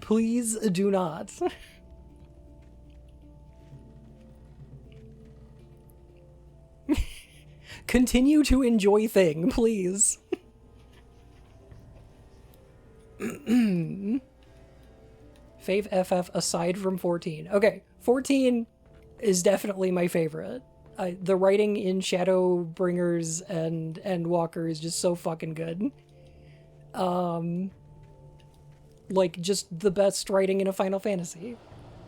Please do not. Continue to enjoy Thing, please. Fave FF aside from 14. Okay, 14 is definitely my favorite. The writing in Shadowbringers and Endwalker is just so fucking good. Like, just the best writing in a Final Fantasy.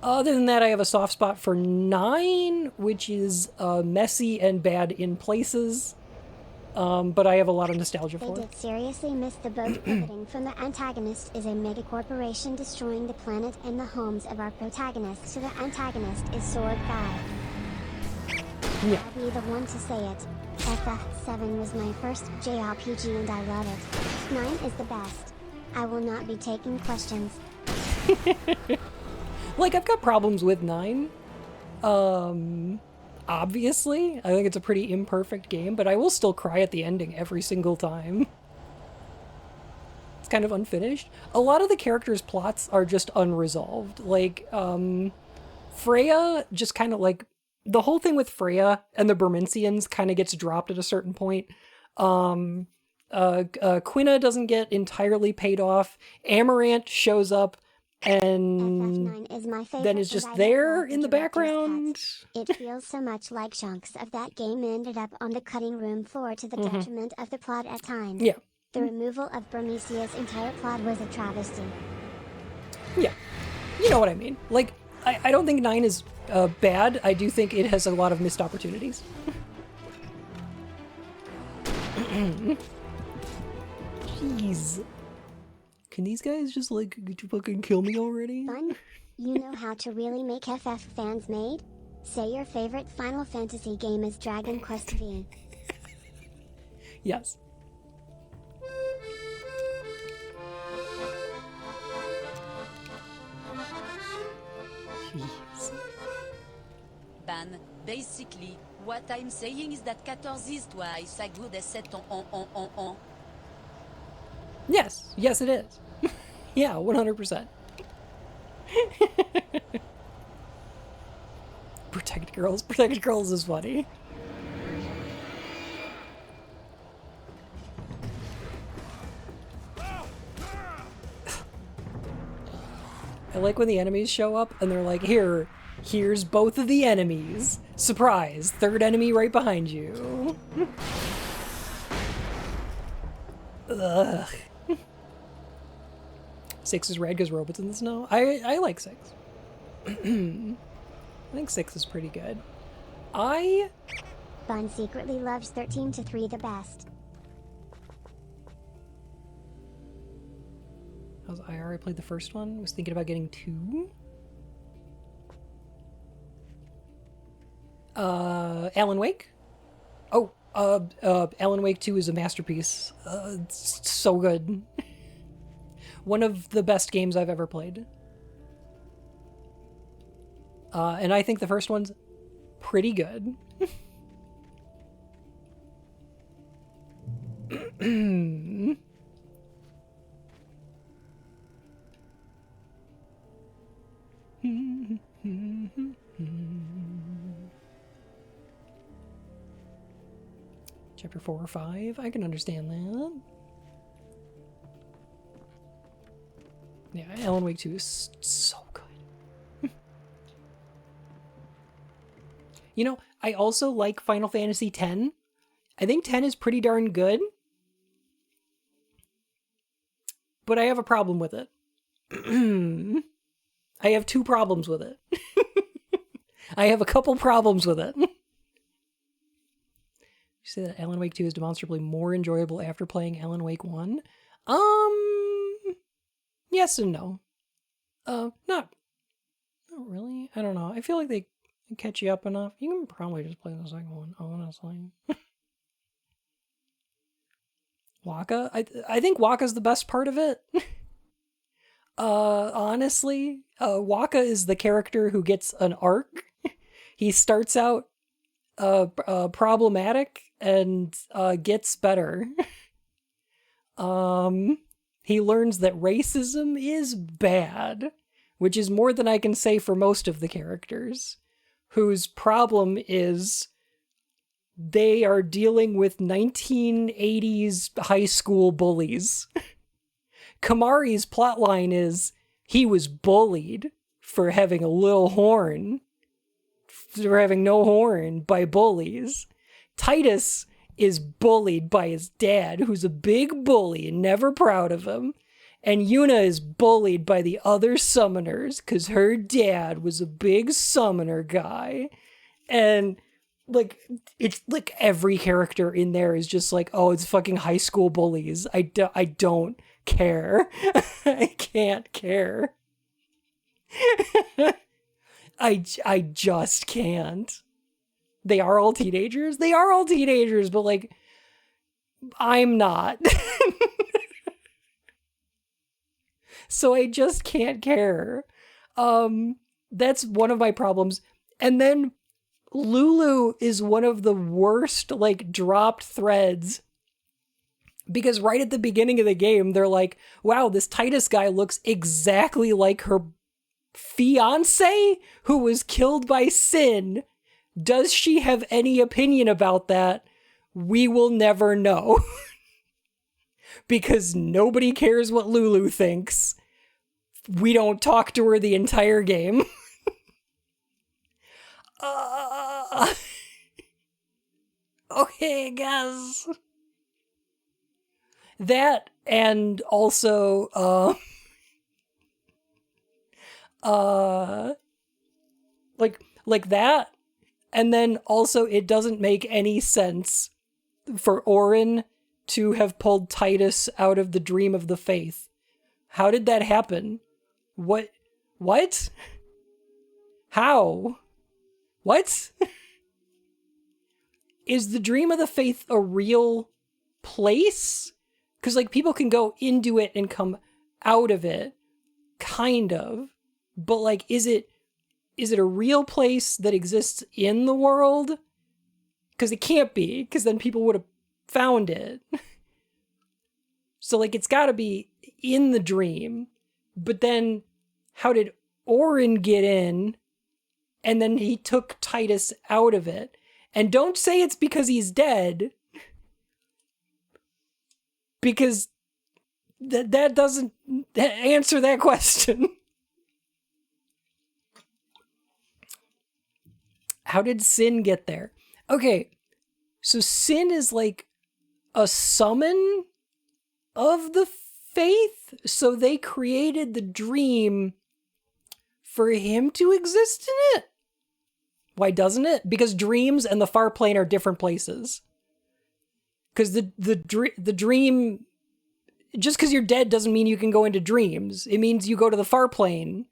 Other than that, I have a soft spot for 9, which is messy and bad in places. But I have a lot of nostalgia They for it. did seriously miss the boat. Pivoting from the antagonist is a megacorporation destroying the planet and the homes of our protagonists, so the antagonist is Sword Guy. Yeah. I'll be the one to say it. FF7 was my first JRPG and I love it. 9 is the best. I will not be taking questions. Like, I've got problems with 9. Obviously. I think it's a pretty imperfect game, but I will still cry at the ending every single time. It's kind of unfinished. A lot of the characters' plots are just unresolved. Like, Freya just kind of like... The whole thing with Freya and the Bermensians kind of gets dropped at a certain point. Quina doesn't get entirely paid off. Amaranth shows up and FF9 is my favorite, then is and just I don't there love in the director's background. It feels so much like chunks of that game ended up on the cutting room floor to the Mhm. detriment of the plot at times. Yeah. The removal of Bermesia's entire plot was a travesty. Yeah. You know what I mean. Like, I don't think 9 is bad. I do think it has a lot of missed opportunities. Jeez. Can these guys just, like, fucking kill me already? Fun? You know how to really make FF fans made? Say your favorite Final Fantasy game is Dragon Quest V. Yes. Jeez. Ban, basically, what I'm saying is that 14 is twice as good as 7 on. Yes. Yes, it is. Yeah, 100%. Protect girls. Protect girls is funny. I like when the enemies show up and they're like, here's both of the enemies. Surprise, third enemy right behind you. Ugh. 6 is red because robots in the snow. I like 6. I think 6 is pretty good. Bun secretly loves 13 to 3 the best. How's IR? I played the first one. Was thinking about getting 2. Alan Wake? Oh, Alan Wake 2 is a masterpiece. It's so good. One of the best games I've ever played. And I think the first one's pretty good. Chapter 4 or 5? I can understand that. Yeah, Alan Wake 2 is so good. You know, I also like Final Fantasy X. I think 10 is pretty darn good. But I have a problem with it. I have 2 problems with it. I have a couple problems with it. You say that Alan Wake 2 is demonstrably more enjoyable after playing Alan Wake 1? Yes and no. Not really. I don't know. I feel like they catch you up enough. You can probably just play the second one, honestly. Waka? I think Waka's the best part of it. Honestly, Waka is the character who gets an arc. He starts out problematic and gets better. He learns that racism is bad, which is more than I can say for most of the characters, whose problem is they are dealing with 1980s high school bullies. Kamari's plotline is he was bullied for having a little horn, for having no horn by bullies. Titus is bullied by his dad, who's a big bully and never proud of him. And Yuna is bullied by the other summoners because her dad was a big summoner guy. And like, it's like every character in there is just like, oh, it's fucking high school bullies. I don't care. I can't care. I just can't. They are all teenagers. They are all teenagers, but like, I'm not. So I just can't care. That's one of my problems. And then Lulu is one of the worst, like, dropped threads. Because right at the beginning of the game, they're like, wow, this Titus guy looks exactly like her fiance who was killed by Sin. Does she have any opinion about that? We will never know. Because nobody cares what Lulu thinks. We don't talk to her the entire game. Okay, guys. That, and also, like that, and then also it doesn't make any sense for Orin to have pulled Titus out of the Dream of the Faith. How did that happen? What? How? What? Is the Dream of the Faith a real place? Because, like, people can go into it and come out of it, kind of. But, like, is it a real place that exists in the world? Because it can't be, because then people would have found it. So, like, it's got to be in the dream. But then, how did Orin get in? And then he took Titus out of it. And don't say it's because he's dead. Because that doesn't answer that question. How did Sin get there? Okay, so Sin is like a summon of the faith? So they created the dream for him to exist in it? Why doesn't it? Because dreams and the far plane are different places. Because the dream, just because you're dead doesn't mean you can go into dreams. It means you go to the far plane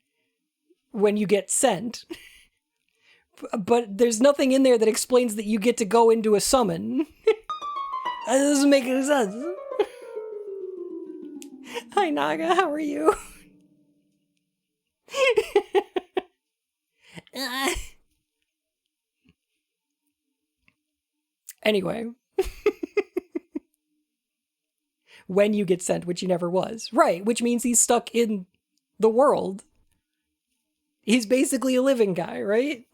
when you get sent. But there's nothing in there that explains that you get to go into a summon. That doesn't make any sense. Hi Naga, how are you? Anyway. When you get sent, which he never was. Right, which means he's stuck in the world. He's basically a living guy, right?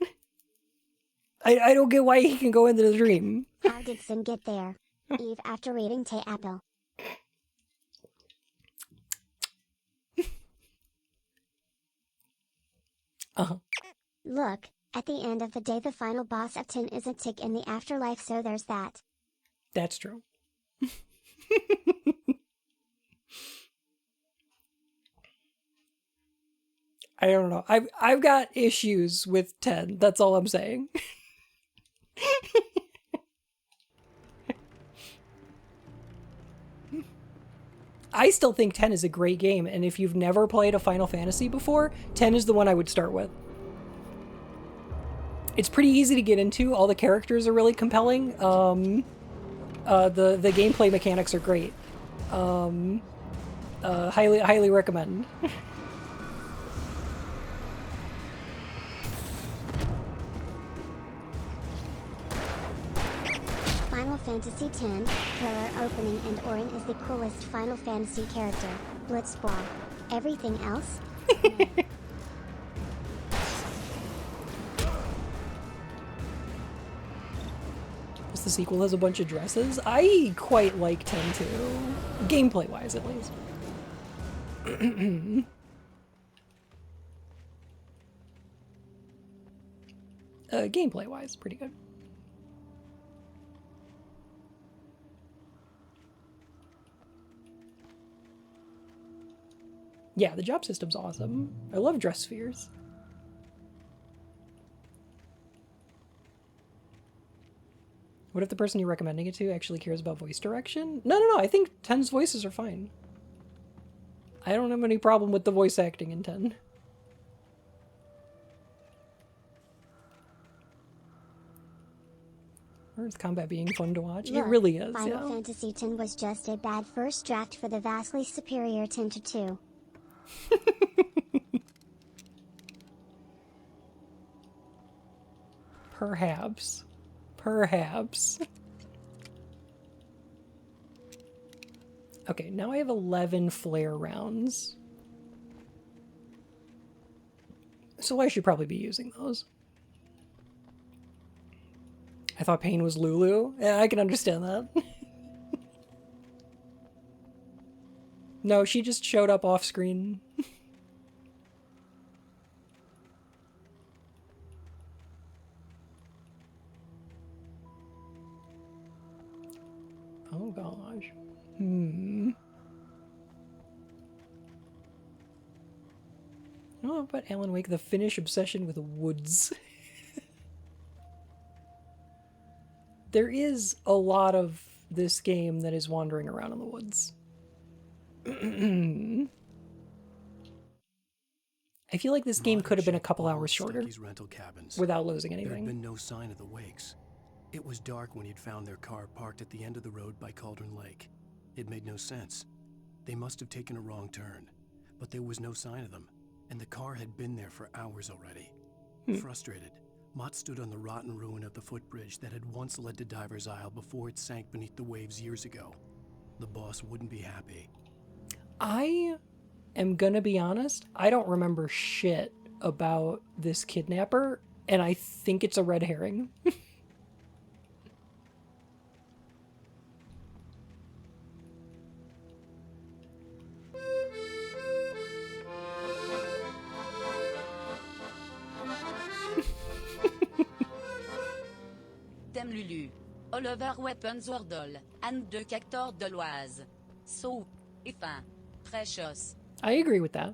I don't get why he can go into the dream. How did Sin get there? Eve after reading Te Apple. Look, at the end of the day the final boss of 10 is a tick in the afterlife, so there's that. That's true. I don't know. I've got issues with 10. That's all I'm saying. I still think 10 is a great game, and if you've never played a Final Fantasy before, 10 is the one I would start with. It's pretty easy to get into. All the characters are really compelling. The gameplay mechanics are great. Highly recommend. Final Fantasy X, trailer opening, and Auron is the coolest Final Fantasy character. Blitzball. Everything else? The sequel has a bunch of dresses. I quite like 10 too. Gameplay wise, at least. Gameplay wise, pretty good. Yeah, the job system's awesome. I love dress spheres. What if the person you're recommending it to actually cares about voice direction? No, I think 10's voices are fine. I don't have any problem with the voice acting in 10. Or is combat being fun to watch? Look, it really is, Final yeah. Fantasy X was just a bad first draft for the vastly superior 10 to 2. Perhaps. Perhaps. Okay, now I have 11 flare rounds. So I should probably be using those. I thought Pain was Lulu. Yeah, I can understand that. No, she just showed up off screen. Oh gosh. Oh, about Alan Wake, the Finnish obsession with woods. There is a lot of this game that is wandering around in the woods. I feel like this game could have been a couple hours shorter rental cabins. without losing There had anything. been no sign of the Wakes. It was dark when he'd found their car parked at the end of the road by Cauldron Lake. It made no sense. They must have taken a wrong turn, but there was no sign of them, and the car had been there for hours already. Frustrated, Mott stood on the rotten ruin of the footbridge that had once led to Diver's Isle before it sank beneath the waves years ago. The boss wouldn't be happy. I am gonna be honest, I don't remember shit about this kidnapper, and I think it's a red herring. Thème Lulu. Oliver Weapons Wordle. Anne de Cactor de l'Oise. So. Et fin. Precious. I agree with that.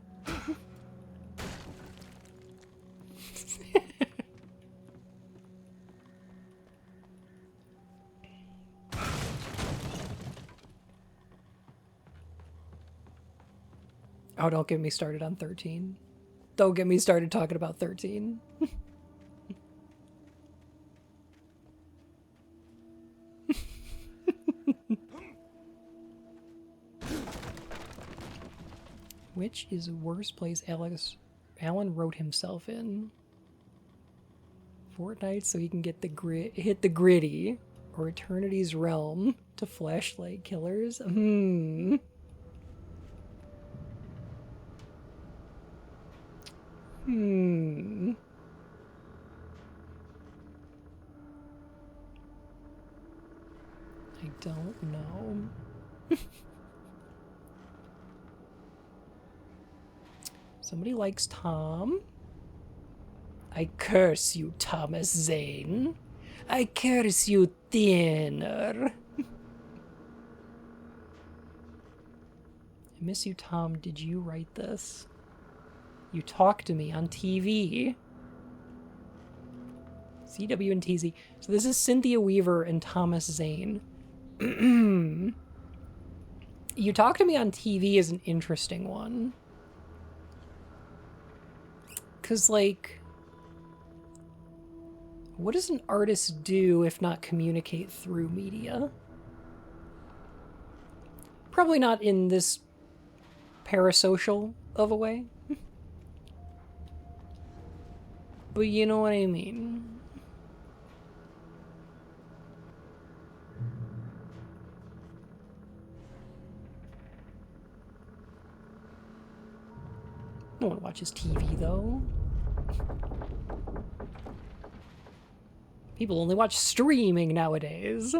Oh, don't get me started on 13. Don't get me started talking about 13. Which is the worst place Alan wrote himself in? Fortnite so he can get hit the gritty, or Eternity's Realm to flashlight killers? I don't know. Somebody likes Tom. I curse you, Thomas Zane. I curse you, thinner. I miss you, Tom. Did you write this? You talk to me on TV. CW and TZ. So this is Cynthia Weaver and Thomas Zane. You talk to me on TV is an interesting one. Because, like, what does an artist do if not communicate through media? Probably not in this parasocial of a way. But you know what I mean. No one watches TV, though. People only watch streaming nowadays.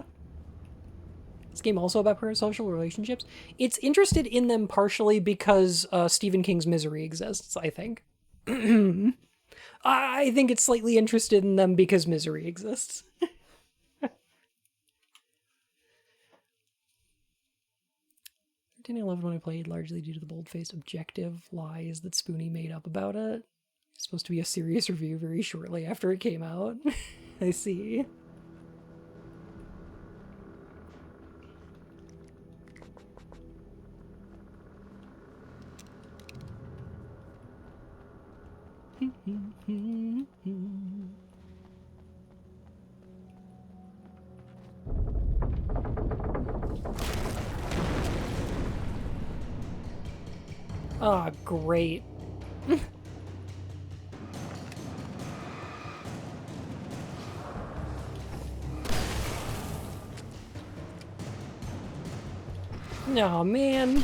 This game also about parasocial relationships. It's interested in them partially because Stephen King's Misery exists, I think. I think it's slightly interested in them because Misery exists. I loved when I played, largely due to the bold-faced objective lies that Spoonie made up about it. It's supposed to be a serious review very shortly after it came out. I see. Ah, great. No, man.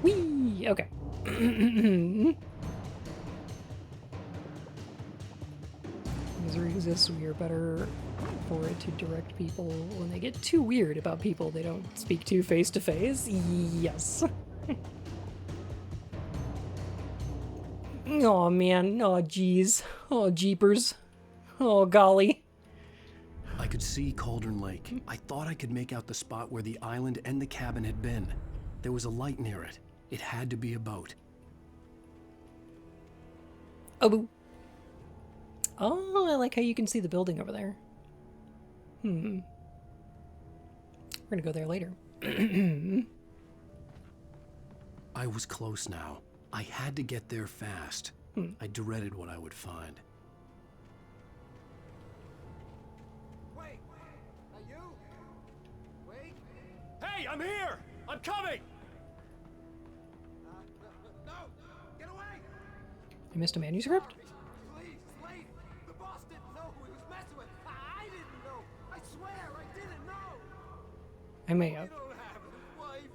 Whee! Okay. Misery exists, we are better for it to direct people when they get too weird about people they don't speak to face to face. Yes. Oh man, oh jeez, oh jeepers, oh golly. I could see Cauldron Lake. I thought I could make out the spot where the island and the cabin had been. There was a light near it. It had to be a boat. Oh, boo. Oh, I like how you can see the building over there. We're gonna go there later. I was close now. I had to get there fast. I dreaded what I would find. Wait! Are you? Wait! Hey, I'm here! I'm coming! No! Get away! You missed a manuscript? Please, Slade! The boss didn't know who he was messing with! I didn't know! I swear, I didn't know! I may have. We don't have his wife!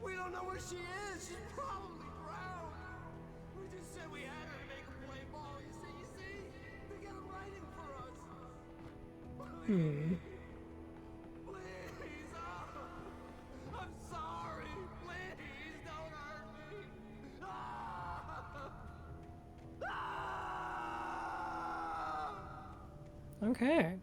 We don't know where she is! She's probably drowned! We just said we had her to make a play ball, you see? They get him writing for us! Please, I'm sorry! Please, don't hurt me! Okay.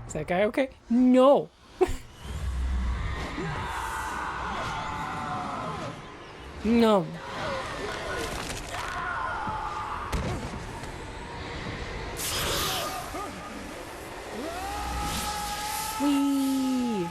Is that guy okay? No. No. Whee!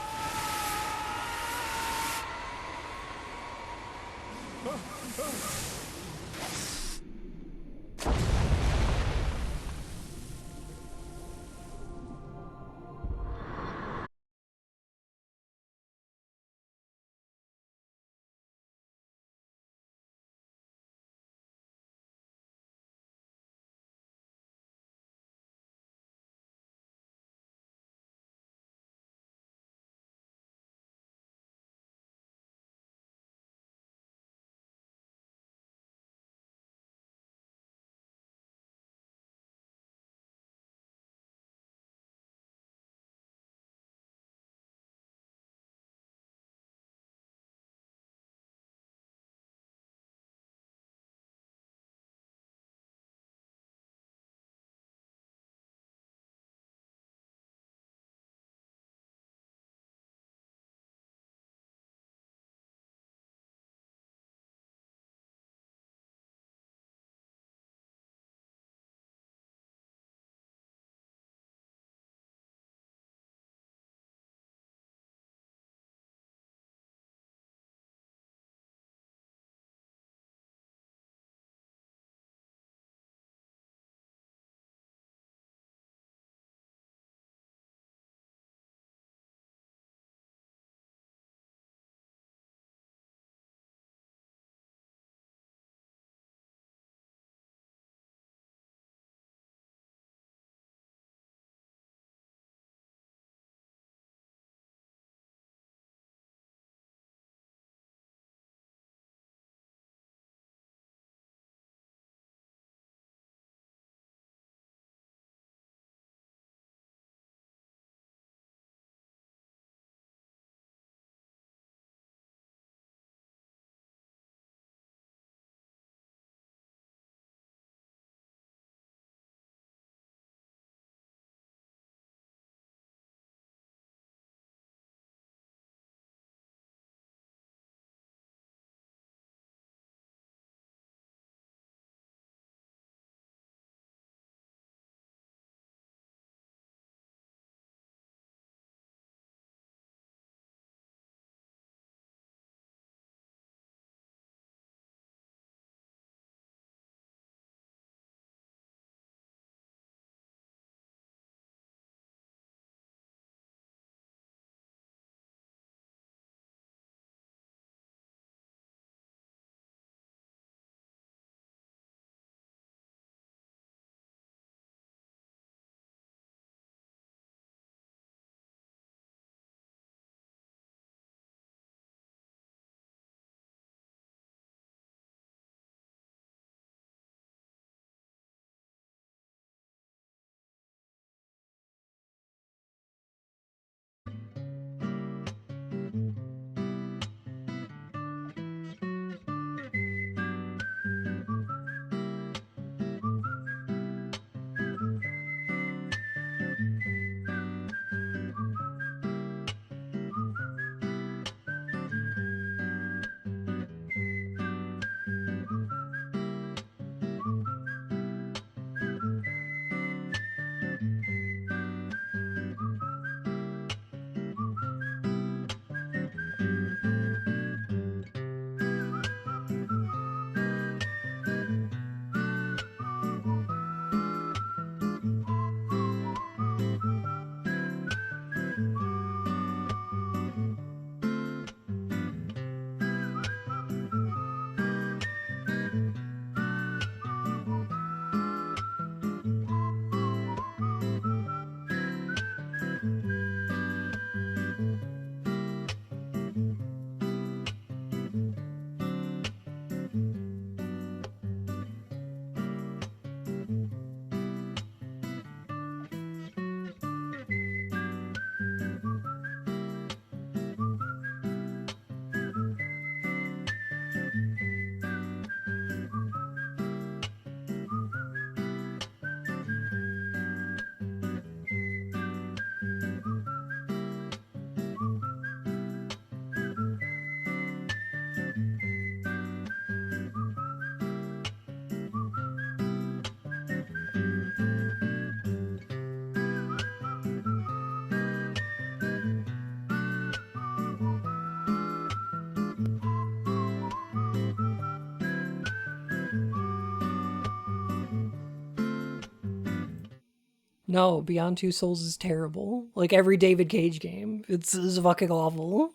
No, Beyond Two Souls is terrible. Like every David Cage game. It's fucking awful.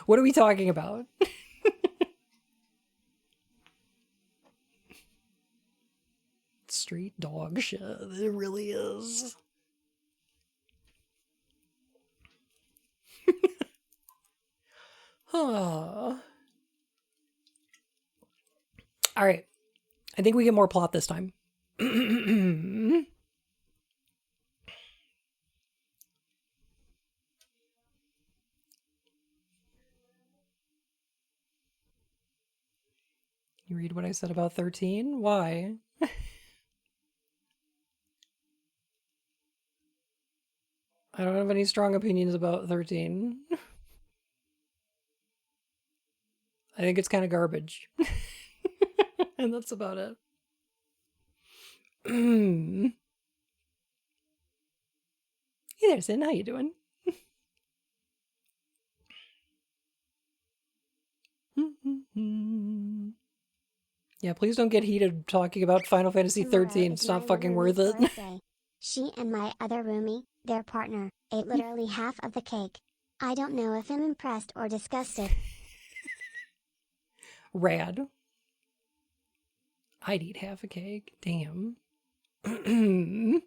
What are we talking about? Straight dog shit. It really is. All right. I think we get more plot this time. You read what I said about 13? Why? I don't have any strong opinions about 13. I think it's kind of garbage. And that's about it. Hey there, Sin. How you doing? Yeah, please don't get heated talking about Final Fantasy Tomorrow 13. is It's not my fucking worth roomie's it. birthday. She and my other roomie, their partner, ate literally half of the cake. I don't know if I'm impressed or disgusted. Rad. I'd eat half a cake. Damn. Ham.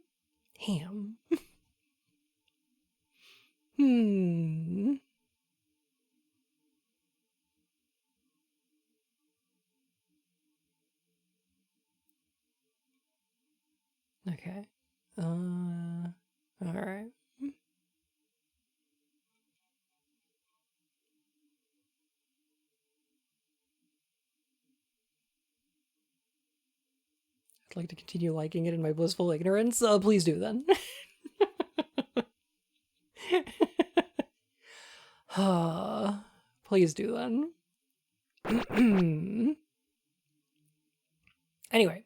Okay. All right. I'd like to continue liking it in my blissful ignorance. Please do then. Please do then. Anyway,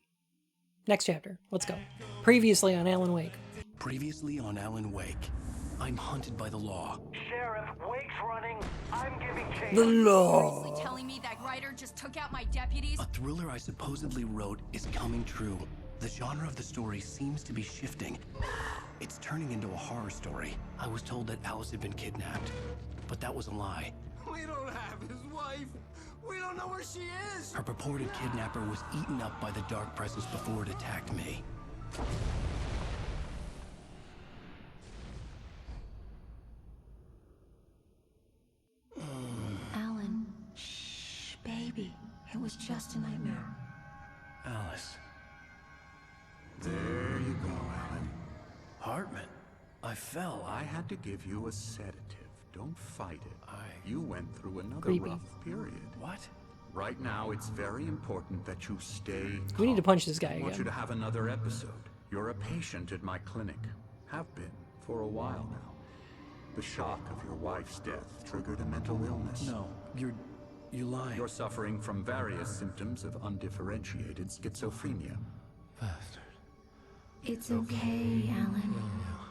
next chapter. Let's go. Previously on Alan Wake. Previously on Alan Wake, I'm hunted by the law. Sheriff, Wake's running. I'm giving chase. The law. Seriously telling me that writer just took out my deputies? A thriller I supposedly wrote is coming true. The genre of the story seems to be shifting. It's turning into a horror story. I was told that Alice had been kidnapped, but that was a lie. We don't have his wife. We don't know where she is. Her purported kidnapper was eaten up by the Dark Presence before it attacked me. Alan, shh, baby. It was just a nightmare. Alice. There you go, Alan. Hartman, I fell. I had to give you a sedative. Don't fight it. You went through another Creepy. rough period. What? Right now, it's very important that you stay We need to punch this guy I want again. you to have another episode. You're a patient at my clinic. Have been for a while now. The shock of your wife's death triggered a mental illness. No, you're lying. You're suffering from various symptoms of undifferentiated schizophrenia. Bastard. It's okay, Alan.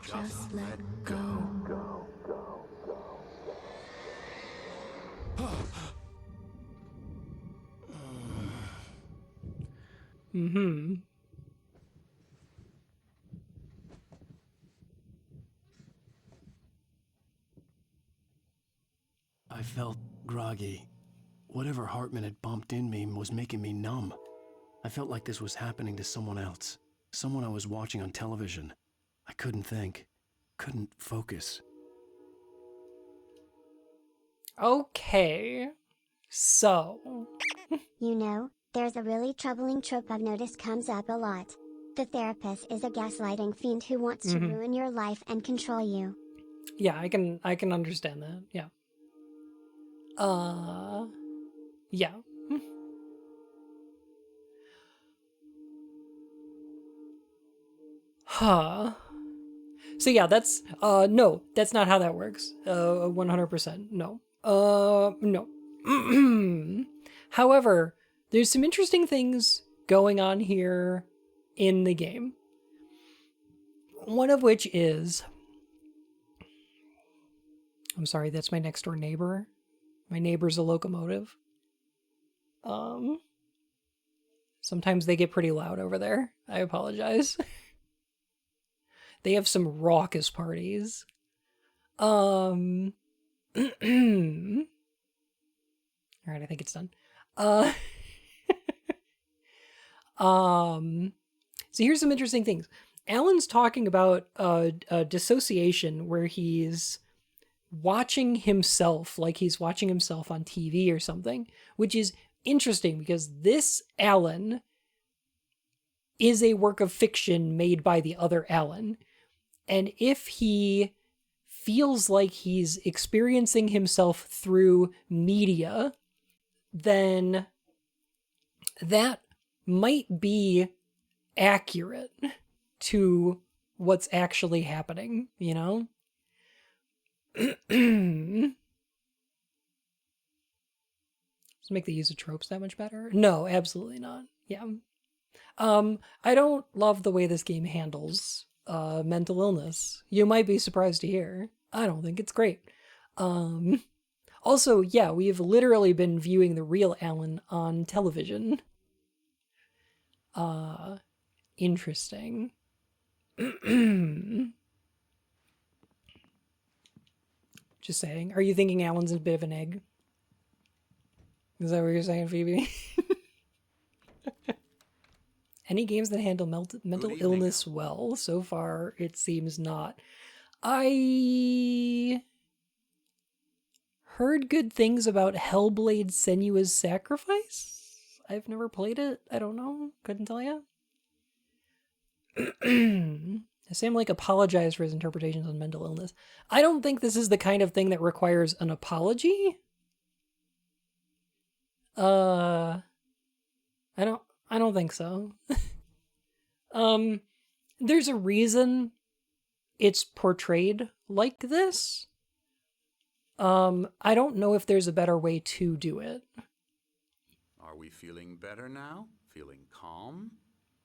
Just let go. I felt groggy. Whatever Hartman had bumped in me was making me numb. I felt like this was happening to someone else. Someone I was watching on television. I couldn't think. Couldn't focus. Okay. So. You know, there's a really troubling trope I've noticed comes up a lot. The therapist is a gaslighting fiend who wants to ruin your life and control you. Yeah, I can understand that. Yeah. Yeah. Huh. So yeah, that's no, that's not how that works. 100%. No. No. However, there's some interesting things going on here in the game. One of which is, I'm sorry, that's my next door neighbor. My neighbor's a locomotive. Sometimes they get pretty loud over there. I apologize. They have some raucous parties. All right, I think it's done. So here's some interesting things. Alan's talking about a dissociation where he's watching himself like he's watching himself on TV or something, which is interesting because this Alan is a work of fiction made by the other Alan. And if he feels like he's experiencing himself through media, then that might be accurate to what's actually happening, you know? Does it make the use of tropes that much better? No, absolutely not. Yeah. I don't love the way this game handles mental illness. You might be surprised to hear. I don't think it's great. Also, yeah, we have literally been viewing the real Alan on television. Interesting. Just saying. Are you thinking Alan's a bit of an egg? Is that what you're saying, Phoebe? Any games that handle mental illness well? So far, it seems not. I heard good things about Hellblade Senua's Sacrifice. I've never played it. I don't know. Couldn't tell you. Sam Lake apologized for his interpretations on mental illness. I don't think this is the kind of thing that requires an apology. I don't think so. There's a reason it's portrayed like this. I don't know if there's a better way to do it. Are we feeling better now? Feeling calm?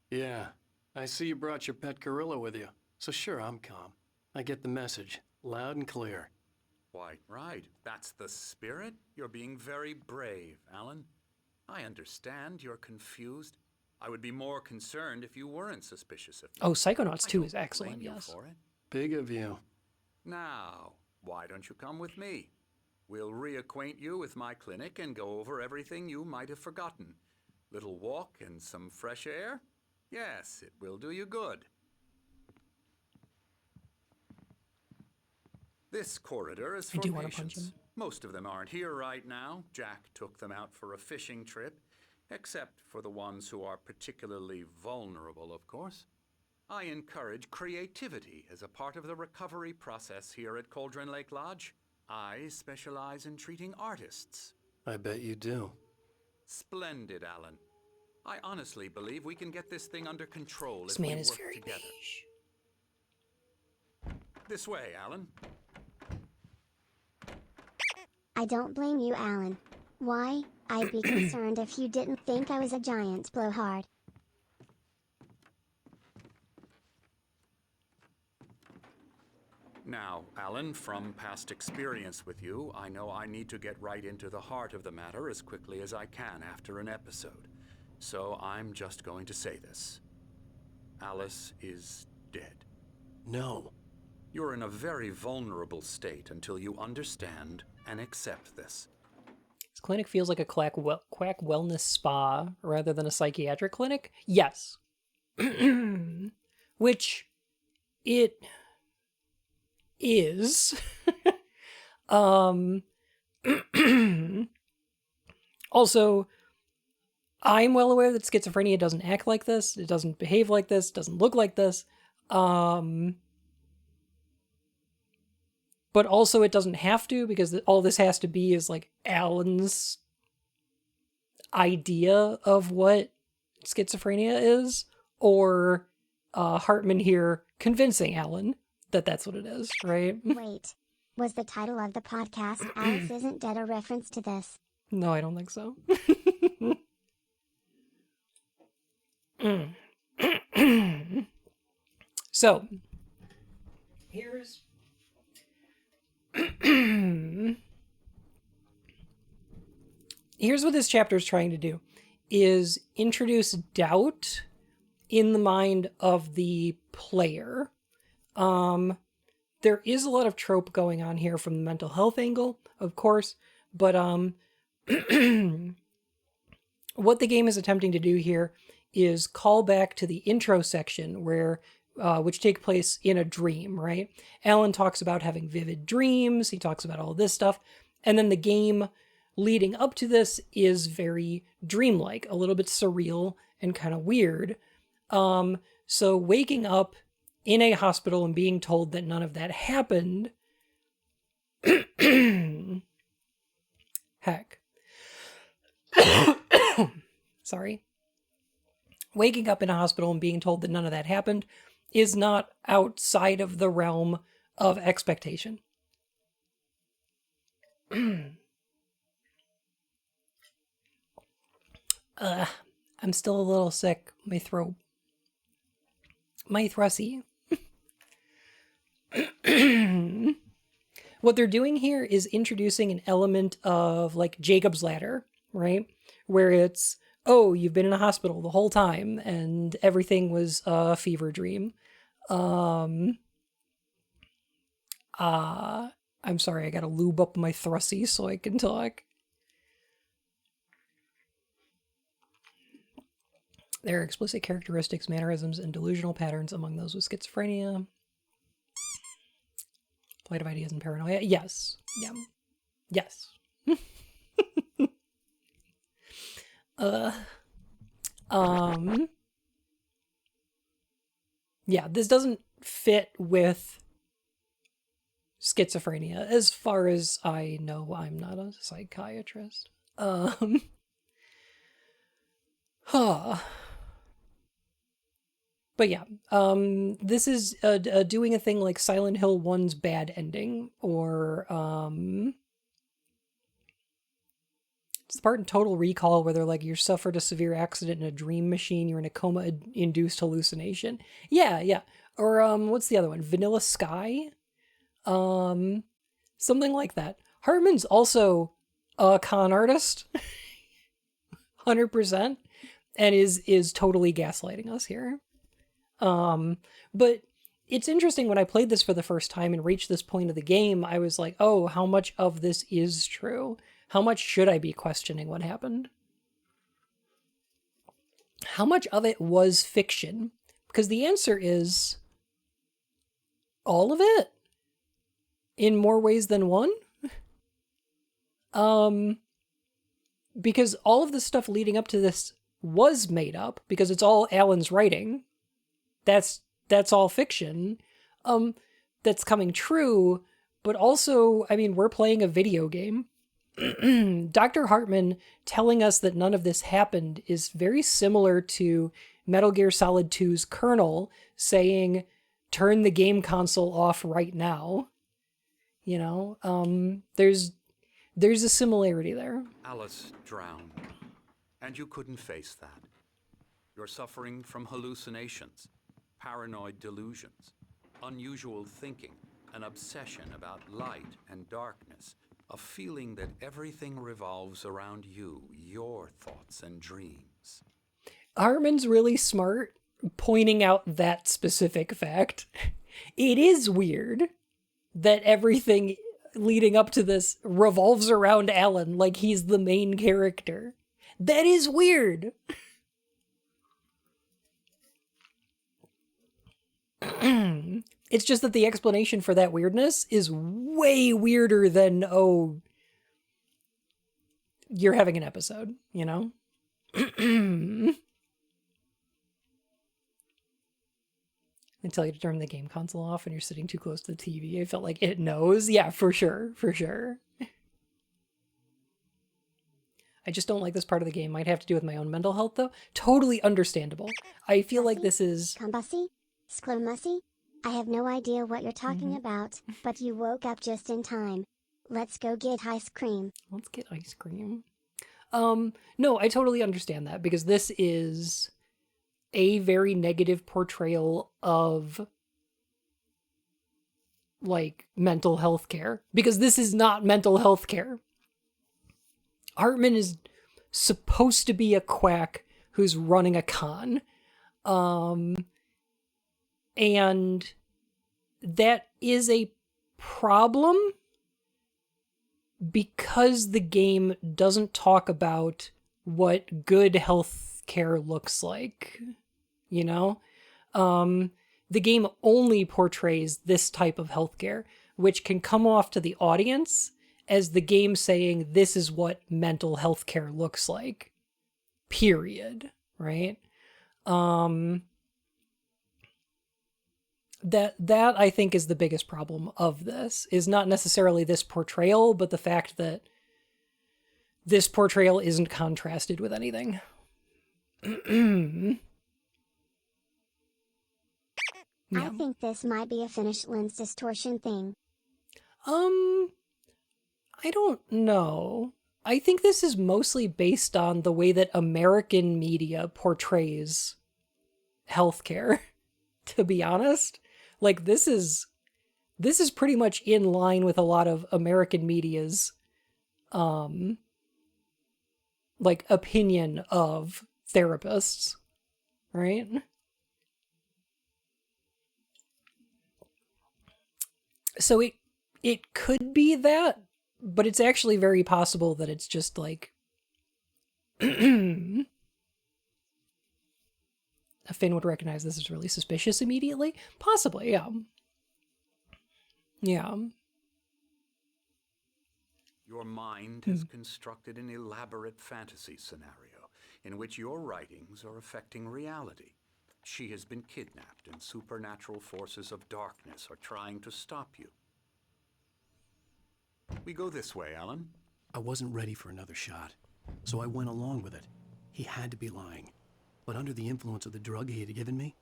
Yeah. I see you brought your pet gorilla with you. So sure, I'm calm. I get the message. Loud and clear. Why, right. That's the spirit. You're being very brave, Alan. I understand you're confused. I would be more concerned if you weren't suspicious of me. Oh, Psychonauts 2 is excellent, blame you yes. for it. Big of you. Now, why don't you come with me? We'll reacquaint you with my clinic and go over everything you might have forgotten. Little walk and some fresh air? Yes, it will do you good. This corridor is for I do want to punch patients. him. Most of them aren't here right now. Jack took them out for a fishing trip, except for the ones who are particularly vulnerable, of course. I encourage creativity as a part of the recovery process here at Cauldron Lake Lodge. I specialize in treating artists. I bet you do. Splendid, Alan. I honestly believe we can get this thing under control This if we man is work very together. This way, Alan. I don't blame you, Alan. Why? I'd be concerned if you didn't think I was a giant blowhard. Now, Alan, from past experience with you, I know I need to get right into the heart of the matter as quickly as I can after an episode. So I'm just going to say this. Alice is dead. No. You're in a very vulnerable state until you understand and accept this. This clinic feels like a quack wellness spa rather than a psychiatric clinic. Yes. Which it is. Also, I'm well aware that schizophrenia doesn't act like this. It doesn't behave like this. Doesn't look like this. But also it doesn't have to, because all this has to be is like Alan's idea of what schizophrenia is, or Hartman here convincing Alan that that's what it is, right? Wait. Was the title of the podcast Alice Isn't Dead a reference to this? No, I don't think so. So, here's here's what this chapter is trying to do. is introduce doubt in the mind of the player. There is a lot of trope going on here from the mental health angle, of course, but what the game is attempting to do here is call back to the intro section where which take place in a dream, right? Alan talks about having vivid dreams, he talks about all this stuff, and then the game leading up to this is very dreamlike, a little bit surreal and kind of weird. So waking up in a hospital and being told that none of that happened, heck. Sorry. Waking up in a hospital and being told that none of that happened is not outside of the realm of expectation. I'm still a little sick. My throat. My thrusy. What they're doing here is introducing an element of like Jacob's Ladder, right? Where it's, oh, you've been in a hospital the whole time and everything was a fever dream. I'm sorry, I gotta lube up my thrusy so I can talk. There are explicit characteristics, mannerisms, and delusional patterns among those with schizophrenia. Flight of ideas and paranoia. Yes. Yeah. Yes. Yeah, this doesn't fit with schizophrenia. As far as I know, I'm not a psychiatrist. But yeah, this is doing a thing like Silent Hill 1's bad ending, or it's the part in Total Recall where they're like, you suffered a severe accident in a dream machine, you're in a coma-induced hallucination. Yeah. Or what's the other one? Vanilla Sky? Something like that. Hartman's also a con artist, 100%, and is totally gaslighting us here. But it's interesting, when I played this for the first time and reached this point of the game, I was like, oh, how much of this is true? How much should I be questioning what happened? How much of it was fiction? Because the answer is all of it, in more ways than one. Because all of the stuff leading up to this was made up, because it's all Alan's writing. That's all fiction. That's coming true, but also, I mean, we're playing a video game. Dr. Hartman telling us that none of this happened is very similar to Metal Gear Solid 2's Colonel saying, turn the game console off right now. You know, there's a similarity there. Alice drowned, and you couldn't face that. You're suffering from hallucinations, paranoid delusions, unusual thinking, an obsession about light and darkness, a feeling that everything revolves around you, your thoughts and dreams. Hartman's really smart pointing out that specific fact. It is weird that everything leading up to this revolves around Alan like he's the main character. That is weird. It's just that the explanation for that weirdness is way weirder than, oh, you're having an episode, you know? They tell you to turn the game console off and you're sitting too close to the TV. I felt like it knows. Yeah, for sure. I just don't like this part of the game. Might have to do with my own mental health, though. Totally understandable. I feel like this is... Kambussy? Sklomussy? I have no idea what you're talking about, but you woke up just in time. Let's go get ice cream. Let's get ice cream. No, I totally understand that, because this is a very negative portrayal of, like, mental health care. Because this is not mental health care. Hartman is supposed to be a quack who's running a con. And that is a problem because the game doesn't talk about what good healthcare looks like, you know? The game only portrays this type of healthcare, which can come off to the audience as the game saying this is what mental health care looks like. Period. Right? That I think is the biggest problem of this, is not necessarily this portrayal, but the fact that this portrayal isn't contrasted with anything. I think this might be a Finnish lens distortion thing. I don't know. I think this is mostly based on the way that American media portrays healthcare, to be honest. Like, this is pretty much in line with a lot of American media's like opinion of therapists, right? So it could be that, but it's actually very possible that it's just like a Finn would recognize this as really suspicious immediately. Possibly, yeah. Yeah. Your mind has constructed an elaborate fantasy scenario in which your writings are affecting reality. She has been kidnapped, and supernatural forces of darkness are trying to stop you. We go this way, Alan. I wasn't ready for another shot, so I went along with it. He had to be lying. But under the influence of the drug he had given me,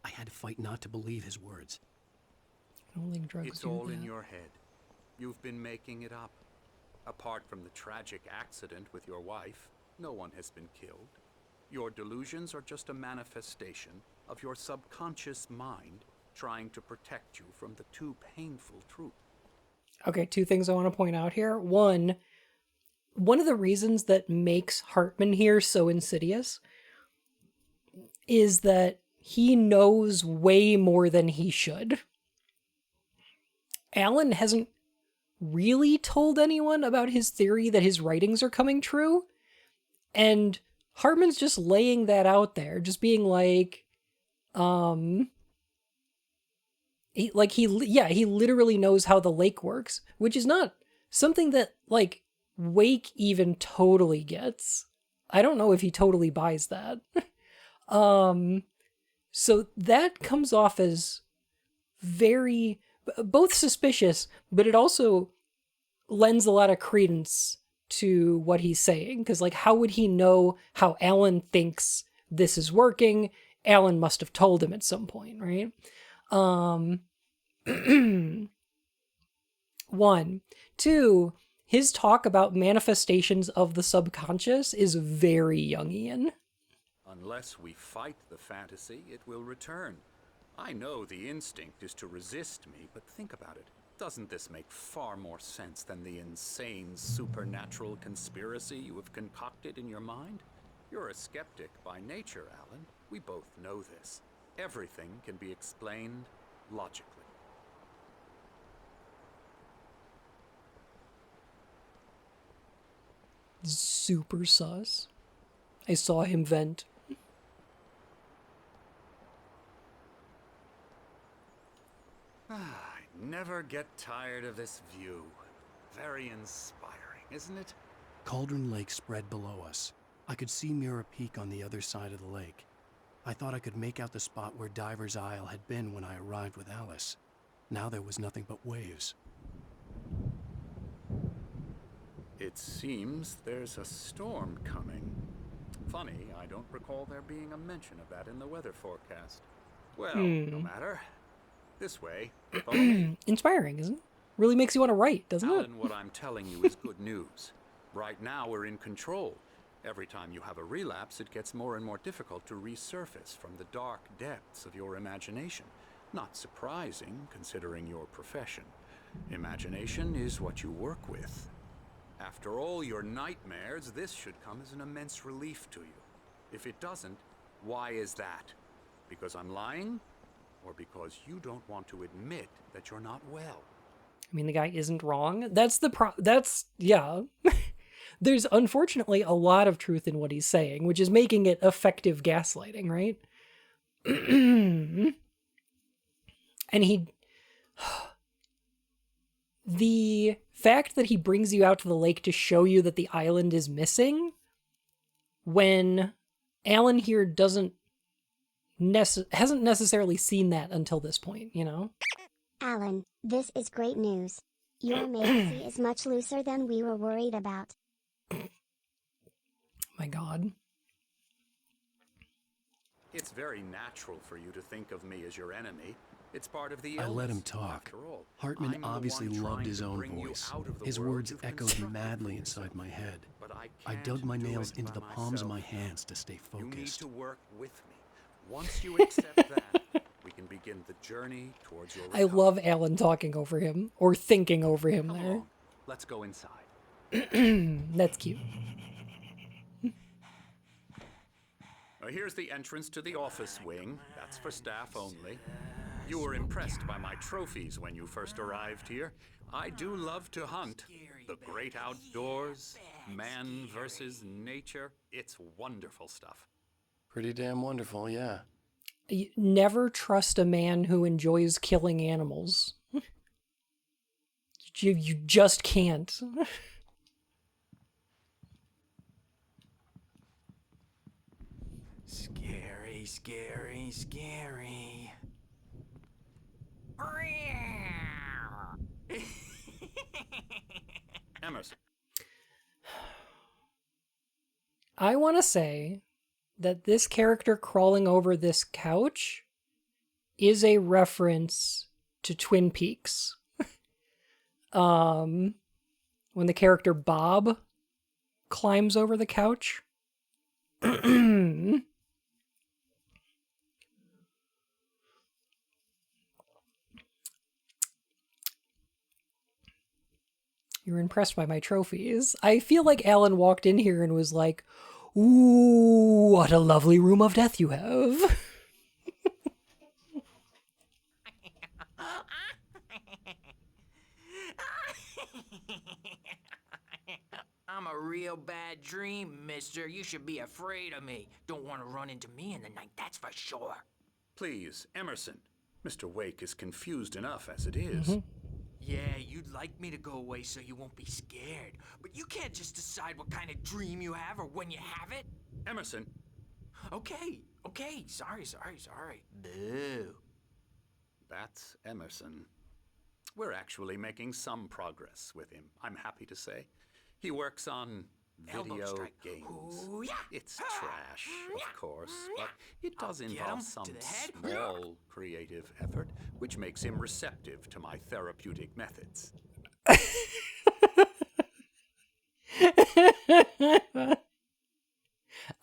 I had to fight not to believe his words. I don't think drugs It's do all that. in your head. You've been making it up. Apart from the tragic accident with your wife, no one has been killed. Your delusions are just a manifestation of your subconscious mind trying to protect you from the too painful truth. Okay, two things I want to point out here. One of the reasons that makes Hartman here so insidious is that he knows way more than he should. Alan hasn't really told anyone about his theory that his writings are coming true, and Hartman's just laying that out there, just being like, he literally knows how the lake works, which is not something that, like, Wake even totally gets. I don't know if he totally buys that. So that comes off as very, both suspicious, but it also lends a lot of credence to what he's saying. Because, like, how would he know how Alan thinks this is working? Alan must have told him at some point, right? One. Two, his talk about manifestations of the subconscious is very Jungian. Unless we fight the fantasy, it will return. I know the instinct is to resist me, but think about it. Doesn't this make far more sense than the insane supernatural conspiracy you have concocted in your mind? You're a skeptic by nature, Alan. We both know this. Everything can be explained logically. Super sus. I saw him vent. I never get tired of this view. Very inspiring, isn't it? Cauldron Lake spread below us. I could see Mirror Peak on the other side of the lake. I thought I could make out the spot where Diver's Isle had been when I arrived with Alice. Now there was nothing but waves. It seems there's a storm coming. Funny, I don't recall there being a mention of that in the weather forecast. Well, no matter. This way. Follow me. Inspiring, isn't it? Really makes you want to write, doesn't it? Alan, what I'm telling you is good news. Right now we're in control. Every time you have a relapse, it gets more and more difficult to resurface from the dark depths of your imagination. Not surprising, considering your profession. Imagination is what you work with. After all your nightmares, this should come as an immense relief to you. If it doesn't, why is that? Because I'm lying? Or because you don't want to admit that you're not well? I mean, the guy isn't wrong. Yeah. There's unfortunately a lot of truth in what he's saying, which is making it effective gaslighting, right? And the fact that he brings you out to the lake to show you that the island is missing, when Alan here hasn't necessarily seen that until this point, you know? Alan, this is great news. Your Macy is much looser than we were worried about. My God. It's very natural for you to think of me as your enemy. It's part of the I illness. let him talk. After all, Hartman I'm the obviously one loved trying his to own bring you voice. out of the His world words you've echoed constructed madly for inside yourself. my head. But I I can't dug my do nails it into by the palms of my myself. hands to stay You need focused. to work with me. Once you accept that, we can begin the journey towards your I love Alan talking over him, or thinking over him there. on. Let's go inside. That's cute. Here's the entrance to the office wing. That's for staff only. You were impressed by my trophies when you first arrived here. I do love to hunt. The great outdoors, man versus nature. It's wonderful stuff. Pretty damn wonderful, yeah. You never trust a man who enjoys killing animals. You just can't. Scary, scary, scary. Emerson. I want to say that this character crawling over this couch is a reference to Twin Peaks. When the character Bob climbs over the couch. You're impressed by my trophies. I feel like Alan walked in here and was like, "Ooh, what a lovely room of death you have." I'm a real bad dream, mister. You should be afraid of me. Don't want to run into me in the night, that's for sure. Please, Emerson. Mr. Wake is confused enough as it is. Yeah, you'd like me to go away so you won't be scared. But you can't just decide what kind of dream you have or when you have it. Emerson. Okay. Sorry. Boo. That's Emerson. We're actually making some progress with him, I'm happy to say. He works on video games. Ooh, yeah. It's trash, of course, but it does I'll get involve him some to the head. small creative effort, which makes him receptive to my therapeutic methods.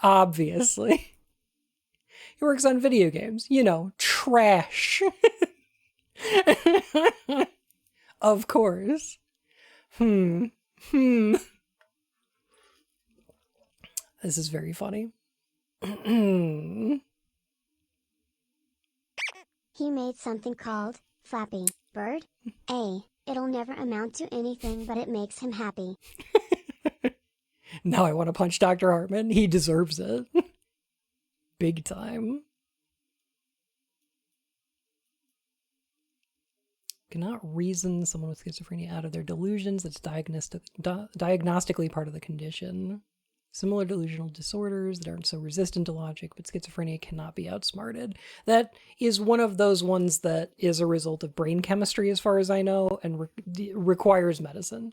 Obviously. He works on video games. You know, trash. Of course. This is very funny. He made something called Flappy Bird. It'll never amount to anything, but it makes him happy. Now I want to punch Dr. Hartman. He deserves it. Big time. Cannot reason someone with schizophrenia out of their delusions. That's diagnostically part of the condition. Similar delusional disorders that aren't so resistant to logic, but schizophrenia cannot be outsmarted. That is one of those ones that is a result of brain chemistry, as far as I know, and requires medicine.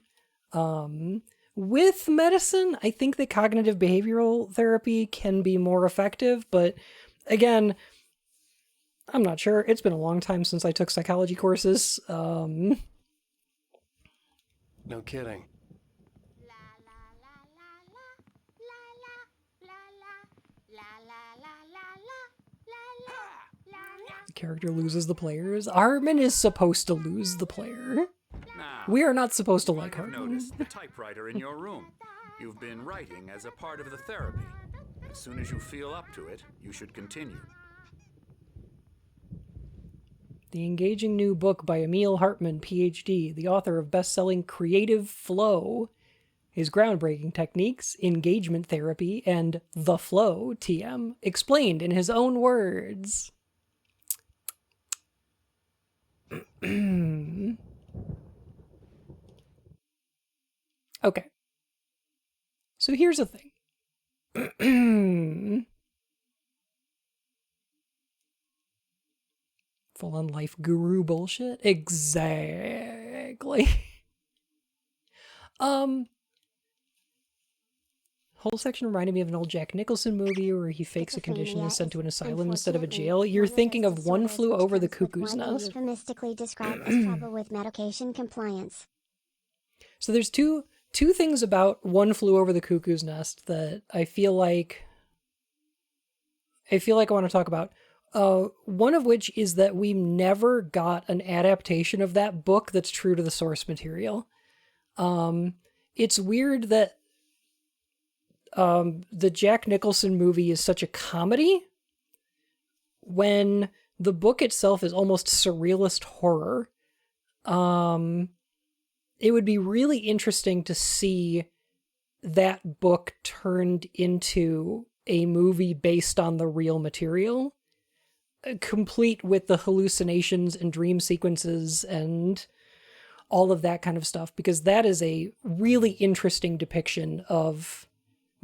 With medicine, I think that cognitive behavioral therapy can be more effective, but again, I'm not sure. It's been a long time since I took psychology courses. No kidding. The character loses the players. Hartman is supposed to lose the player. Now, We are not supposed to like I've Hartman. noticed the typewriter in your room. You've been writing as a part of the therapy. As soon as you feel up to it, you should continue. The engaging new book by Emil Hartman, PhD, the author of best-selling Creative Flow, his groundbreaking techniques, engagement therapy, and The Flow, TM, explained in his own words. Okay. So here's the thing. Full-on life guru bullshit? Exactly. Whole section reminded me of an old Jack Nicholson movie where he fakes a condition and is sent to an asylum instead of a jail. You're thinking of One Flew Over the Cuckoo's Nest. Euphemistically described as trouble with medication compliance. So there's two things about One Flew Over the Cuckoo's Nest that I feel like I want to talk about. One of which is that we never got an adaptation of that book that's true to the source material. It's weird that the Jack Nicholson movie is such a comedy when the book itself is almost surrealist horror. It would be really interesting to see that book turned into a movie based on the real material, complete with the hallucinations and dream sequences and all of that kind of stuff, because that is a really interesting depiction of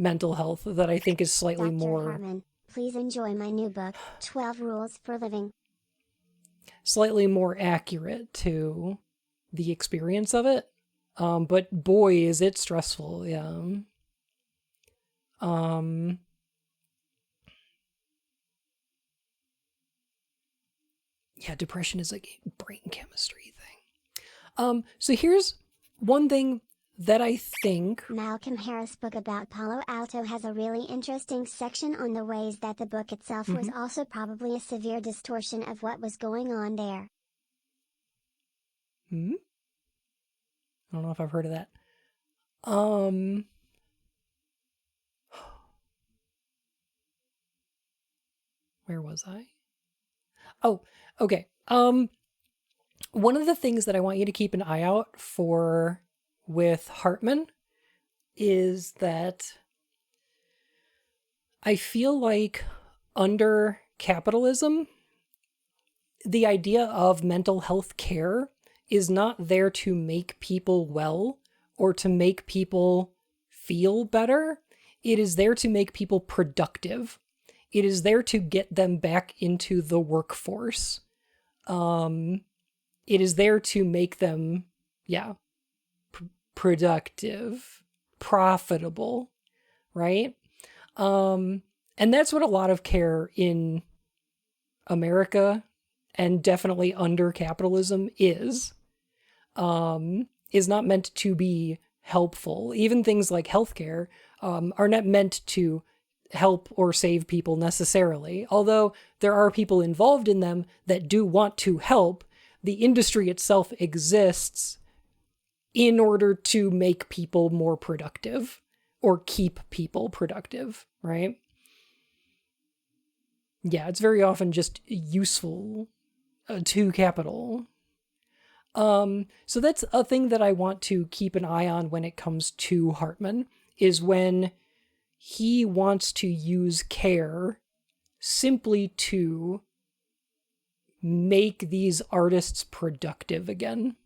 mental health that I think is slightly Dr. more... Hartman, please enjoy my new book, 12 Rules for Living. Slightly more accurate to the experience of it. But boy, is it stressful, yeah. Yeah, depression is like a brain chemistry thing. So here's one thing that I think... Malcolm Harris' book about Palo Alto has a really interesting section on the ways that the book itself was also probably a severe distortion of what was going on there. I don't know if I've heard of that. Where was I? Oh, okay. One of the things that I want you to keep an eye out for with Hartman is that I feel like under capitalism, the idea of mental health care is not there to make people well or to make people feel better. It is there to make people productive. It is there to get them back into the workforce. It is there to make them, productive, profitable, right? And that's what a lot of care in America, and definitely under capitalism, is not meant to be helpful. Even things like healthcare are not meant to help or save people necessarily. Although there are people involved in them that do want to help, the industry itself exists in order to make people more productive or keep people productive, right? Yeah, it's very often just useful to capital. So that's a thing that I want to keep an eye on when it comes to Hartman, is when he wants to use care simply to make these artists productive again.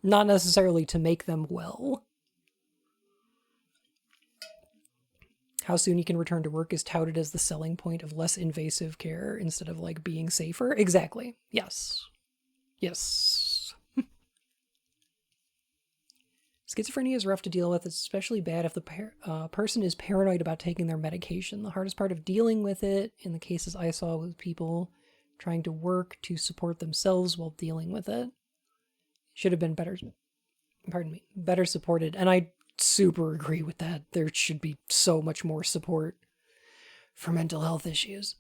Not necessarily to make them well. How soon you can return to work is touted as the selling point of less invasive care instead of like being safer. Exactly. Yes. Yes. Schizophrenia is rough to deal with. It's especially bad if the person is paranoid about taking their medication. The hardest part of dealing with it, in the cases I saw, was people trying to work to support themselves while dealing with it. Should have been better supported. And I super agree with that. There should be so much more support for mental health issues.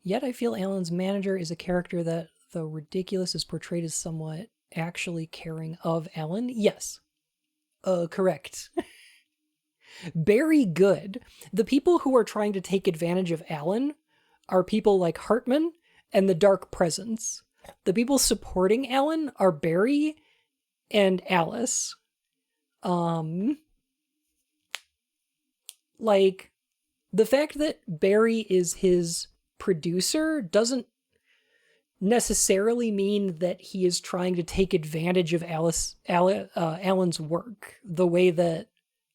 Yet I feel Alan's manager is a character that, though ridiculous, is portrayed as somewhat actually caring of Alan. Yes. Correct. Very good. The people who are trying to take advantage of Alan are people like Hartman and the Dark Presence. The people supporting Alan are Barry and Alice. Like, the fact that Barry is his producer doesn't necessarily mean that he is trying to take advantage of Alan's work the way that,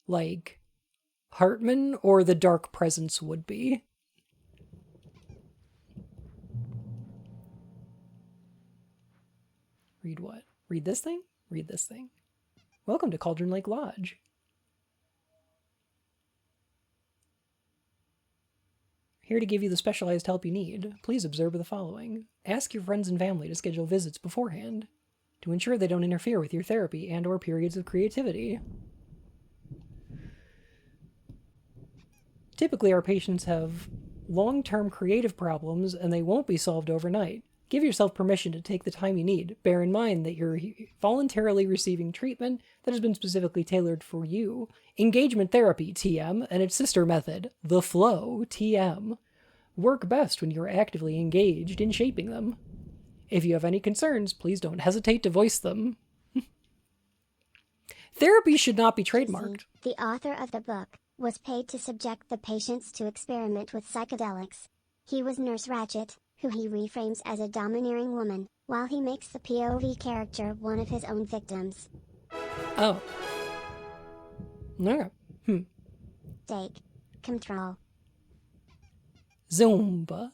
like, Hartman or the Dark Presence would be. Read what? Read this thing? Read this thing. Welcome to Cauldron Lake Lodge. Here to give you the specialized help you need, please observe the following. Ask your friends and family to schedule visits beforehand to ensure they don't interfere with your therapy and or periods of creativity. Typically, our patients have long-term creative problems and they won't be solved overnight. Give yourself permission to take the time you need. Bear in mind that you're voluntarily receiving treatment that has been specifically tailored for you. Engagement therapy, TM, and its sister method, the flow, TM, work best when you're actively engaged in shaping them. If you have any concerns, please don't hesitate to voice them. Therapy should not be trademarked. The author of the book was paid to subject the patients to experiment with psychedelics. He was Nurse Ratchet, who he reframes as a domineering woman, while he makes the POV character one of his own victims. Oh. No. Take control. Zumba.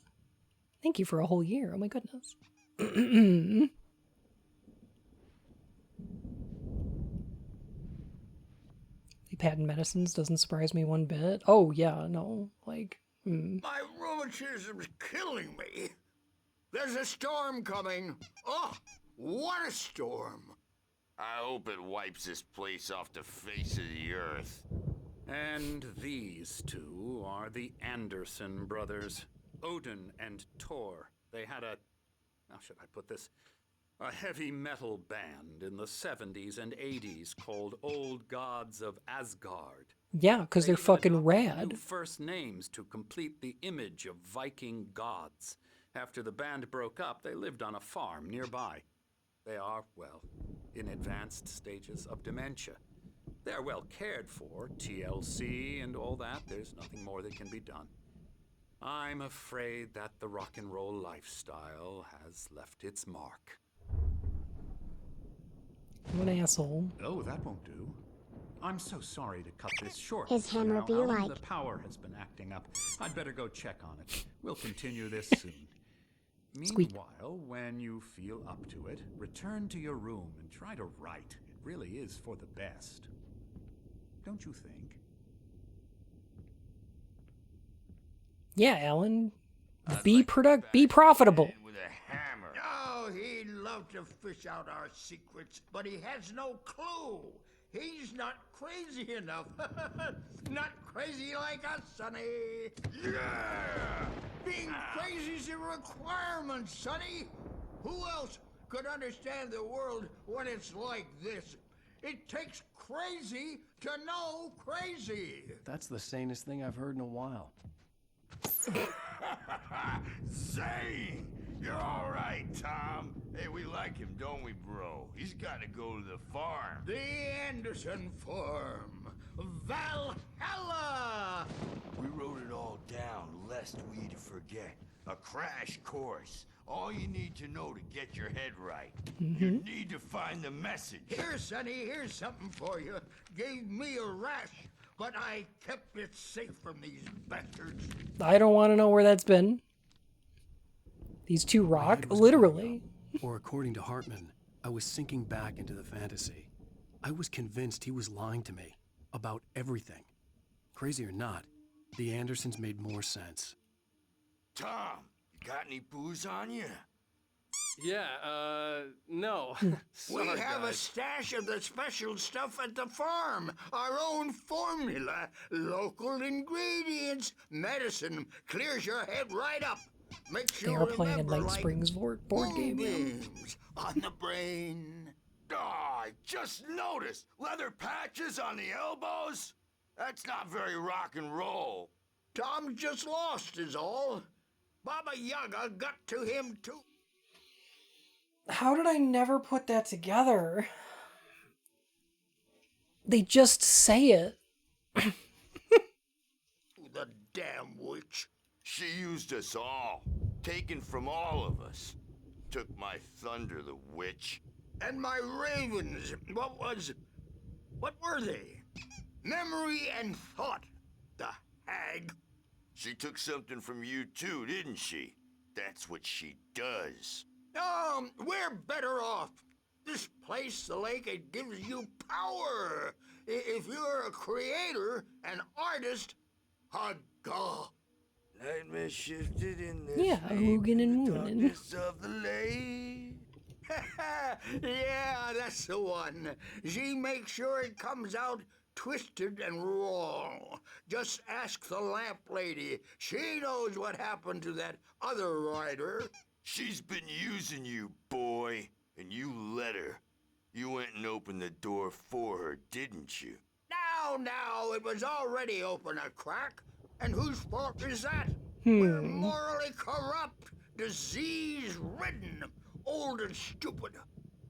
Thank you for a whole year. Oh my goodness. The patent medicines doesn't surprise me one bit. Oh yeah, no. Like, My rheumatism's killing me. There's a storm coming. Oh, what a storm. I hope it wipes this place off the face of the earth. And these two are the Anderson brothers, Odin and Thor. They had how should I put this? A heavy metal band in the 70s and 80s called Old Gods of Asgard. yeah, because they're fucking New rad. first names to complete the image of Viking gods. After the band broke up, they lived on a farm nearby. They are, well, in advanced stages of dementia. They're well cared for, TLC and all that. There's nothing more that can be done. I'm afraid that the rock and roll lifestyle has left its mark. What an asshole. Oh, that won't do. I'm so sorry to cut this short. His hammer Now, be Alan, like. The power has been acting up. I'd better go check on it. We'll continue this soon. Meanwhile, when you feel up to it, return to your room and try to write. It really is for the best. Don't you think? Yeah, Alan. Be profitable. Oh, he'd love to fish out our secrets, but he has no clue. He's not crazy enough. Not crazy like us, Sonny. Yeah! Being crazy's a requirement, Sonny. Who else could understand the world when it's like this? It takes crazy to know crazy. That's the sanest thing I've heard in a while. Zane! You're all right, Tom. Hey, we like him, don't we, bro? He's got to go to the farm. The Anderson Farm. Valhalla! We wrote it all down, lest we forget. A crash course. All you need to know to get your head right. You need to find the message. Here, Sonny, here's something for you. Gave me a rash, but I kept it safe from these bastards. I don't want to know where that's been. These two rock, literally. Or according to Hartman, I was sinking back into the fantasy. I was convinced he was lying to me about everything. Crazy or not, the Andersons made more sense. Tom, you got any booze on you? Yeah, no. We have a stash of the special stuff at the farm. Our own formula. Local ingredients. Medicine clears your head right up. Makes They you are playing a remember, Night like, Springs board game. Yeah. moonbeams on the brain. I just noticed leather patches on the elbows. That's not very rock and roll. Tom just lost is all. Baba Yaga got to him too. How did I never put that together? They just say it. The damn witch. She used us all, taken from all of us. Took my thunder, the witch. And my ravens. What were they? Memory and thought. The hag. She took something from you too, didn't she? That's what she does. We're better off. This place, the lake, it gives you power. If you're a creator, an artist, haga. Nightmare shifted in this Yeah, Hoogan and Moonin. darkness of the lake. Yeah, that's the one. She makes sure it comes out twisted and wrong. Just ask the lamp lady. She knows what happened to that other rider. She's been using you, boy, and you let her. You went and opened the door for her, didn't you? Now, it was already open a crack. And whose fault is that? We're morally corrupt, disease-ridden, old and stupid.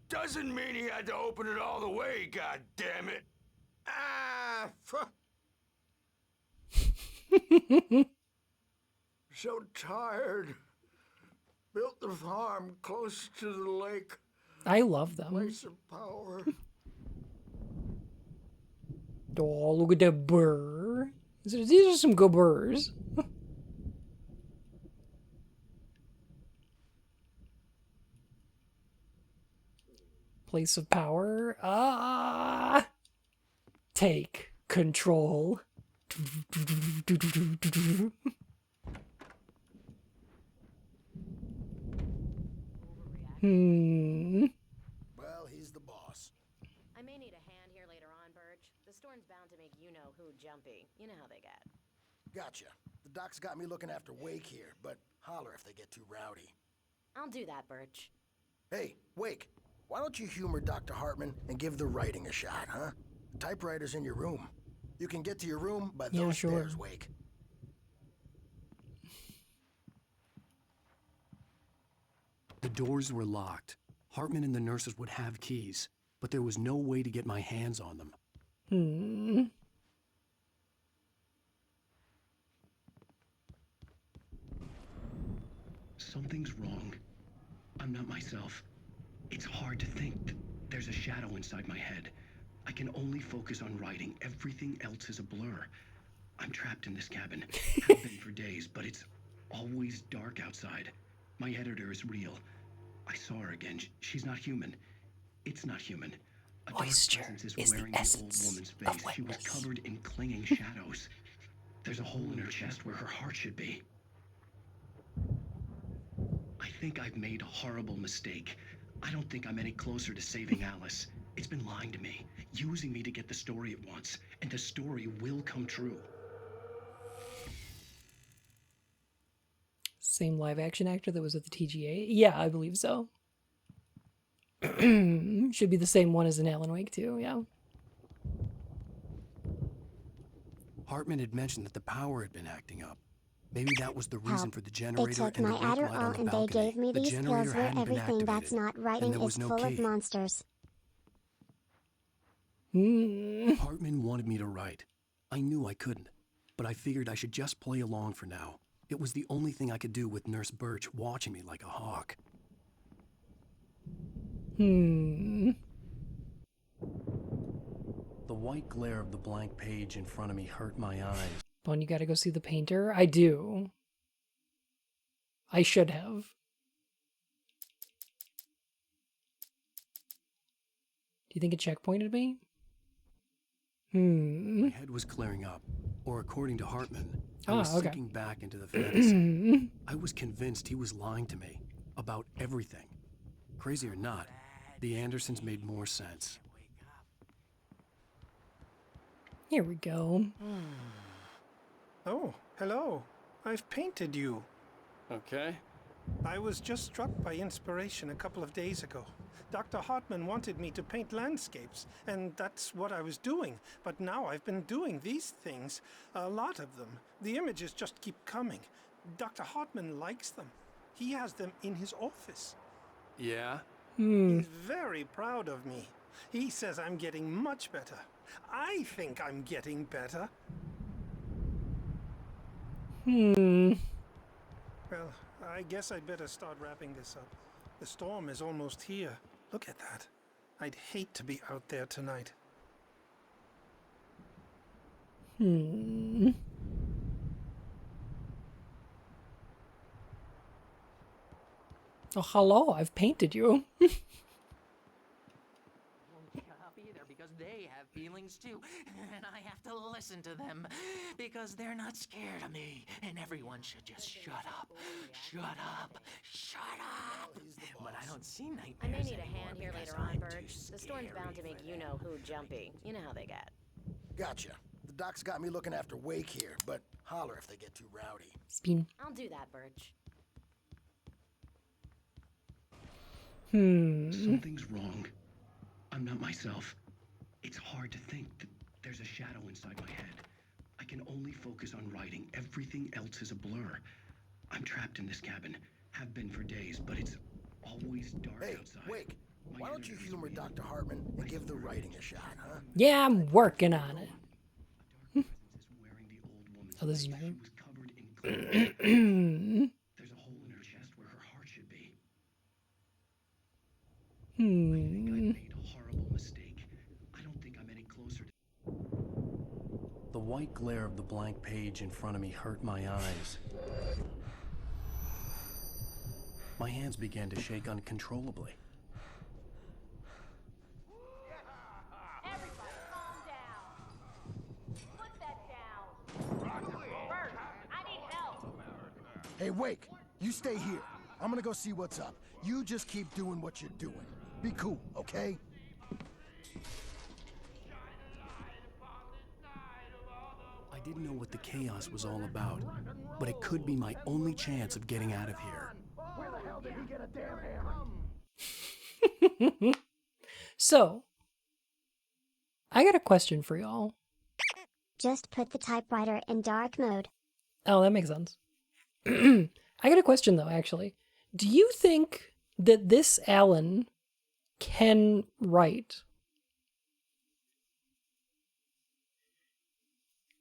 Doesn't mean he had to open it all the way, goddammit. So tired. Built the farm close to the lake. I love them. Place of power. Oh, look at that burr. These are some good burrs. Place of power. Take control. Well, he's the boss. I may need a hand here later on, Birch. The storm's bound to make you-know-who jumpy. You know how they get. Gotcha. The doc's got me looking after Wake here, but holler if they get too rowdy. I'll do that, Birch. Hey, Wake, why don't you humor Dr. Hartman and give the writing a shot, huh? The typewriter's in your room. You can get to your room by those stairs, Wake. The doors were locked. Hartman and the nurses would have keys, but there was no way to get my hands on them. Something's wrong. I'm not myself. It's hard to think. There's a shadow inside my head. I can only focus on writing. Everything else is a blur. I'm trapped in this cabin. Have been for days, but it's always dark outside. My editor is real. I saw her again. She's not human. It's not human. A dark presence is wearing the old woman's face. She was covered in clinging shadows. There's a hole in her chest where her heart should be. I think I've made a horrible mistake. I don't think I'm any closer to saving Alice. It's been lying to me, using me to get the story it wants, and the story will come true. Same live action actor that was at the TGA? Yeah, I believe so. Should be the same one as in Alan Wake too, yeah. Hartman had mentioned that the power had been acting up. Maybe that was the reason for the They generator took and my the wake light on Adderall the and they balcony. gave me The these generator pills where hadn't been everything that's activated, not and writing there is was no full of key. monsters. Hartman wanted me to write. I knew I couldn't, but I figured I should just play along for now. It was the only thing I could do with Nurse Birch watching me like a hawk. The white glare of the blank page in front of me hurt my eyes. Bone, you gotta go see the painter? I do. I should have. Do you think it checkpointed me? My head was clearing up, or according to Hartman, I was okay. sinking back into the fantasy. I was convinced he was lying to me about everything. Crazy or not, the Andersons made more sense. Here we go. Oh, hello. I've painted you. Okay. I was just struck by inspiration a couple of days ago. Dr. Hartman wanted me to paint landscapes, and that's what I was doing. But now I've been doing these things, a lot of them. The images just keep coming. Dr. Hartman likes them. He has them in his office. Yeah? He's very proud of me. He says I'm getting much better. I think I'm getting better. Well, I guess I'd better start wrapping this up. The storm is almost here. Look at that. I'd hate to be out there tonight. Oh, hello, I've painted you. Up either because they have feelings too, and I have to listen to them because they're not scared of me, and everyone should just shut up, shut up, shut up. But I don't see nightmares I may need a anymore hand here because later on, I'm Burge. too The storm's bound to make you-know-who jumpy. You know how they get. Gotcha. The doc's got me looking after Wake here, but holler if they get too rowdy. Spin. I'll do that, Burge. Something's wrong. I'm not myself. It's hard to think that there's a shadow inside my head. I can only focus on writing. Everything else is a blur. I'm trapped in this cabin. Have been for days, but it's always dark outside. Wake, why don't you humor Dr. Hartman and give the writing a shot, huh? Yeah, I'm working on it. Oh, this is my room. There's a hole in her chest where her heart should be. I think I made a horrible mistake. I don't think I'm any closer to... The white glare of the blank page in front of me hurt my eyes. My hands began to shake uncontrollably. Everybody, calm down. Put that down. Bert, I need help. Hey, Wake, you stay here. I'm gonna go see what's up. You just keep doing what you're doing. Be cool, okay? I didn't know what the chaos was all about, but it could be my only chance of getting out of here. Where the hell did he get a damn hammer? So, I got a question for y'all. Just put the typewriter in dark mode. Oh, that makes sense. I got a question though, actually. Do you think that this Alan can write?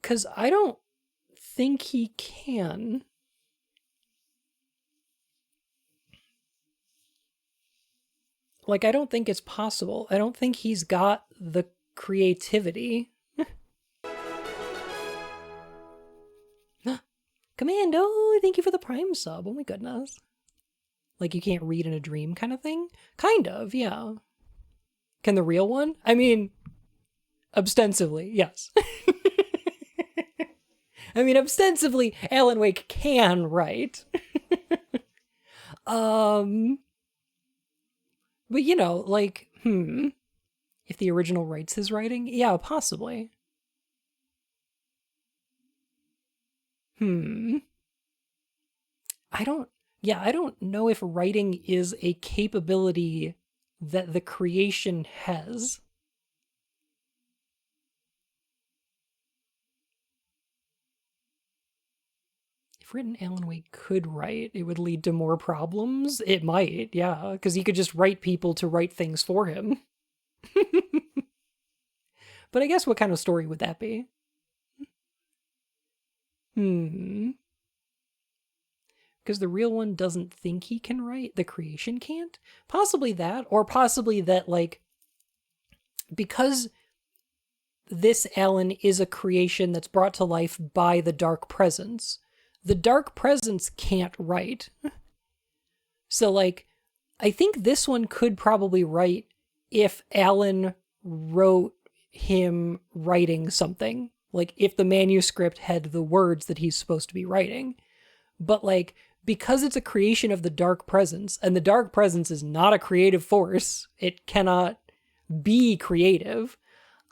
Because I don't think he can. Like, I don't think it's possible. I don't think he's got the creativity. Commando, thank you for the Prime sub. Oh my goodness. Like, you can't read in a dream kind of thing? Kind of, yeah. Can the real one? I mean, ostensibly, yes. I mean, ostensibly, Alan Wake can write. But, you know, like, if the original writes his writing, yeah, possibly. I don't know if writing is a capability that the creation has. If written Alan Wake could write, it would lead to more problems. It might, yeah, because he could just write people to write things for him. But I guess what kind of story would that be? Because the real one doesn't think he can write, the creation can't? Possibly that, or possibly that, like, because this Alan is a creation that's brought to life by the Dark Presence, the Dark Presence can't write. So, like, I think this one could probably write if Alan wrote him writing something. Like, if the manuscript had the words that he's supposed to be writing. But, like, because it's a creation of the Dark Presence, and the Dark Presence is not a creative force, it cannot be creative,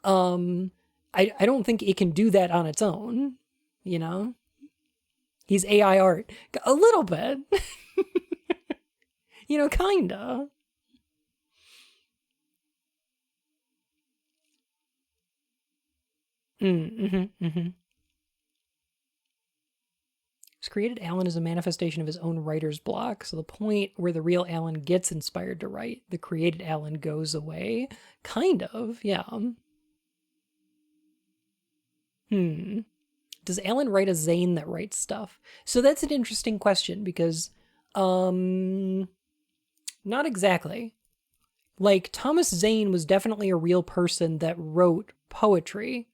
I don't think it can do that on its own, you know? He's AI art. A little bit. You know, kinda. He's created Alan as a manifestation of his own writer's block, so the point where the real Alan gets inspired to write, the created Alan goes away. Kind of, yeah. Does Alan write a Zane that writes stuff? So that's an interesting question because, not exactly. Like, Thomas Zane was definitely a real person that wrote poetry,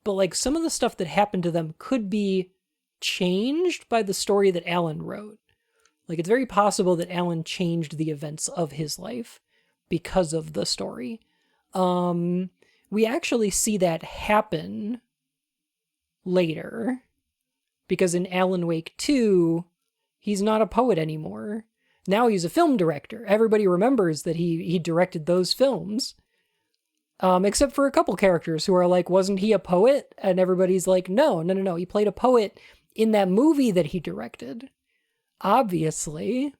but like some of the stuff that happened to them could be changed by the story that Alan wrote. Like, it's very possible that Alan changed the events of his life because of the story. We actually see that happen later, because in Alan Wake 2, he's not a poet anymore. Now he's a film director. Everybody remembers that he directed those films. Except for a couple characters who are like, wasn't he a poet? And everybody's like, no. He played a poet in that movie that he directed. Obviously.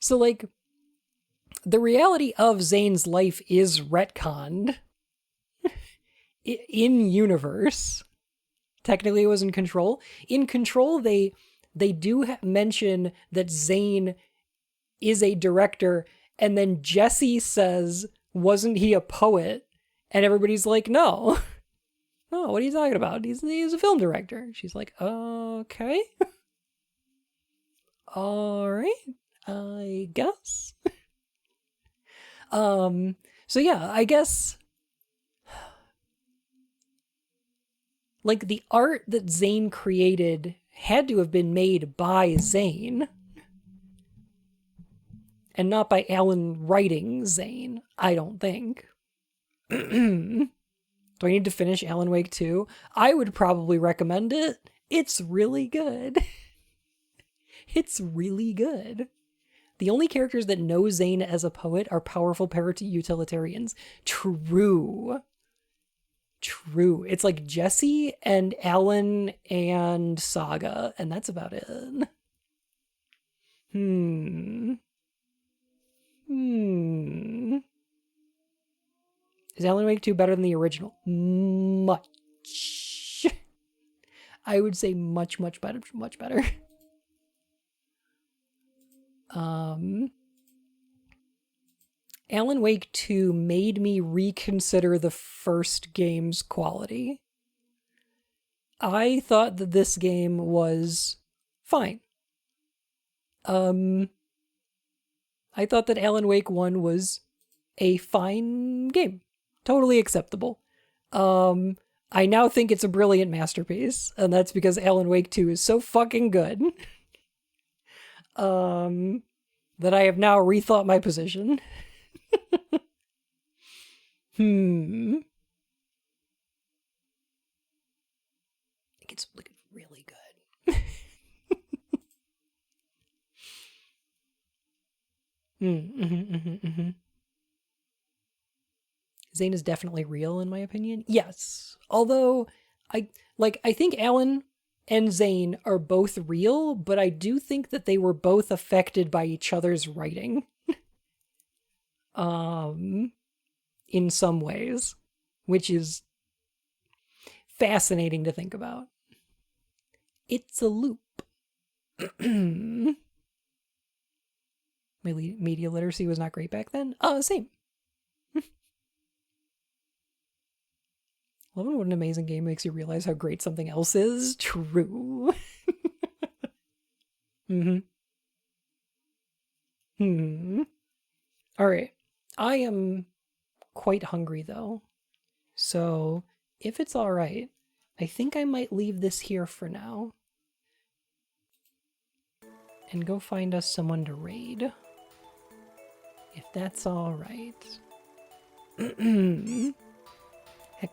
So, like, the reality of Zane's life is retconned in universe. Technically, it was in Control. In Control, they do mention that Zane is a director, and then Jesse says, wasn't he a poet? And everybody's like, no. No, what are you talking about? He's a film director. She's like, okay. All right, I guess. So yeah, I guess, like, the art that Zane created had to have been made by Zane and not by Alan writing Zane, I don't think. Do I need to finish Alan Wake 2? I would probably recommend it. It's really good. It's really good. The only characters that know Zane as a poet are powerful para-utilitarians. True. It's like Jesse and Alan and Saga, and that's about it. Is Alan Wake 2 better than the original? Much. I would say much better. Much better. Alan Wake 2 made me reconsider the first game's quality. I thought that this game was fine. I thought that Alan Wake 1 was a fine game. Totally acceptable. I now think it's a brilliant masterpiece, and that's because Alan Wake 2 is so fucking good. That I have now rethought my position. I think it's really good. Zane is definitely real, in my opinion. Yes. Although, I think Alan and Zane are both real, but I do think that they were both affected by each other's writing. In some ways, which is fascinating to think about. It's a loop. My media literacy was not great back then. Same. Loving what an amazing game makes you realize how great something else is. True. All right. I am quite hungry though. So if it's all right, I think I might leave this here for now and go find us someone to raid. If that's all right. Heck.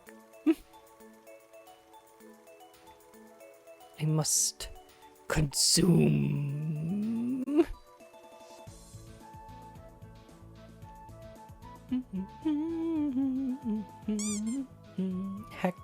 I must consume. Heck.